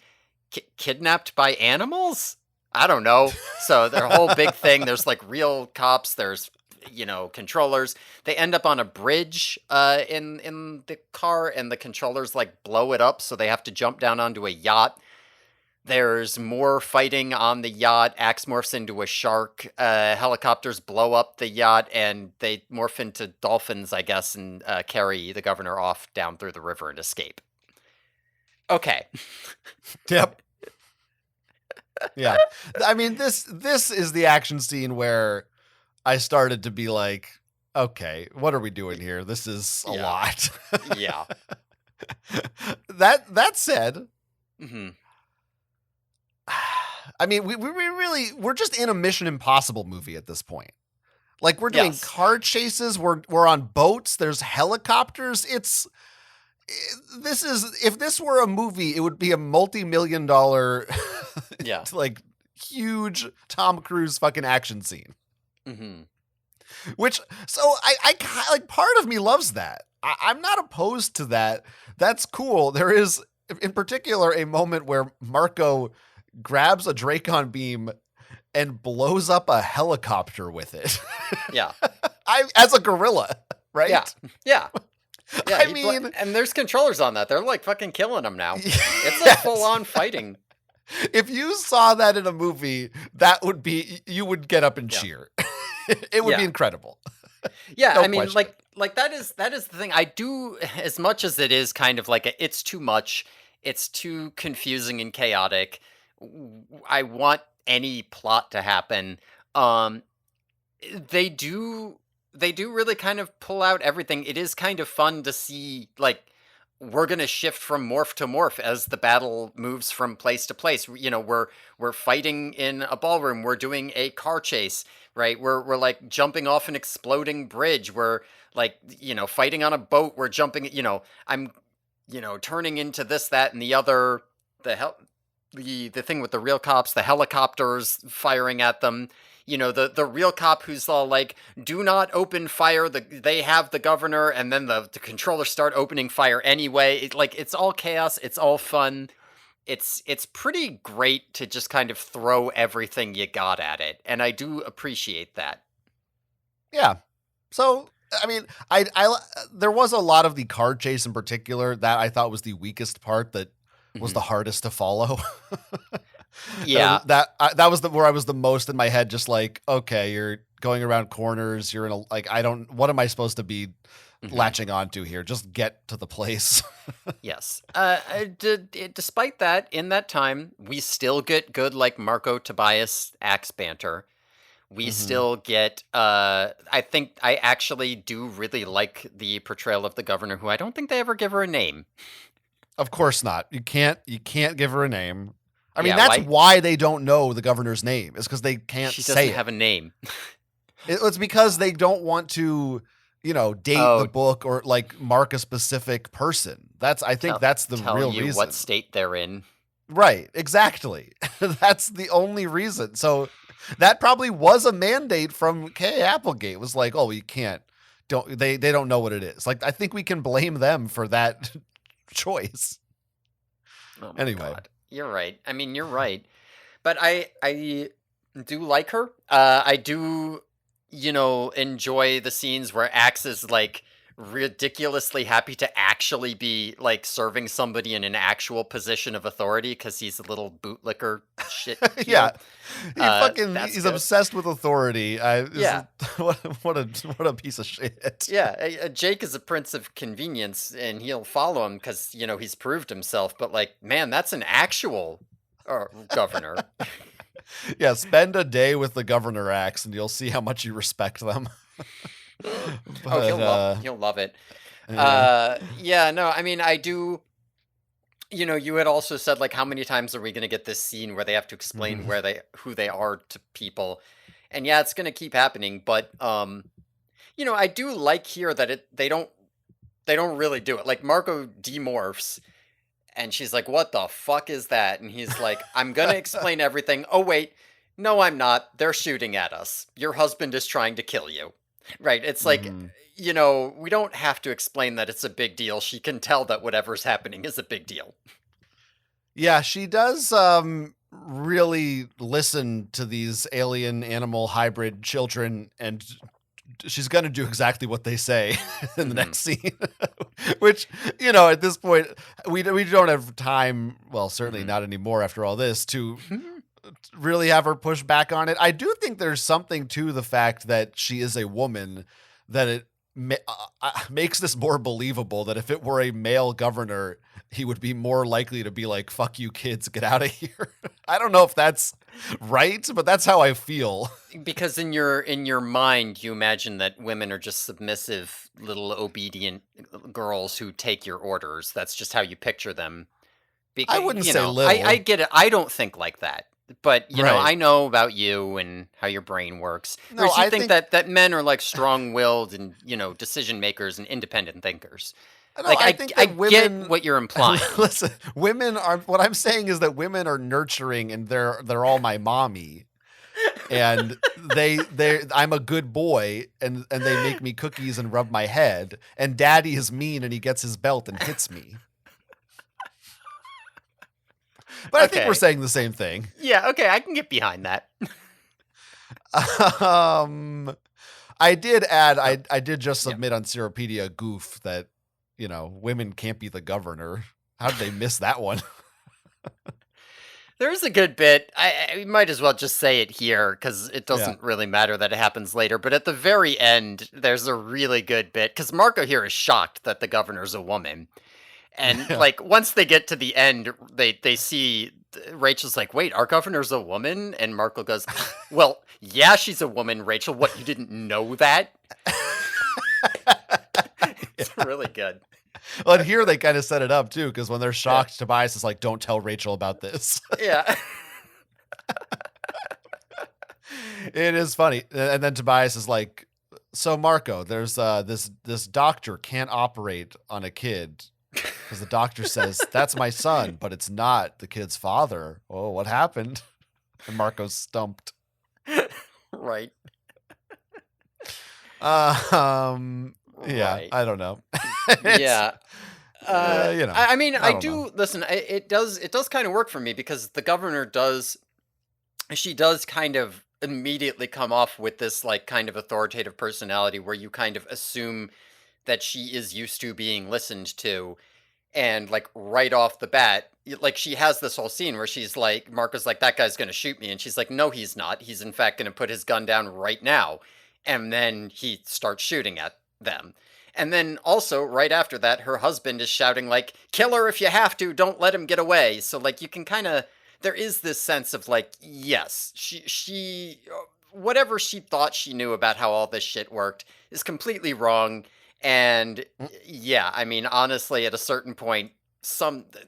kidnapped by animals." I don't know. So their whole big thing. There's like real cops. There's controllers. They end up on a bridge in the car, and the controllers like blow it up, so they have to jump down onto a yacht. There's more fighting on the yacht. Axe morphs into a shark. Helicopters blow up the yacht, and they morph into dolphins, I guess, and carry the governor off down through the river and escape. Okay. Yep. Yeah. I mean, this is the action scene where I started to be like, okay, what are we doing here? This is a Yeah. lot. Yeah. That said, Hmm. I mean, we're just in a Mission Impossible movie at this point. Like we're doing Yes. car chases, we're on boats, there's helicopters. This is if this were a movie, it would be a multi-million dollar Yeah. like huge Tom Cruise fucking action scene. Hmm. Which so like part of me loves that. I'm not opposed to that. That's cool. There is in particular a moment where Marco grabs a Dracon beam and blows up a helicopter with it. Yeah. I as a gorilla, Yeah. right? Yeah. Yeah. I mean, And there's controllers on that. They're like fucking killing him now. It's like full yes. on fighting. If you saw that in a movie, that would be you would get up and Yeah. cheer. It would be Yeah. incredible. Yeah, No I mean, question. like that is the thing. I do as much as it is kind of like it's too much. It's too confusing and chaotic. I want any plot to happen. Um, they do they do really kind of pull out everything. It is kind of fun to see like we're going to shift from morph to morph as the battle moves from place to place. You know, we're fighting in a ballroom, we're doing a car chase, right? We're like jumping off an exploding bridge. We're like, fighting on a boat, we're jumping, I'm turning into this, that, and the other, the hell, the thing with the real cops, the helicopters firing at them. The real cop who's all like, "Do not open fire." They have the governor, and then the controllers start opening fire anyway. It's all chaos. It's all fun. It's pretty great to just kind of throw everything you got at it, and I do appreciate that. Yeah. So, I mean, there was a lot of the car chase in particular that I thought was the weakest part that was Hmm. the hardest to follow. Yeah. That was where I was the most in my head, just like, okay, you're going around corners. You're in a like, what am I supposed to be Hmm. latching onto here? Just get to the place. Yes. Despite that, in that time, we still get good like Marco Tobias axe banter. We Hmm. still get I think I actually do really like the portrayal of the governor, who I don't think they ever give her a name. Of course not. You can't give her a name. I mean, Yeah, that's why why they don't know the governor's name is because they can't she say doesn't it. have a name. It's because they don't want to, date the Oh, book or like mark a specific person. I think tell that's the tell real you what reason. state they're in. Right, exactly. That's the only reason. So that probably was a mandate from Kay Applegate. Was like, oh, you can't. Don't they don't know what it is. Like I think we can blame them for that choice. Oh my Anyway. god. You're right. I mean, you're right. But I do like her. I do, enjoy the scenes where Axe is like ridiculously happy to actually be like serving somebody in an actual position of authority because he's a little bootlicker shit Yeah. heel. That's He's good. obsessed with authority. Yeah. What a piece of shit. Yeah, Jake is a prince of convenience, and he'll follow him because he's proved himself. But like, man, that's an actual governor. Yeah, spend a day with the Governor Axe and you'll see how much you respect them. Oh, But he'll love it. yeah. Yeah, no, I mean, I do. You had also said like, how many times are we going to get this scene where they have to explain Mhm. who they are to people, and yeah, it's going to keep happening. But I do like here that they don't really do it. Like Marco demorphs, and she's like, "What the fuck is that?" And he's like, "I'm gonna explain everything." Oh wait, no, I'm not. They're shooting at us. Your husband is trying to kill you. Right? It's like, Mhm. we don't have to explain that it's a big deal. She can tell that whatever's happening is a big deal. Yeah, she does really listen to these alien animal hybrid children and she's going to do exactly what they say in the Hmm. next scene. Which, at this point we don't have time, well, certainly Hmm. not anymore after all this to really have her push back on it. I do think there's something to the fact that she is a woman that makes this more believable that if it were a male governor, he would be more likely to be like, fuck you kids, get out of here. I don't know if that's right, but that's how I feel. Because in your mind, you imagine that women are just submissive, little obedient girls who take your orders. That's just how you picture them. I Because wouldn't say I little. get it. I don't think like that. But Right. I know about you and how your brain works. No, Whereas you I think think that men are like strong-willed and decision makers and independent thinkers. no, Like I think I that get women what you're implying. listen, women are what I'm saying is that women are nurturing and they're all my mommy. And they I'm a good boy and they make me cookies and rub my head. And daddy is mean and he gets his belt and hits me. But I think we're Okay. saying the same thing. Yeah. Okay. I can get behind that. Um, I did add, Oh, I did just yeah. submit on Seropedia a goof that, women can't be the governor. How did they miss that one? There's a good bit. I might as well just say it here because it Yeah. doesn't really matter that it happens later. But at the very end, there's a really good bit because Marco here is shocked that the governor's a woman. And Yeah. like once they get to the end, they see Rachel's like, "Wait, our governor's a woman?" And Marco goes, "Well, yeah, she's a woman, Rachel. What, you didn't know that?" It's Yeah. really good. Well, and here they kind of set it up too, because when they're Yeah. shocked, Tobias is like, "Don't tell Rachel about this." Yeah. It is funny, and then Tobias is like, "So Marco, there's this doctor can't operate on a kid because the doctor says that's my son, but it's not the kid's father. Oh, what happened?" And Marco's stumped. Right. Yeah, Right. I don't know. It's Yeah. I mean, I I don't know. do listen. It does kind of work for me because the governor does. She does kind of immediately come off with this like kind of authoritative personality where you kind of assume that she is used to being listened to, and like right off the bat, like she has this whole scene where she's like, Marco's like, that guy's gonna shoot me, and she's like, no, he's not. He's in fact gonna put his gun down right now, and then he starts shooting at them. And then also right after that, her husband is shouting like, kill her if you have to, don't let him get away. So like you can kind of, there is this sense of like, yes, whatever she thought she knew about how all this shit worked is completely wrong. And Mm, yeah, I mean, honestly, at a certain point,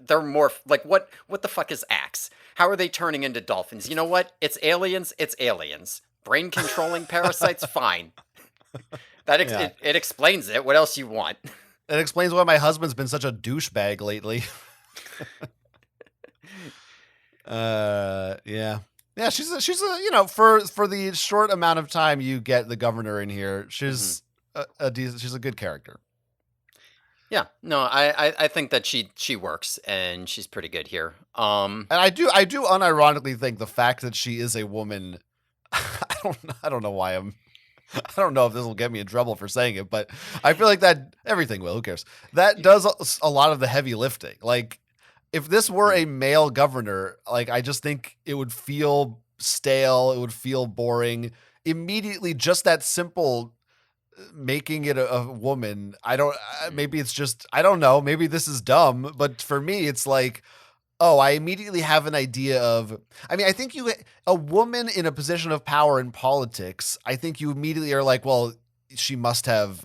they're more like, what the fuck is axe? How are they turning into dolphins? You know what? It's aliens. It's aliens. Brain controlling parasites. Fine. yeah. It explains it. What else you want? It explains why my husband's been such a douchebag lately. Yeah. Yeah, she's a for the short amount of time you get the governor in here, Hmm. she's a good character. Yeah. No, I think that she works and she's pretty good here. And I do unironically think the fact that she is a woman, I don't know why I don't know if this will get me in trouble for saying it, but I feel like that everything will. Who cares? That y- does a lot of the heavy lifting. Like, if this were mm, a male governor, like I just think it would feel stale. It would feel boring. Immediately, just that simple making it a woman. I don't. mm, Maybe it's just I don't know. Maybe this is dumb, but for me, it's like, oh, I immediately have an idea of. I mean, I think a woman in a position of power in politics. I think you immediately are like, well, she must have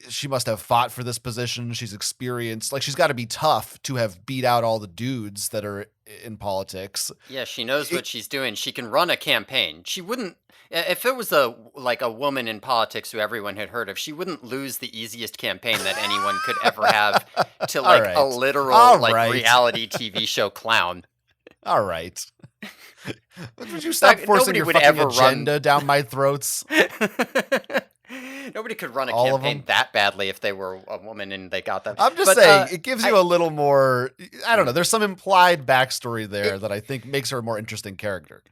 she must have fought for this position. She's experienced. Like, she's got to be tough to have beat out all the dudes that are in politics. yeah, she knows It, what she's doing. She can run a campaign. She wouldn't if it was a like a woman in politics who everyone had heard of, she wouldn't lose the easiest campaign that anyone could ever have to all like a right, literal all like right, reality TV show clown. all right. Would you stop That forcing nobody your would fucking ever run. agenda down my throats? Nobody could run a All of campaign them. that badly if they were a woman and they got that. I'm just But saying, it gives you I a little more. I don't know. mm, There's some implied backstory there it that I think makes her a more interesting character.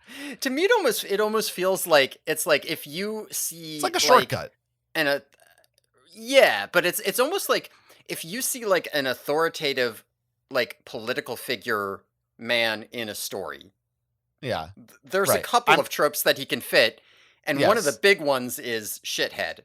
to me it almost feels like it's like if you It's see like a like shortcut. an a yeah, but it's almost like if you see like an authoritative like political figure man in a story, Yeah. there's a Right. couple I'm. of tropes that he can fit, and one of the Yes. big ones is shithead.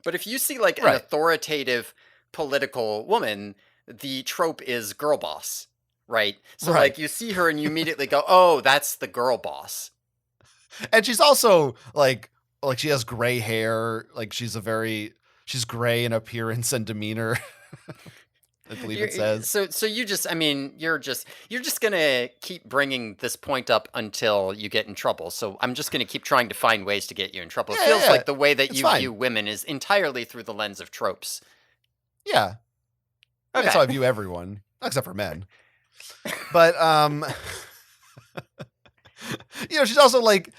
But if you see like an Right. authoritative political woman, the trope is girl boss, right? So Right. like you see her and you immediately go, "Oh, that's the girl boss." And she's also like she has gray hair. Like she's gray in appearance and demeanor. I believe it says. So you just, I mean, you're just gonna keep bringing this point up until you get in trouble. So I'm just gonna keep trying to find ways to get you in trouble. It Yeah, yeah, feels yeah. like the way that It's you fine. view women is entirely through the lens of tropes. Yeah. I mean, that's how Okay. I view everyone, except for men. But she's also like,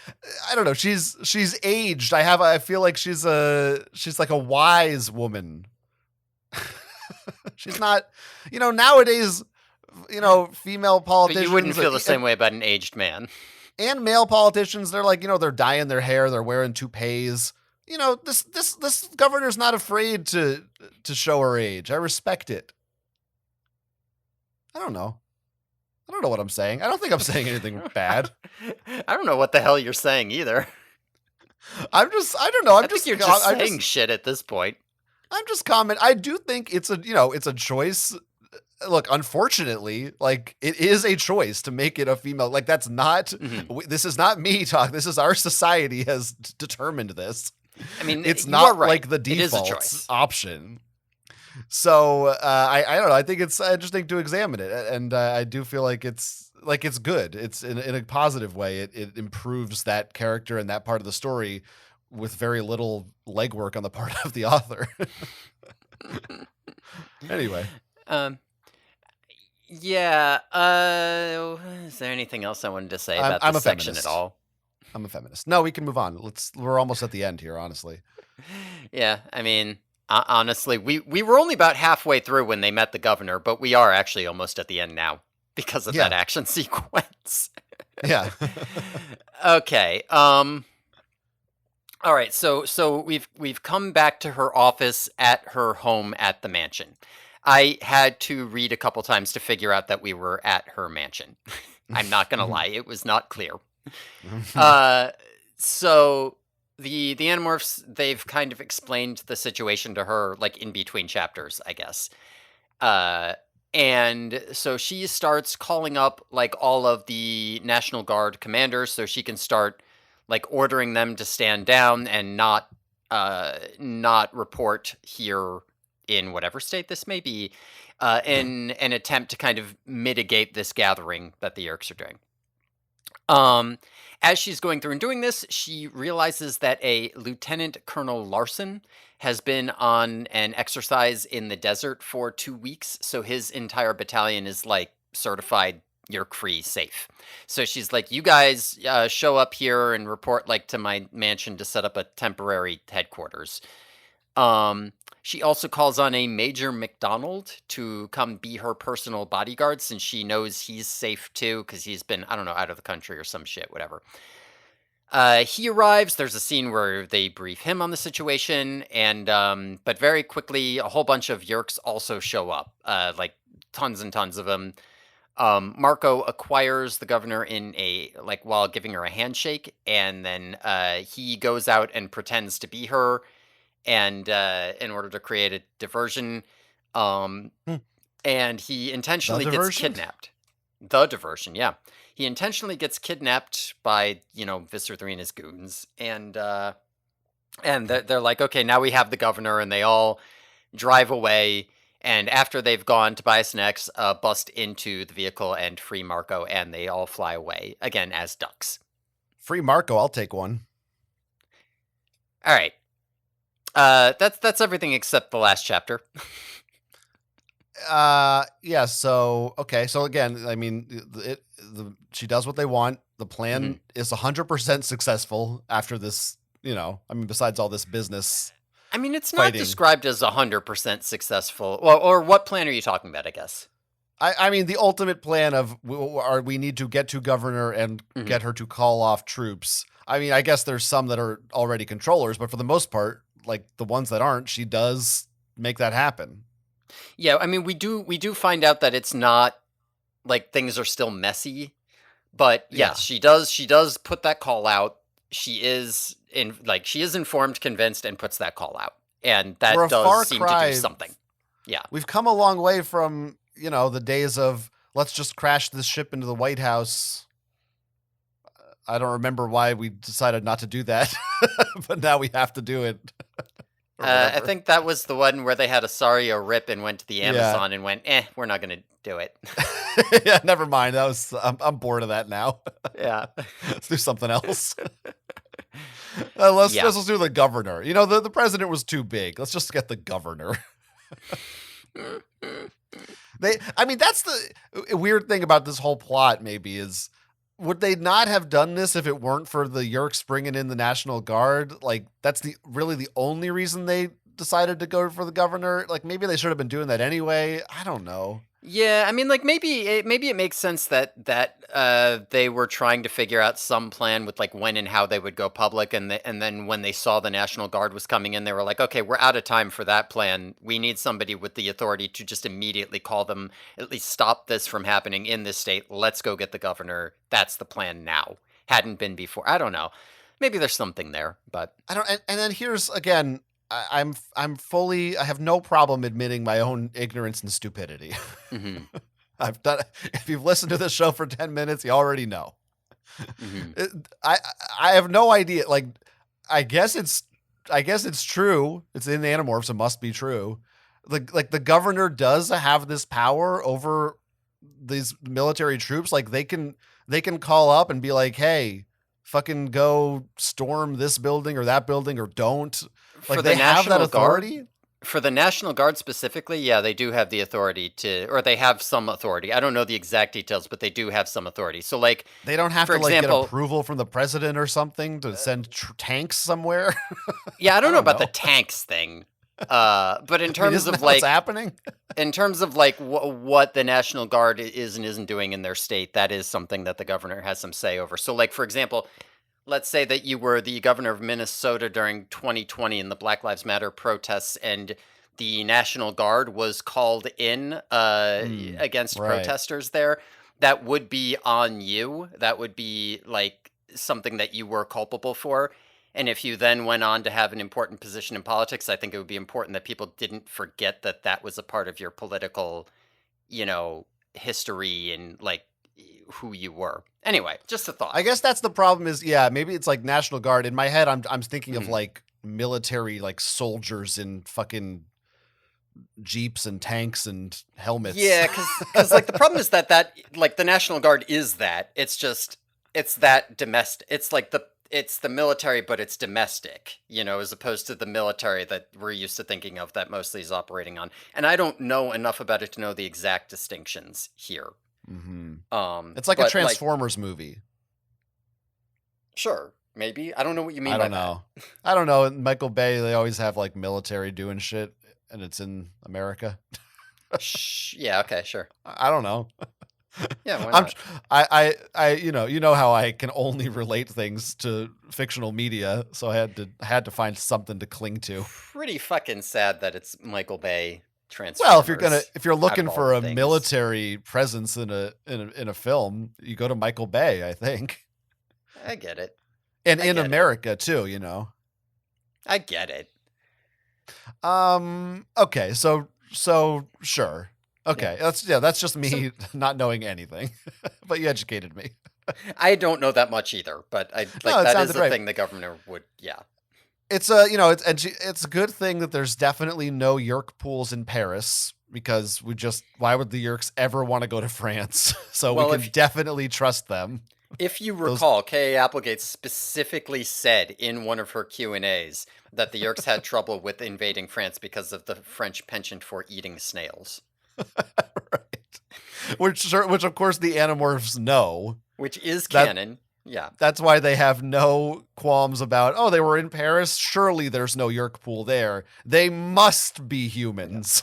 I don't know, she's aged. I feel like she's like a wise woman. She's not, nowadays, female But you wouldn't politicians feel the same way about an aged man. and male politicians, they're like, they're dyeing their hair, they're wearing toupees. This governor's not afraid to show her age. I respect it. I don't know. I don't know what I'm saying. I don't think I'm saying anything bad. I don't know what the hell you're saying either. I don't know. I think you're just saying shit at this point. I'm just commenting. I do think it's a choice. Look, unfortunately, like it is a choice to make it a female. Like that's not, Mhm. this is not me talk. This is our society has determined this. I mean, It's you are not right. like the It is a default choice. option. So I don't know. I think it's interesting to examine it, and I do feel like it's good. It's in a positive way. It improves that character and that part of the story with very little legwork on the part of the author. Anyway, Um, yeah. Is there anything else I wanted to say about I'm this a section at feminist. all? I'm a feminist. No, we can move on. We're almost at the end here, honestly. Yeah, I mean, honestly, we were only about halfway through when they met the governor, but we are actually almost at the end now because of that Yeah. action sequence. Yeah. Okay. All right. So we've come back to her office at her home at the mansion. I had to read a couple times to figure out that we were at her mansion. I'm not gonna lie, it was not clear. Uh, so the Animorphs, they've kind of explained the situation to her like in between chapters, I guess. Uh, and so she starts calling up like all of the National Guard commanders so she can start like ordering them to stand down and not report here in whatever state this may be, in an attempt to kind of mitigate this gathering that the Yerks are doing. Um, as she's going through and doing this, she realizes that a Lieutenant Colonel Larson has been on an exercise in the desert for 2 weeks, so his entire battalion is like certified Yerk free safe. So she's like, "You guys show up here and report like to my mansion to set up a temporary headquarters." Um, she also calls on a Major McDonald to come be her personal bodyguard since she knows he's safe too because he's been, I don't know, out of the country or some shit, whatever. He arrives. There's a scene where they brief him on the situation, and but very quickly, a whole bunch of Yerks also show up, like tons and tons of them. Marco acquires the governor in a like while giving her a handshake, and then he goes out and pretends to be her and in order to create a diversion, um, and he The intentionally gets diversion? kidnapped. The diversion, yeah. He intentionally gets kidnapped by Visser 3 and his goons, and they're like, okay, now we have the governor, and they all drive away. And after they've gone, Tobias and X bust into the vehicle and free Marco, and they all fly away again as ducks. Free Marco, I'll take one. All right. That's everything except the last chapter. Yeah, so okay, so again, I mean, she does what they want. The plan is 100% successful after this, I mean, besides all this business. I mean, it's not Fighting. described as 100% successful. Well, or what plan are you talking about, I guess? I mean, the ultimate plan of we need to get to governor and get her to call off troops. I mean, I guess there's some that are already controllers, but for the most part, like the ones that aren't, she does make that happen. Yeah, I mean, we do find out that it's not like things are still messy, but yes, she does put that call out. She is informed, convinced, and puts that call out, and that does seem to do something. Yeah, we've come a long way from the days of let's just crash this ship into the White House. I don't remember why we decided not to do that, but now we have to do it. Or I whatever. think that was the one where they had a sorry or rip and went to the Yeah. Amazon and went, we're not going to do it. Yeah, never mind. I'm bored of that now. Yeah. Let's do something else. Yeah. Let's do the governor. You know, the president was too big. Let's just get the governor. That's the weird thing about this whole plot, maybe, is would they not have done this if it weren't for the Yeerks bringing in the National Guard? Like, that's really the only reason they decided to go for the governor. Like, maybe they should have been doing that anyway. I don't know. Yeah, I mean, like maybe it makes sense that they were trying to figure out some plan with like when and how they would go public, and then when they saw the National Guard was coming in, they were like, okay, we're out of time for that plan. We need somebody with the authority to just immediately call them, at least stop this from happening in this state. Let's go get the governor. That's the plan now. Hadn't been before. I don't know. Maybe there's something there, but I don't. And then here's again. I have no problem admitting my own ignorance and stupidity. mhm, I've done. If you've listened to this show for 10 minutes, you already know. mhm. I I have no idea. Like, I guess it's true. It's in the Animorphs. It must be true. Like the governor does have this power over these military troops. Like they can call up and be like, hey, fucking go storm this building or that building or don't. For Like the they have that National Guard, authority. for the National Guard specifically, yeah, they do have the authority to, or they have some authority. I don't know the exact details, but they do have some authority. So, like, They don't have for to like get example, approval from the president or something to send tanks somewhere. yeah, I I don't know don't about the know. tanks thing, but in I mean, terms isn't of that what's like, happening? what the National Guard is and isn't doing in their state, that is something that the governor has some say over. So, like, for example, let's say that you were the governor of Minnesota during 2020 in the Black Lives Matter protests, and the National Guard was called in against Right. protesters there. That would be on you. That would be like something that you were culpable for. And if you then went on to have an important position in politics, I think it would be important that people didn't forget that that was a part of your political, history and like who you were. Anyway, just a thought. I guess that's the problem is, yeah, maybe it's like National Guard. In my head, I'm thinking of Mhm. like military, like soldiers in fucking jeeps and tanks and helmets. Yeah, because like the problem is that like the National Guard is that. It's just it's that domestic. It's the military, but it's domestic. As opposed to the military that we're used to thinking of that mostly is operating on. And I don't know enough about it to know the exact distinctions here. hmm It's like a But like, Transformers movie. sure, maybe I don't know what you I mean by don't that. know. I don't know. In Michael Bay, they always have like military doing shit, and it's in America. Yeah, okay, sure. I don't know. Yeah, why I'm not? you know how I can only relate things to fictional media, so I had to find something to cling to. Pretty fucking sad that it's Michael Bay Well, Transformers if you're out of looking all for the a things. military presence in a film, you go to Michael Bay, I think. I get it. And I in get it. America too, you know. I get it. Okay, so sure. Yeah. Okay, that's just So me not knowing anything. But you educated me. I don't know that much either, but I No, like it that is sounded a right. thing the governor would. Yeah. It's it's a good thing that there's definitely no Yerk pools in Paris because why would the Yerks ever want to go to France? So we Well, can definitely trust them. if you Those recall, Kay Applegate specifically said in one of her Q&As that the Yerks had trouble with invading France because of the French penchant for eating snails, right. Which of course the Animorphs know. which is That canon. Yeah. that's why they have no qualms about, oh, they were in Paris, surely there's no Yerk pool there. They must be Yeah. humans.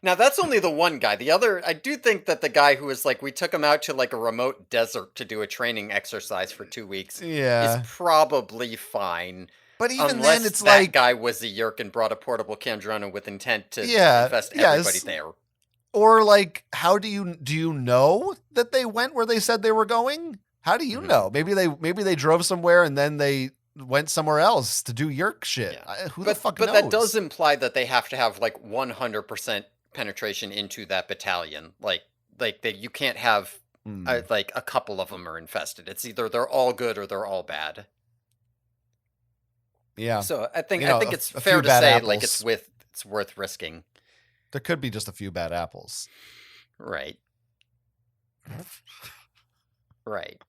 Now that's only the one guy. The other, I do think that the guy who was like, we took him out to like a remote desert to do a training exercise for 2 weeks is Yeah. probably fine. But even then Unless it's that like, guy was a Yerk and brought a portable Kandrona with intent to yeah, infest everybody yes. there. Or like, how do you know that they went where they said they were going? How do you Mhm. know? Maybe they drove somewhere and then they went somewhere else to do Yerk shit. Yeah. Who the But fuck but that does knows? imply that they have to have like 100% penetration into that battalion. Like like that you can't have Hmm. like a couple of them are infested. It's either they're all good or they're all bad. Yeah. So You I know, think it's a fair few to bad say like apples. it's worth risking. There could be just a few bad apples. Right. Right.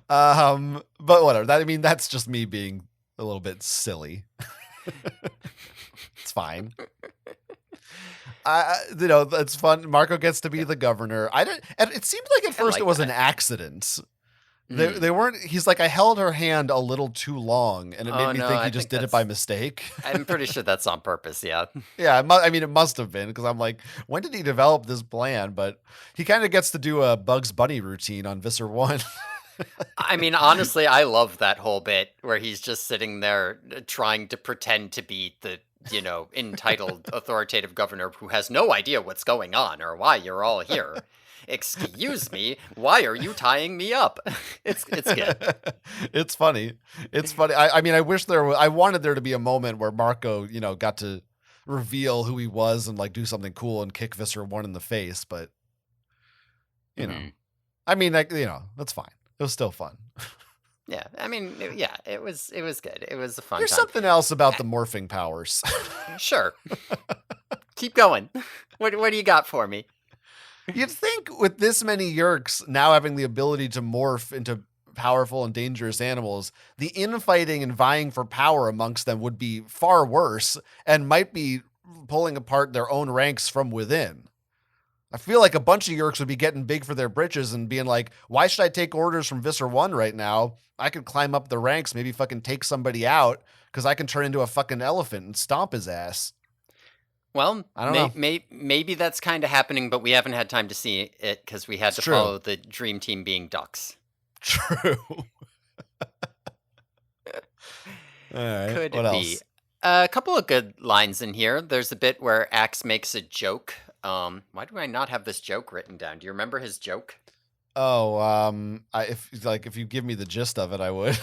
But whatever. I mean, that's just me being a little bit silly. It's fine. It's fun. Marco gets to be Yeah. the governor. And it seemed like at I first it like was an that. accident. They Mm. weren't. He's like, I held her hand a little too long, and it made Oh me no, think I he just think did it by that's mistake. I'm pretty sure that's on purpose, yeah. Yeah, I mean, it must have been because I'm like, when did he develop this plan? But he kind of gets to do a Bugs Bunny routine on Visser One. I mean, honestly, I love that whole bit where he's just sitting there trying to pretend to be the, entitled authoritative governor who has no idea what's going on or why you're all here. Excuse me, why are you tying me up? It's good. It's funny. It's funny. I mean, I wanted there to be a moment where Marco, got to reveal who he was and like do something cool and kick Visser One in the face. But you know, Mhm. I mean, that's fine. It was still fun. Yeah, I mean, yeah, it was good. It was a fun There's time. something else about the morphing powers. Sure, keep going. What do you got for me? You'd think with this many Yerks now having the ability to morph into powerful and dangerous animals, the infighting and vying for power amongst them would be far worse and might be pulling apart their own ranks from within. I feel like a bunch of Yerks would be getting big for their britches and being like, why should I take orders from Visser 1 right now? I could climb up the ranks, maybe fucking take somebody out because I can turn into a fucking elephant and stomp his ass. Well, I don't know. maybe that's kind of happening, but we haven't had time to see it because we had It's to true. follow the dream team being ducks. True. All right. What Could be. else? A couple of good lines in here. There's a bit where Axe makes a joke. Why do I not have this joke written down? Do you remember his joke? Oh, if you give me the gist of it, I would.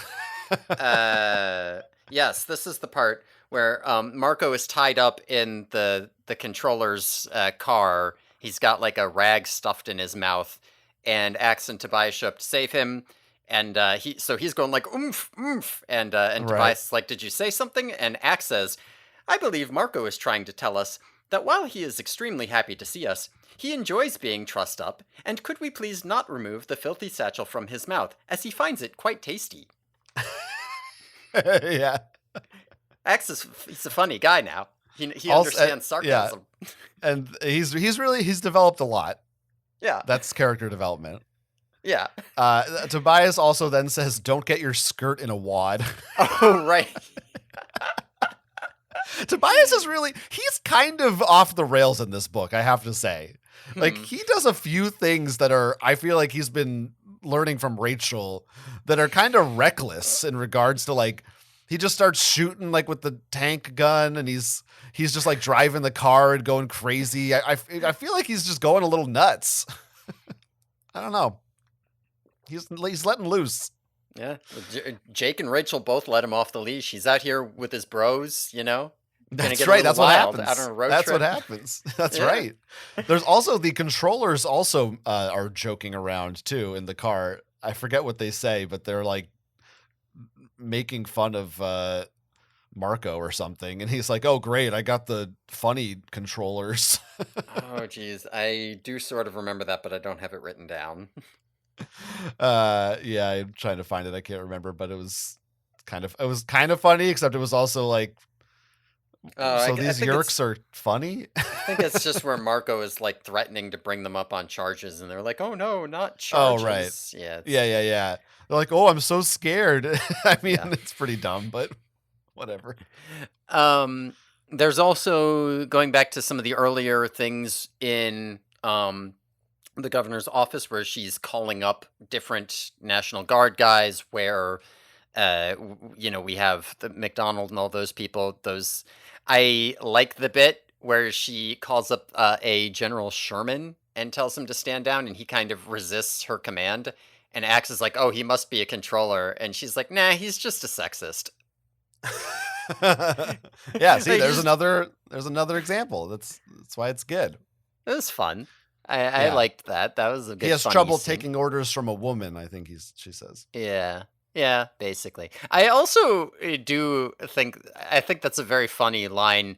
Yes, this is the part where Marco is tied up in the controller's car. He's got like a rag stuffed in his mouth, and Axe and Tobias show up to save him. And he's going like oomph oomph, and Right. Tobias is like, "Did you say something?" And Axe says, "I believe Marco is trying to tell us that while he is extremely happy to see us, he enjoys being trussed up, and could we please not remove the filthy satchel from his mouth, as he finds it quite tasty." Yeah. He's a funny guy now. He Also, understands yeah, sarcasm. and he's developed a lot. Yeah, That's character development. yeah. Tobias also then says, "Don't get your skirt in a wad." Oh right. Tobias he's kind of off the rails in this book, I have to say. Like, Hmm. he does a few things that I feel like he's been learning from Rachel that are kind of reckless in regards to like, he just starts shooting like with the tank gun and he's just like driving the car and going crazy. I feel like he's just going a little nuts. I don't know. He's letting loose. Yeah. Jake and Rachel both let him off the leash. He's out here with his bros. Gonna That's get a right. little That's what wild out happens. on a road That's what trip. happens. That's Yeah. right. There's also the controllers also are joking around too in the car. I forget what they say, but they're like making fun of Marco or something, and he's like, "Oh, great! I got the funny controllers." Oh geez, I do sort of remember that, but I don't have it written down. Yeah, I'm trying to find it. I can't remember, but it was kind of funny, except it was also like, Oh, so I these think yerks are funny. I think it's just where Marco is like threatening to bring them up on charges, and they're like, "Oh no, not Oh, right. charges." Yeah, Yeah, yeah, yeah. They're like, "Oh, I'm so scared." I mean, yeah. it's pretty dumb, but whatever. Um, there's also going back to some of the earlier things in the governor's office where she's calling up different National Guard guys where we have the McDonald and all those people. Those I like the bit where she calls up a General Sherman and tells him to stand down, and he kind of resists her command. And Axe is like, "Oh, he must be a controller," and she's like, "Nah, he's just a sexist." Yeah, see, Like, there's another example. That's why it's good. it was fun. I Yeah. liked that. That was a He good has funny trouble scene. taking orders from a woman, I think she says. Yeah. Yeah, basically. I also do think I think that's a very funny line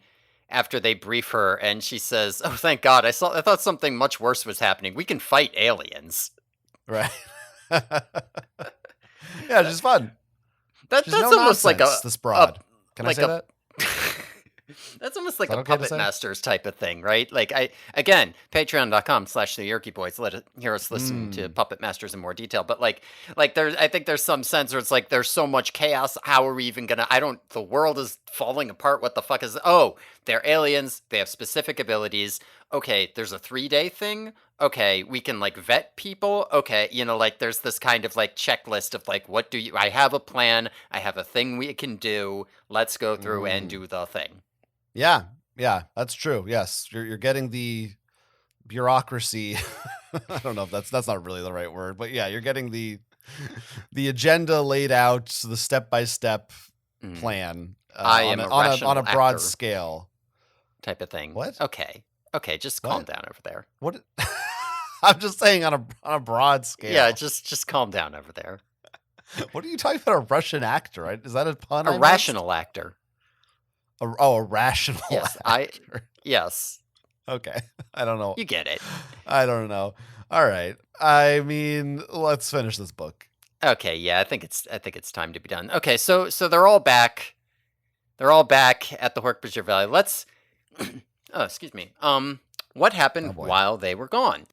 after they brief her and she says, "Oh, thank God. I thought something much worse was happening. We can fight aliens." Right. Yeah, That she's fun. She's that's no almost nonsense, this a broad. Can I like say a that? that's almost Is like that a okay to Puppet say? Masters type of thing, right? Like again, patreon.com/the Yerky Boys. Hear us listen to Mm. Puppet Masters in more detail. But like I think there's some sense where it's like there's so much chaos. How are we even gonna? The world is falling apart. What the fuck is? Oh, they're aliens. They have specific abilities. Okay, there's a 3-day thing. Okay, we can like vet people. Okay, like there's this kind of like checklist of like, what do you? I have a plan. I have a thing we can do. Let's go through and Mm. do the thing. Yeah, yeah, that's true. Yes, you're getting the bureaucracy. I don't know if that's not really the right word, but yeah, you're getting the agenda laid out, the step by step Mm. plan I on am a a on a rational broad actor scale. type of thing. What? Okay. Okay, just calm What? down over there. What? I'm just saying on a broad Yeah, scale. just calm down over there. What are you talking about? A Russian actor? Right? Is that a pun A I missed? rational actor. A rational Yes, actor. yes, Okay. I don't know. you get it. I don't know. All right. I mean, let's finish this book. Okay, yeah, I think it's time to be done. Okay, so they're all back. They're all back at the Hork-Bajir Valley. Let's oh, excuse me. What Oh happened boy. while they were gone?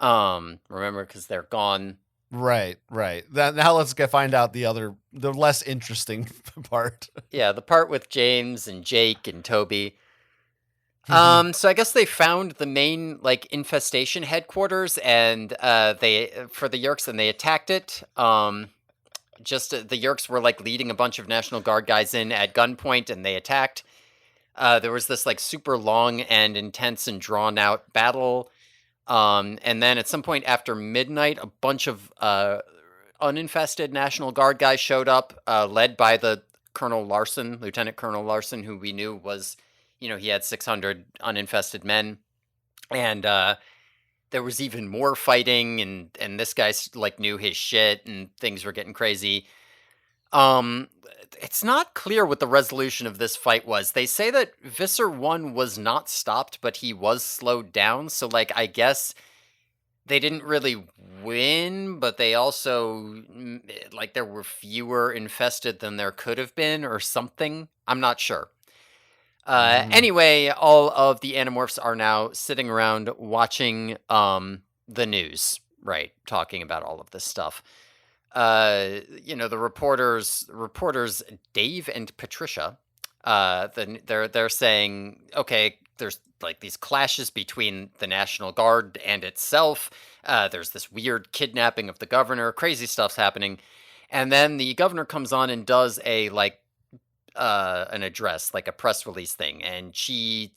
Remember, because they're gone. Right, right. Now let's find out the less interesting part. Yeah, the part with James and Jake and Toby. Mhm. So I guess they found the main like infestation headquarters, and they for the Yerks, and they attacked it. Just the Yerks were like leading a bunch of National Guard guys in at gunpoint, and they attacked. There was this like super long and intense and drawn out battle. And then at some point after midnight, a bunch of uninfested National Guard guys showed up, led by the Colonel Larson, Lieutenant Colonel Larson, who we knew was, he had 600 uninfested men, and there was even more fighting, and this guy like knew his shit, and things were getting crazy. Um, it's not clear what the resolution of this fight was. They say that Visser 1 was not stopped, but he was slowed down. So, like, I guess they didn't really win, but they also, like, there were fewer infested than there could have been or something. I'm not sure. Mm. Anyway, all of the Animorphs are now sitting around watching the news, right? Talking about all of this stuff. The reporters Dave and Patricia, they're saying, okay, there's like these clashes between the National Guard and itself. There's this weird kidnapping of the governor, crazy stuff's happening, and then the governor comes on and does a like an address, like a press release thing, and she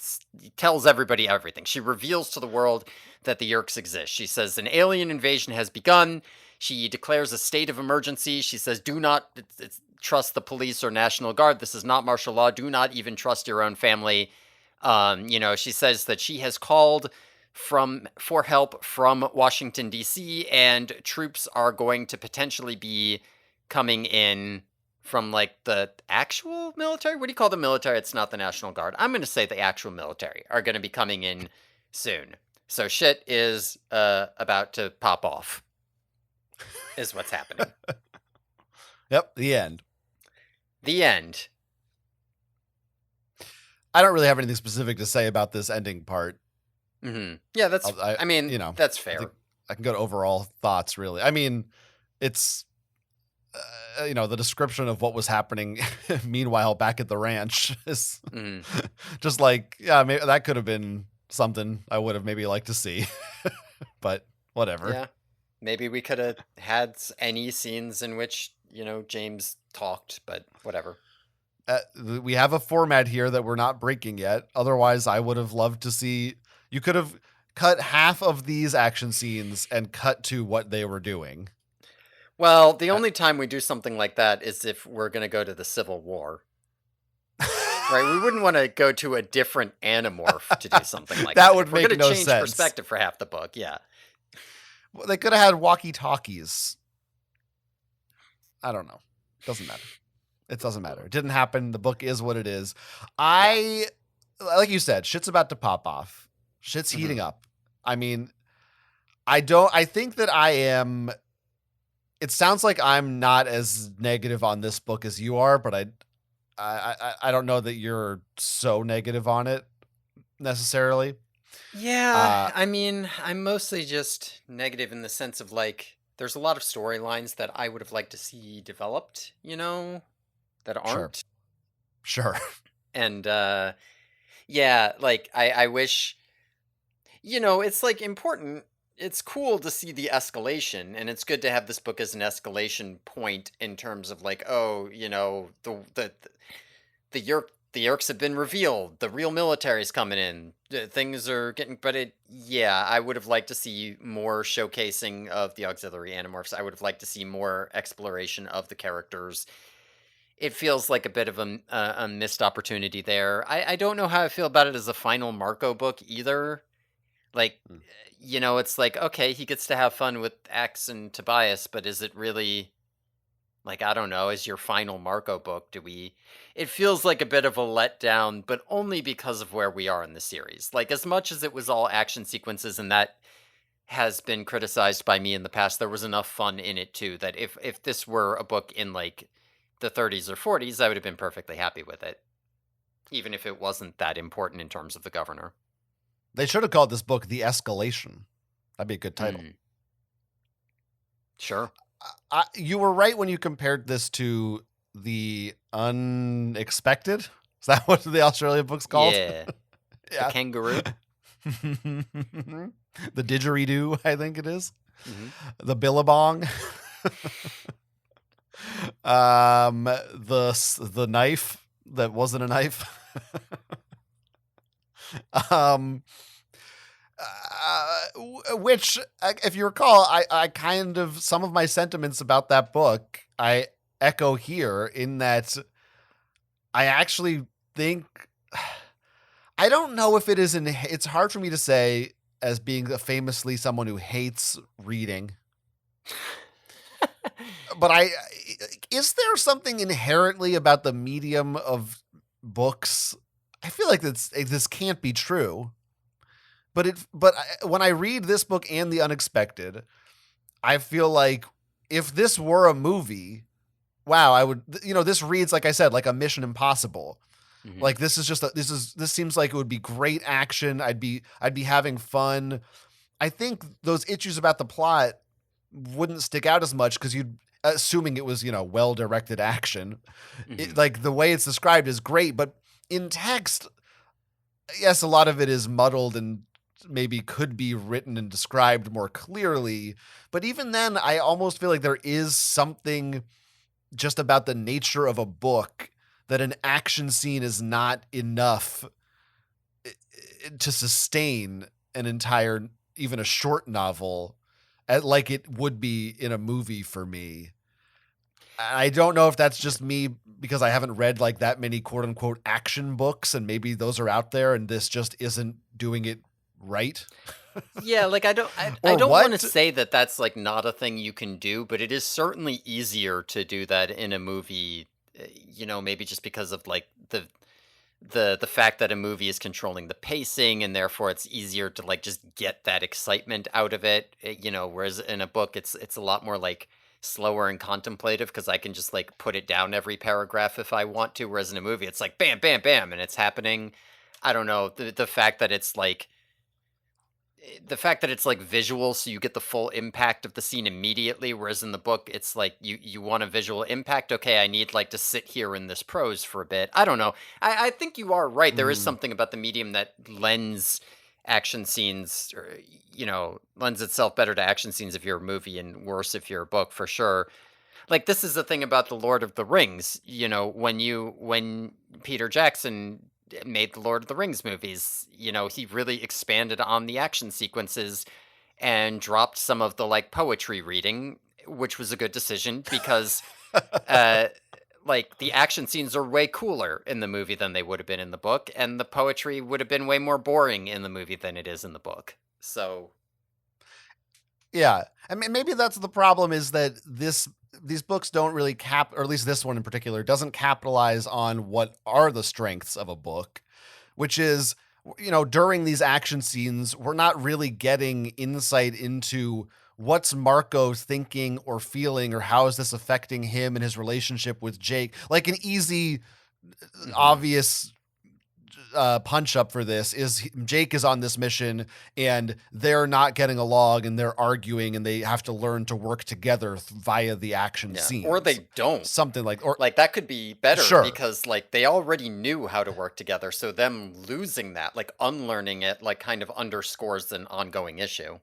tells everybody everything. She reveals to the world that the Yerks exist. She says an alien invasion has begun. She declares a state of emergency. She says, "Do not trust the police or National Guard. This is not martial law. Do not even trust your own family." She says that she has called for help from Washington D.C. and troops are going to potentially be coming in from like the actual military. What do you call the military? It's not the National Guard. I'm going to say the actual military are going to be coming in soon. So shit is about to pop off. Is what's happening. Yep, the end. The end. I don't really have anything specific to say about this ending part. Yeah, that's. I I mean, you know, that's I fair. think I can go to overall thoughts really. I mean, it's the description of what was happening meanwhile back at the ranch is just like, yeah, maybe that could have been something I would have maybe liked to see. But whatever. Yeah, maybe we could have had any scenes in which James talked, but whatever. We have a format here that we're not breaking yet. Otherwise, I would have loved to see. You could have cut half of these action scenes and cut to what they were doing. Well, the only time we do something like that is if we're going to go to the Civil War. Right, we wouldn't wanna go to a different Animorph to do something like That that. would If we're make gonna no change sense. perspective for half the book, yeah. Well, they could have had walkie-talkies. I don't know. Doesn't matter. It doesn't matter. It didn't happen. The book is what it is. Yeah. I like you said, shit's about to pop off. Shit's Mhm. heating up. I mean, I think that I am it sounds like I'm not as negative on this book as you are, but I don't know that you're so negative on it necessarily. Yeah, Uh I mean, I'm mostly just negative in the sense of, like, there's a lot of storylines that I would have liked to see developed, that sure. aren't. Sure. And, yeah, like, I wish it's, like, important. It's cool to see the escalation, and it's good to have this book as an escalation point in terms of, like, oh, the Yerks have been revealed. The real military's coming in. Things are getting, but yeah, I would have liked to see more showcasing of the auxiliary animorphs. I would have liked to see more exploration of the characters. It feels like a bit of a missed opportunity there. I don't know how I feel about it as a final Marco book either. Like, Mm. it's like, okay, he gets to have fun with X and Tobias, but is it really like, I don't know, as your final Marco book, it feels like a bit of a letdown, but only because of where we are in the series. Like, as much as it was all action sequences and that has been criticized by me in the past, there was enough fun in it too that if this were a book in like the 30s or 40s, I would have been perfectly happy with it, even if it wasn't that important in terms of the governor. They should have called this book The Escalation. That'd be a good title. Mm, sure. You were right when you compared this to The Unexpected. Is that what the Australian book's called? Yeah. The Yeah. kangaroo. The didgeridoo, I think it is. Hmm. The billabong. The knife that wasn't a knife. um, which, if you recall, I kind of some of my sentiments about that book I echo here in that I actually think I don't know if it is in. It's hard for me to say as being famously someone who hates reading, but is there something inherently about the medium of books? I feel like this can't be true. When I read this book and The Unexpected, I feel like if this were a movie, wow, I would. This reads like I said, like a Mission Impossible. Hmm. Like this seems like it would be great action. I'd be having fun. I think those issues about the plot wouldn't stick out as much because you'd assuming it was well directed action. Hmm. Like the way it's described is great, but in text, yes, a lot of it is muddled and maybe could be written and described more clearly. But even then, I almost feel like there is something just about the nature of a book that an action scene is not enough to sustain an entire, even a short novel, like it would be in a movie for me. I don't know if that's Yeah. just me because I haven't read like that many quote unquote action books, and maybe those are out there and this just isn't doing it right. Yeah, like I Or don't want to what? say that that's like not a thing you can do, but it is certainly easier to do that in a movie. Maybe just because of like the fact that a movie is controlling the pacing and therefore it's easier to like just get that excitement out of it. Whereas in a book it's a lot more like slower and contemplative because I can just like put it down every paragraph if I want to. Whereas in a movie it's like bam, bam, bam, and it's happening. I don't know the fact that it's like visual so you get the full impact of the scene immediately, whereas in the book it's like you want a visual impact. Okay, I need like to sit here in this prose for a bit. I don't know. I think you are right, there is Mm, something about the medium that lends action scenes, or lends itself better to action scenes if you're a movie and worse if you're a book, for sure. Like, this is the thing about the Lord of the Rings, when Peter Jackson made the Lord of the Rings movies, he really expanded on the action sequences and dropped some of the like poetry reading, which was a good decision because uh like the action scenes are way cooler in the movie than they would have been in the book, and the poetry would have been way more boring in the movie than it is in the book. So, Yeah. I mean, maybe that's the problem, is that these books don't really or at least this one in particular doesn't capitalize on what are the strengths of a book, which is, during these action scenes, we're not really getting insight into what's Marco thinking or feeling, or how is this affecting him and his relationship with Jake. Like an easy, mhm, obvious punch up for this is Jake is on this mission and they're not getting along and they're arguing and they have to learn to work together via the action yeah, or scenes. they don't. Something like, or Like that could be better sure. because like they already knew how to work together, so them losing that, like unlearning it, like kind of underscores an ongoing issue.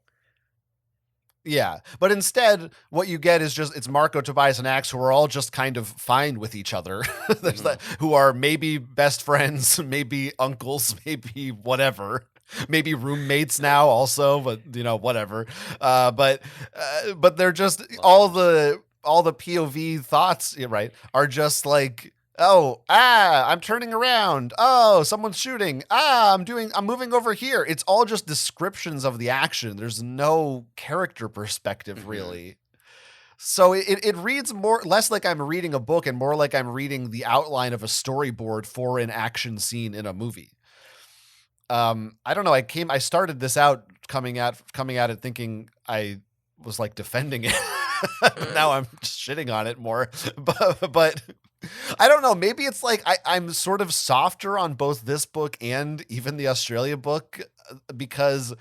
Yeah. But instead, what you get is just, it's Marco, Tobias, and Axe, who are all just kind of fine with each other. There's Hmm. that, who are maybe best friends, maybe uncles, maybe whatever. Maybe roommates now also, but whatever. But they're just Love roommates. all the POV thoughts, yeah, right, are just like, oh, I'm turning around. Oh, someone's shooting. I'm moving over here. It's all just descriptions of the action. There's no character perspective Hmm. really. So it reads less like I'm reading a book and more like I'm reading the outline of a storyboard for an action scene in a movie. I don't know. I started this out coming at it thinking I was like defending it. But now I'm just shitting on it more. But I don't know. Maybe it's like I'm sort of softer on both this book and even the Australia book, because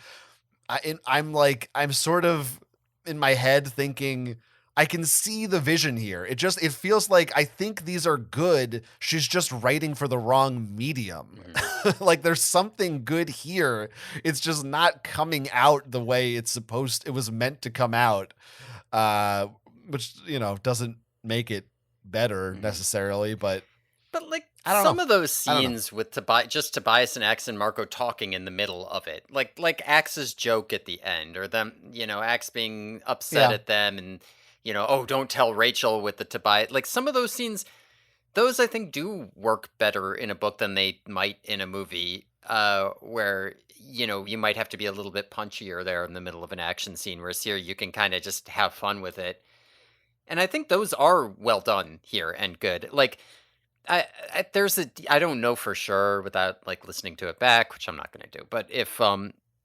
I'm sort of in my head thinking I can see the vision here. It feels like I think these are good. She's just writing for the wrong medium. Hmm. Like there's something good here. It's just not coming out the way it was meant to come out. Uh which, doesn't make it better Hmm. necessarily, but But like I don't know. some of those I don't know. scenes with Tobias and Axe and Marco talking in the middle of it, like Axe's joke at the end, or them, Axe being upset Yeah. at them, and oh, don't tell Rachel with the Tobias. Like some of those scenes, those I think do work better in a book than they might in a movie, where you might have to be a little bit punchier there in the middle of an action scene, whereas here you can kind of just have fun with it. And I think those are well done here and good. Like I don't know for sure without like listening to it back, which I'm not going to do. But if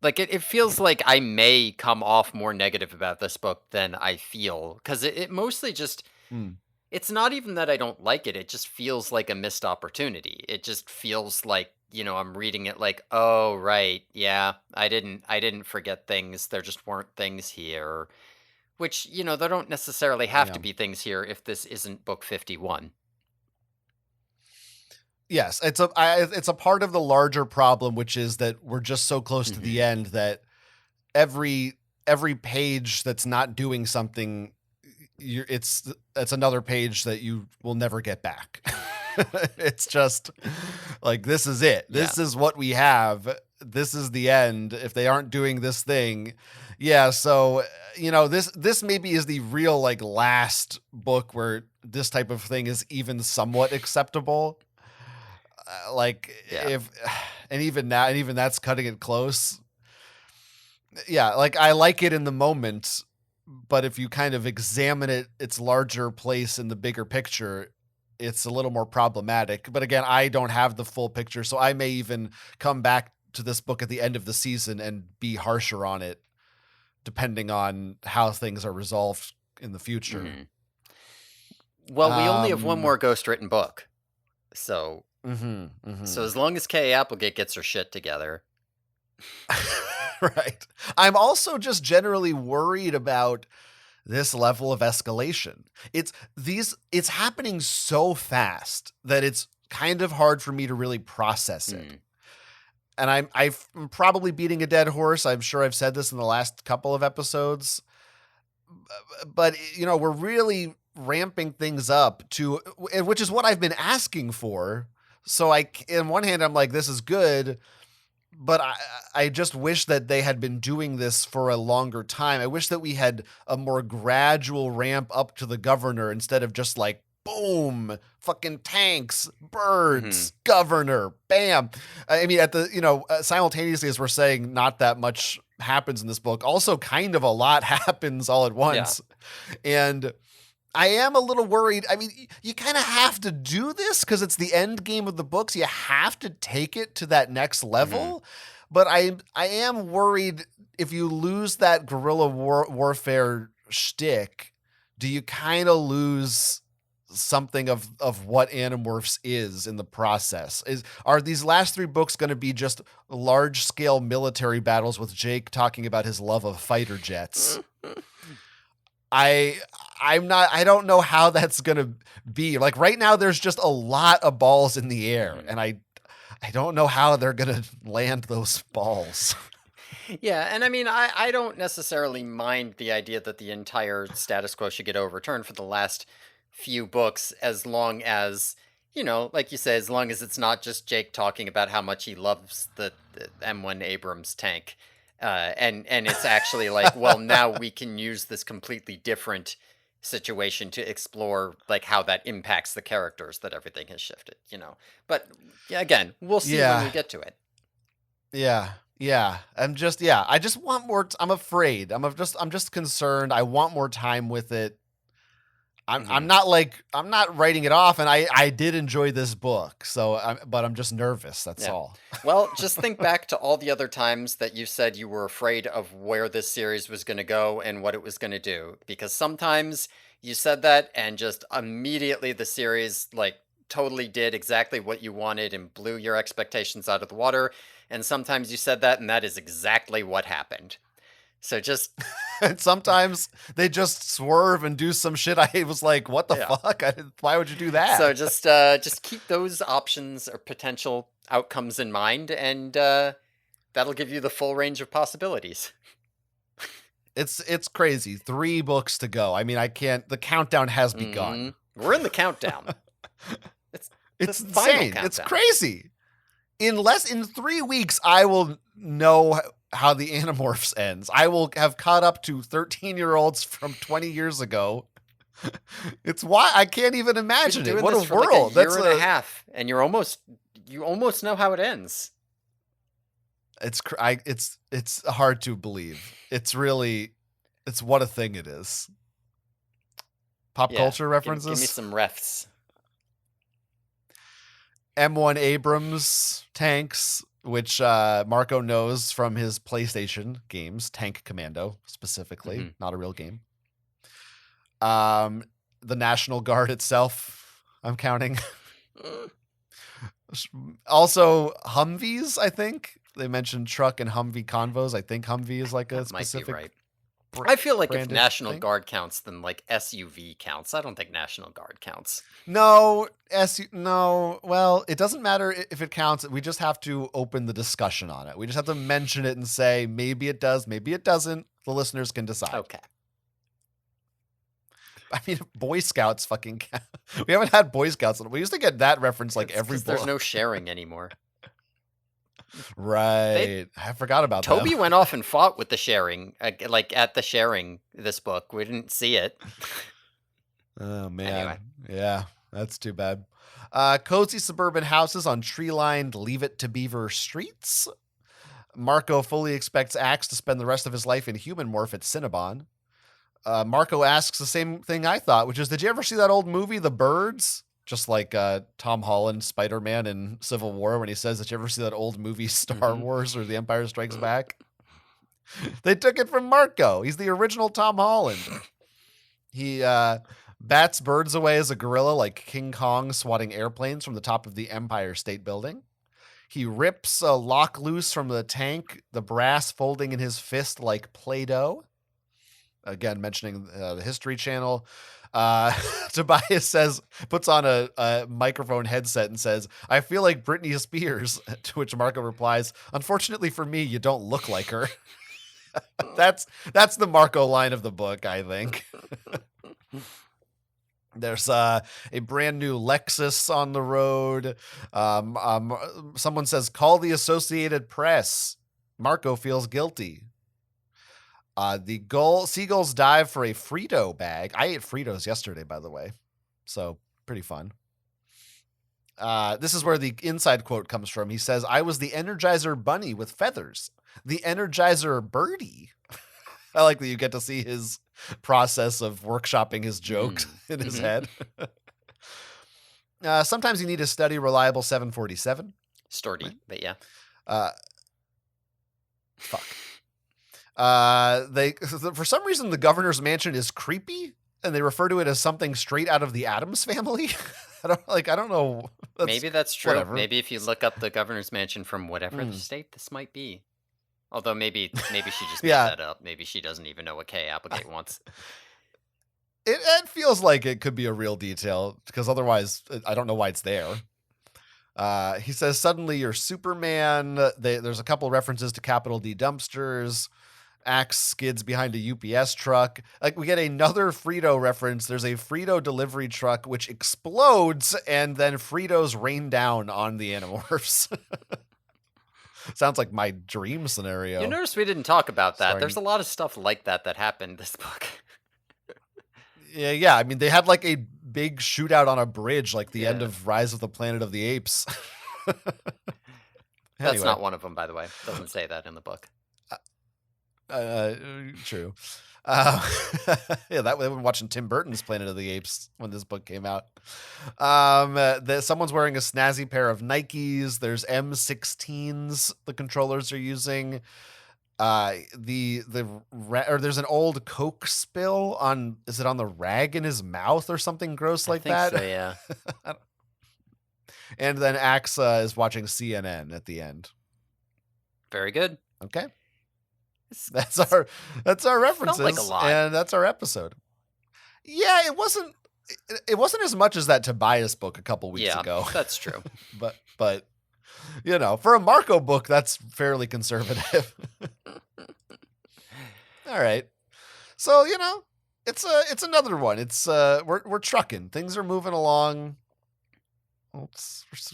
like it feels like I may come off more negative about this book than I feel, because it mostly just, Hmm. it's not even that I don't like it. It just feels like a missed opportunity. It just feels like, I'm reading it like, oh right, yeah, I didn't forget things. There just weren't things here. Which, there don't necessarily have Yeah. to be things here if this isn't book 51. Yes, it's a part of the larger problem, which is that we're just so close to the Hmm. end that every every page that's not doing something, it's another page that you will never get back. It's just like, this is it. Yeah. This is what we have. This is the end. If they aren't doing this thing, yeah. So this maybe is the real like last book where this type of thing is even somewhat acceptable. Like Yeah. if and even now, and even that's cutting it close. Yeah, like I like it in the moment, but if you kind of examine its larger place in the bigger picture, it's a little more problematic. But again, I don't have the full picture, so I may even come back to this book at the end of the season and be harsher on it, depending on how things are resolved in the future. Mhm. Well, we only have one Um, more ghost written book. So mhm, so mhm. as long as Kay Applegate gets her shit together. Right. I'm also just generally worried about this level of escalation. It's happening so fast that it's kind of hard for me to really process it. Hmm. And I'm probably beating a dead horse. I'm sure I've said this in the last couple of episodes, but we're really ramping things up to, which is what I've been asking for. So in one hand, I'm like, this is good, but I just wish that they had been doing this for a longer time. I wish that we had a more gradual ramp up to the governor instead of just like boom, fucking tanks, Hmm. birds, governor, bam. I mean, simultaneously as we're saying, not that much happens in this book. Also, kind of a lot happens all at Yeah. once. And I am a little worried. I mean, you kind of have to do this because it's the end game of the books. You have to take it to that next Hmm. level. But I am worried if you lose that guerrilla warfare shtick, do you kind of lose something of what Animorphs is in the process? Are these last three books going to be just large scale military battles with Jake talking about his love of fighter jets? I I don't know how that's gonna be. Like right now, there's just a lot of balls in the air, Hmm. and I don't know how they're gonna land those balls. Yeah, and I mean, I don't necessarily mind the idea that the entire status quo should get overturned for the last few books, as long as, like you say, as long as it's not just Jake talking about how much he loves the M1 Abrams tank. And it's actually like, well, now we can use this completely different situation to explore like how that impacts the characters, that everything has shifted. But yeah, again, we'll see when Yeah, we get to it. yeah. I just want more. I'm afraid. I'm just concerned. I want more time with it. Mhm. I'm not writing it off, and I did enjoy this book. But I'm just nervous. That's Yeah. all. Well, just think back to all the other times that you said you were afraid of where this series was going to go and what it was going to do. Because sometimes you said that and just immediately the series, like, totally did exactly what you wanted and blew your expectations out of the water. And sometimes you said that and that is exactly what happened. So just, And sometimes they just swerve and do some shit. I was like, what the yeah. fuck? Why would you do So that? just keep those options or potential outcomes in mind, and that'll give you the full range of possibilities. It's crazy. 3 books to go. I mean, I can't. The countdown has begun. We're in the countdown. It's the It's final insane. It's countdown. crazy. In 3 weeks, I will know how the Animorphs ends. I will have caught up to 13-year-olds from 20 years ago. It's why I can't even You've been imagine it. doing What a this for like a world. year and a half, and you almost know how it ends. It's hard to believe. It's what a thing it is. Pop Yeah, culture give me references. some refs. M1 Abrams tanks, which Marco knows from his PlayStation games, Tank Commando specifically, Hmm. not a real game. The National Guard itself, I'm counting. Also, Humvees, I think. They mentioned truck and Humvee convos. I think Humvee is like a That might be specific right. I feel like if branded National thing. Guard counts, then like SUV counts. I don't think National Guard counts. No. Well, it doesn't matter if it counts. We just have to open the discussion on it. We just have to mention it and say maybe it does, maybe it doesn't. The listeners can decide. Okay. I mean, Boy Scouts fucking count. We haven't had Boy Scouts. We used to get that reference like It's every because there's no book. sharing anymore. They Right. I forgot about them. Toby went off and fought with the sharing, like at the sharing this book. We didn't see it. Oh Anyway. man. Yeah, that's too bad. Cozy suburban houses on tree-lined Leave It to Beaver streets. Marco fully expects Axe to spend the rest of his life in human morph at Cinnabon. Marco asks the same thing I thought, which is, did you ever see that old movie, The Birds? Just like Tom Holland, Spider-Man in Civil War, when he says, did you ever see that old movie, Star Hmm. Wars or The Empire Strikes Back? They took it from Marco. He's the original Tom Holland. He bats birds away as a gorilla, like King Kong swatting airplanes from the top of the Empire State Building. He rips a lock loose from the tank, the brass folding in his fist like Play-Doh. Again, mentioning the History Channel. Tobias puts on a microphone headset and says, I feel like Britney Spears, to which Marco replies, unfortunately for me, you don't look like her. That's the Marco line of the book, I think. There's a brand new Lexus on the road. Someone says, call the Associated Press. Marco feels guilty. Seagulls dive for a Frito bag. I ate Fritos yesterday, by the way. So Pretty fun. This is where the inside quote comes from. He says, "I was the Energizer Bunny with feathers. The Energizer Birdie." I like that you get to see his process of workshopping his jokes in his head. Sometimes you need to study reliable 747. Sturdy, right? But yeah. Fuck. For some reason, the governor's mansion is creepy, and they refer to it as something straight out of the Addams Family. I don't know. Maybe that's true. Whatever. Maybe if you look up the governor's mansion from whatever the state this might be. Although maybe she just made that up. Maybe she doesn't even know what Kay Applegate wants. It feels like it could be a real detail, because otherwise I don't know why it's there. He says, "Suddenly you're Superman." There's a couple references to capital D dumpsters. Axe skids behind a UPS truck. Like, we get another Frito reference. There's a Frito delivery truck which explodes, and then Fritos rain down on the Animorphs. Sounds like my dream scenario. You notice we didn't talk about that. There's a lot of stuff like that happened in this book. Yeah. I mean, they had like a big shootout on a bridge, like the end of Rise of the Planet of the Apes. That's not one of them, by the way. Doesn't say that in the book. True. That way, I've been watching Tim Burton's Planet of the Apes when this book came out. Someone's wearing a snazzy pair of Nikes. There's M16s the controllers are using. There's an old Coke spill on. Is it on the rag in his mouth or something gross like that? So, yeah. And then Axe is watching CNN at the end. Very good. Okay. That's our references, felt like a lot. And that's our episode. Yeah, it wasn't as much as that Tobias book a couple weeks ago. That's true. but for a Marco book, that's fairly conservative. All right, so it's another one. It's we're trucking. Things are moving along. We're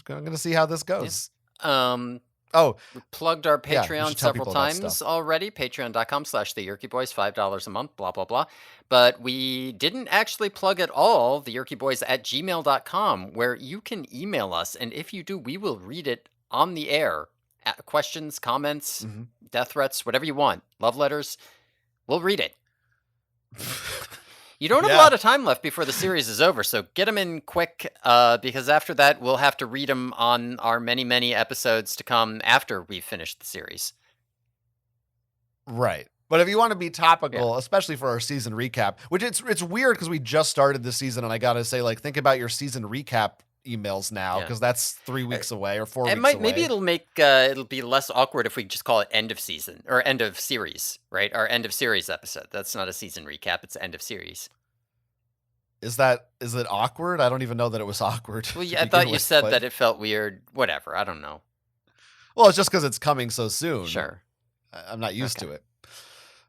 going to see how this goes. Yeah. We plugged our Patreon several times already. Patreon.com/theyerkyboys, $5 a month, blah, blah, blah. But we didn't actually plug at all theyerkyboys@gmail.com, where you can email us. And if you do, we will read it on the air. Questions, comments, death threats, whatever you want. Love letters. We'll read it. You don't have a lot of time left before the series is over, so get them in quick, because after that, we'll have to read them on our many, many episodes to come after we've finished the series. Right. But if you want to be topical, especially for our season recap, which it's weird because we just started the season, and I got to say, think about your season recap emails now, because that's 3 weeks away or 4 weeks away. Maybe it'll be less awkward if we just call it end of season or end of series, right? Our end of series episode. That's not a season recap; it's end of series. Is it awkward? I don't even know that it was awkward. Well, I thought you said that it felt weird. Whatever. I don't know. Well, it's just because it's coming so soon. Sure. I'm not used to it.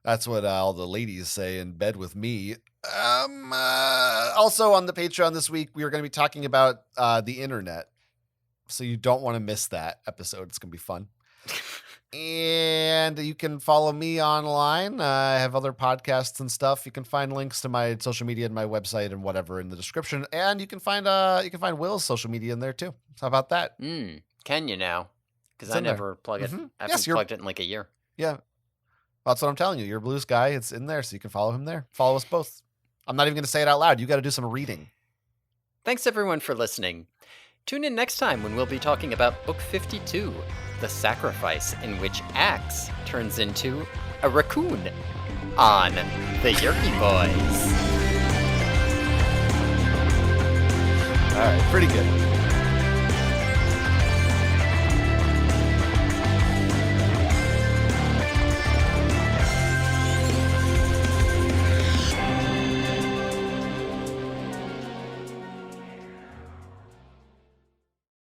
That's what all the ladies say in bed with me. Also on the Patreon this week, we are going to be talking about the internet. So you don't want to miss that episode. It's going to be fun. And you can follow me online. I have other podcasts and stuff. You can find links to my social media and my website and whatever in the description. And you can find Will's social media in there too. How about that? Can you now? Because I never plug it. I haven't plugged it in like a year. Yeah. Well, that's what I'm telling you. You're a Blues guy. It's in there, so you can follow him there. Follow us both. I'm not even going to say it out loud. You got to do some reading. Thanks, everyone, for listening. Tune in next time when we'll be talking about Book 52, The Sacrifice, in which Axe turns into a raccoon on The Yerky Boys. All right, pretty good.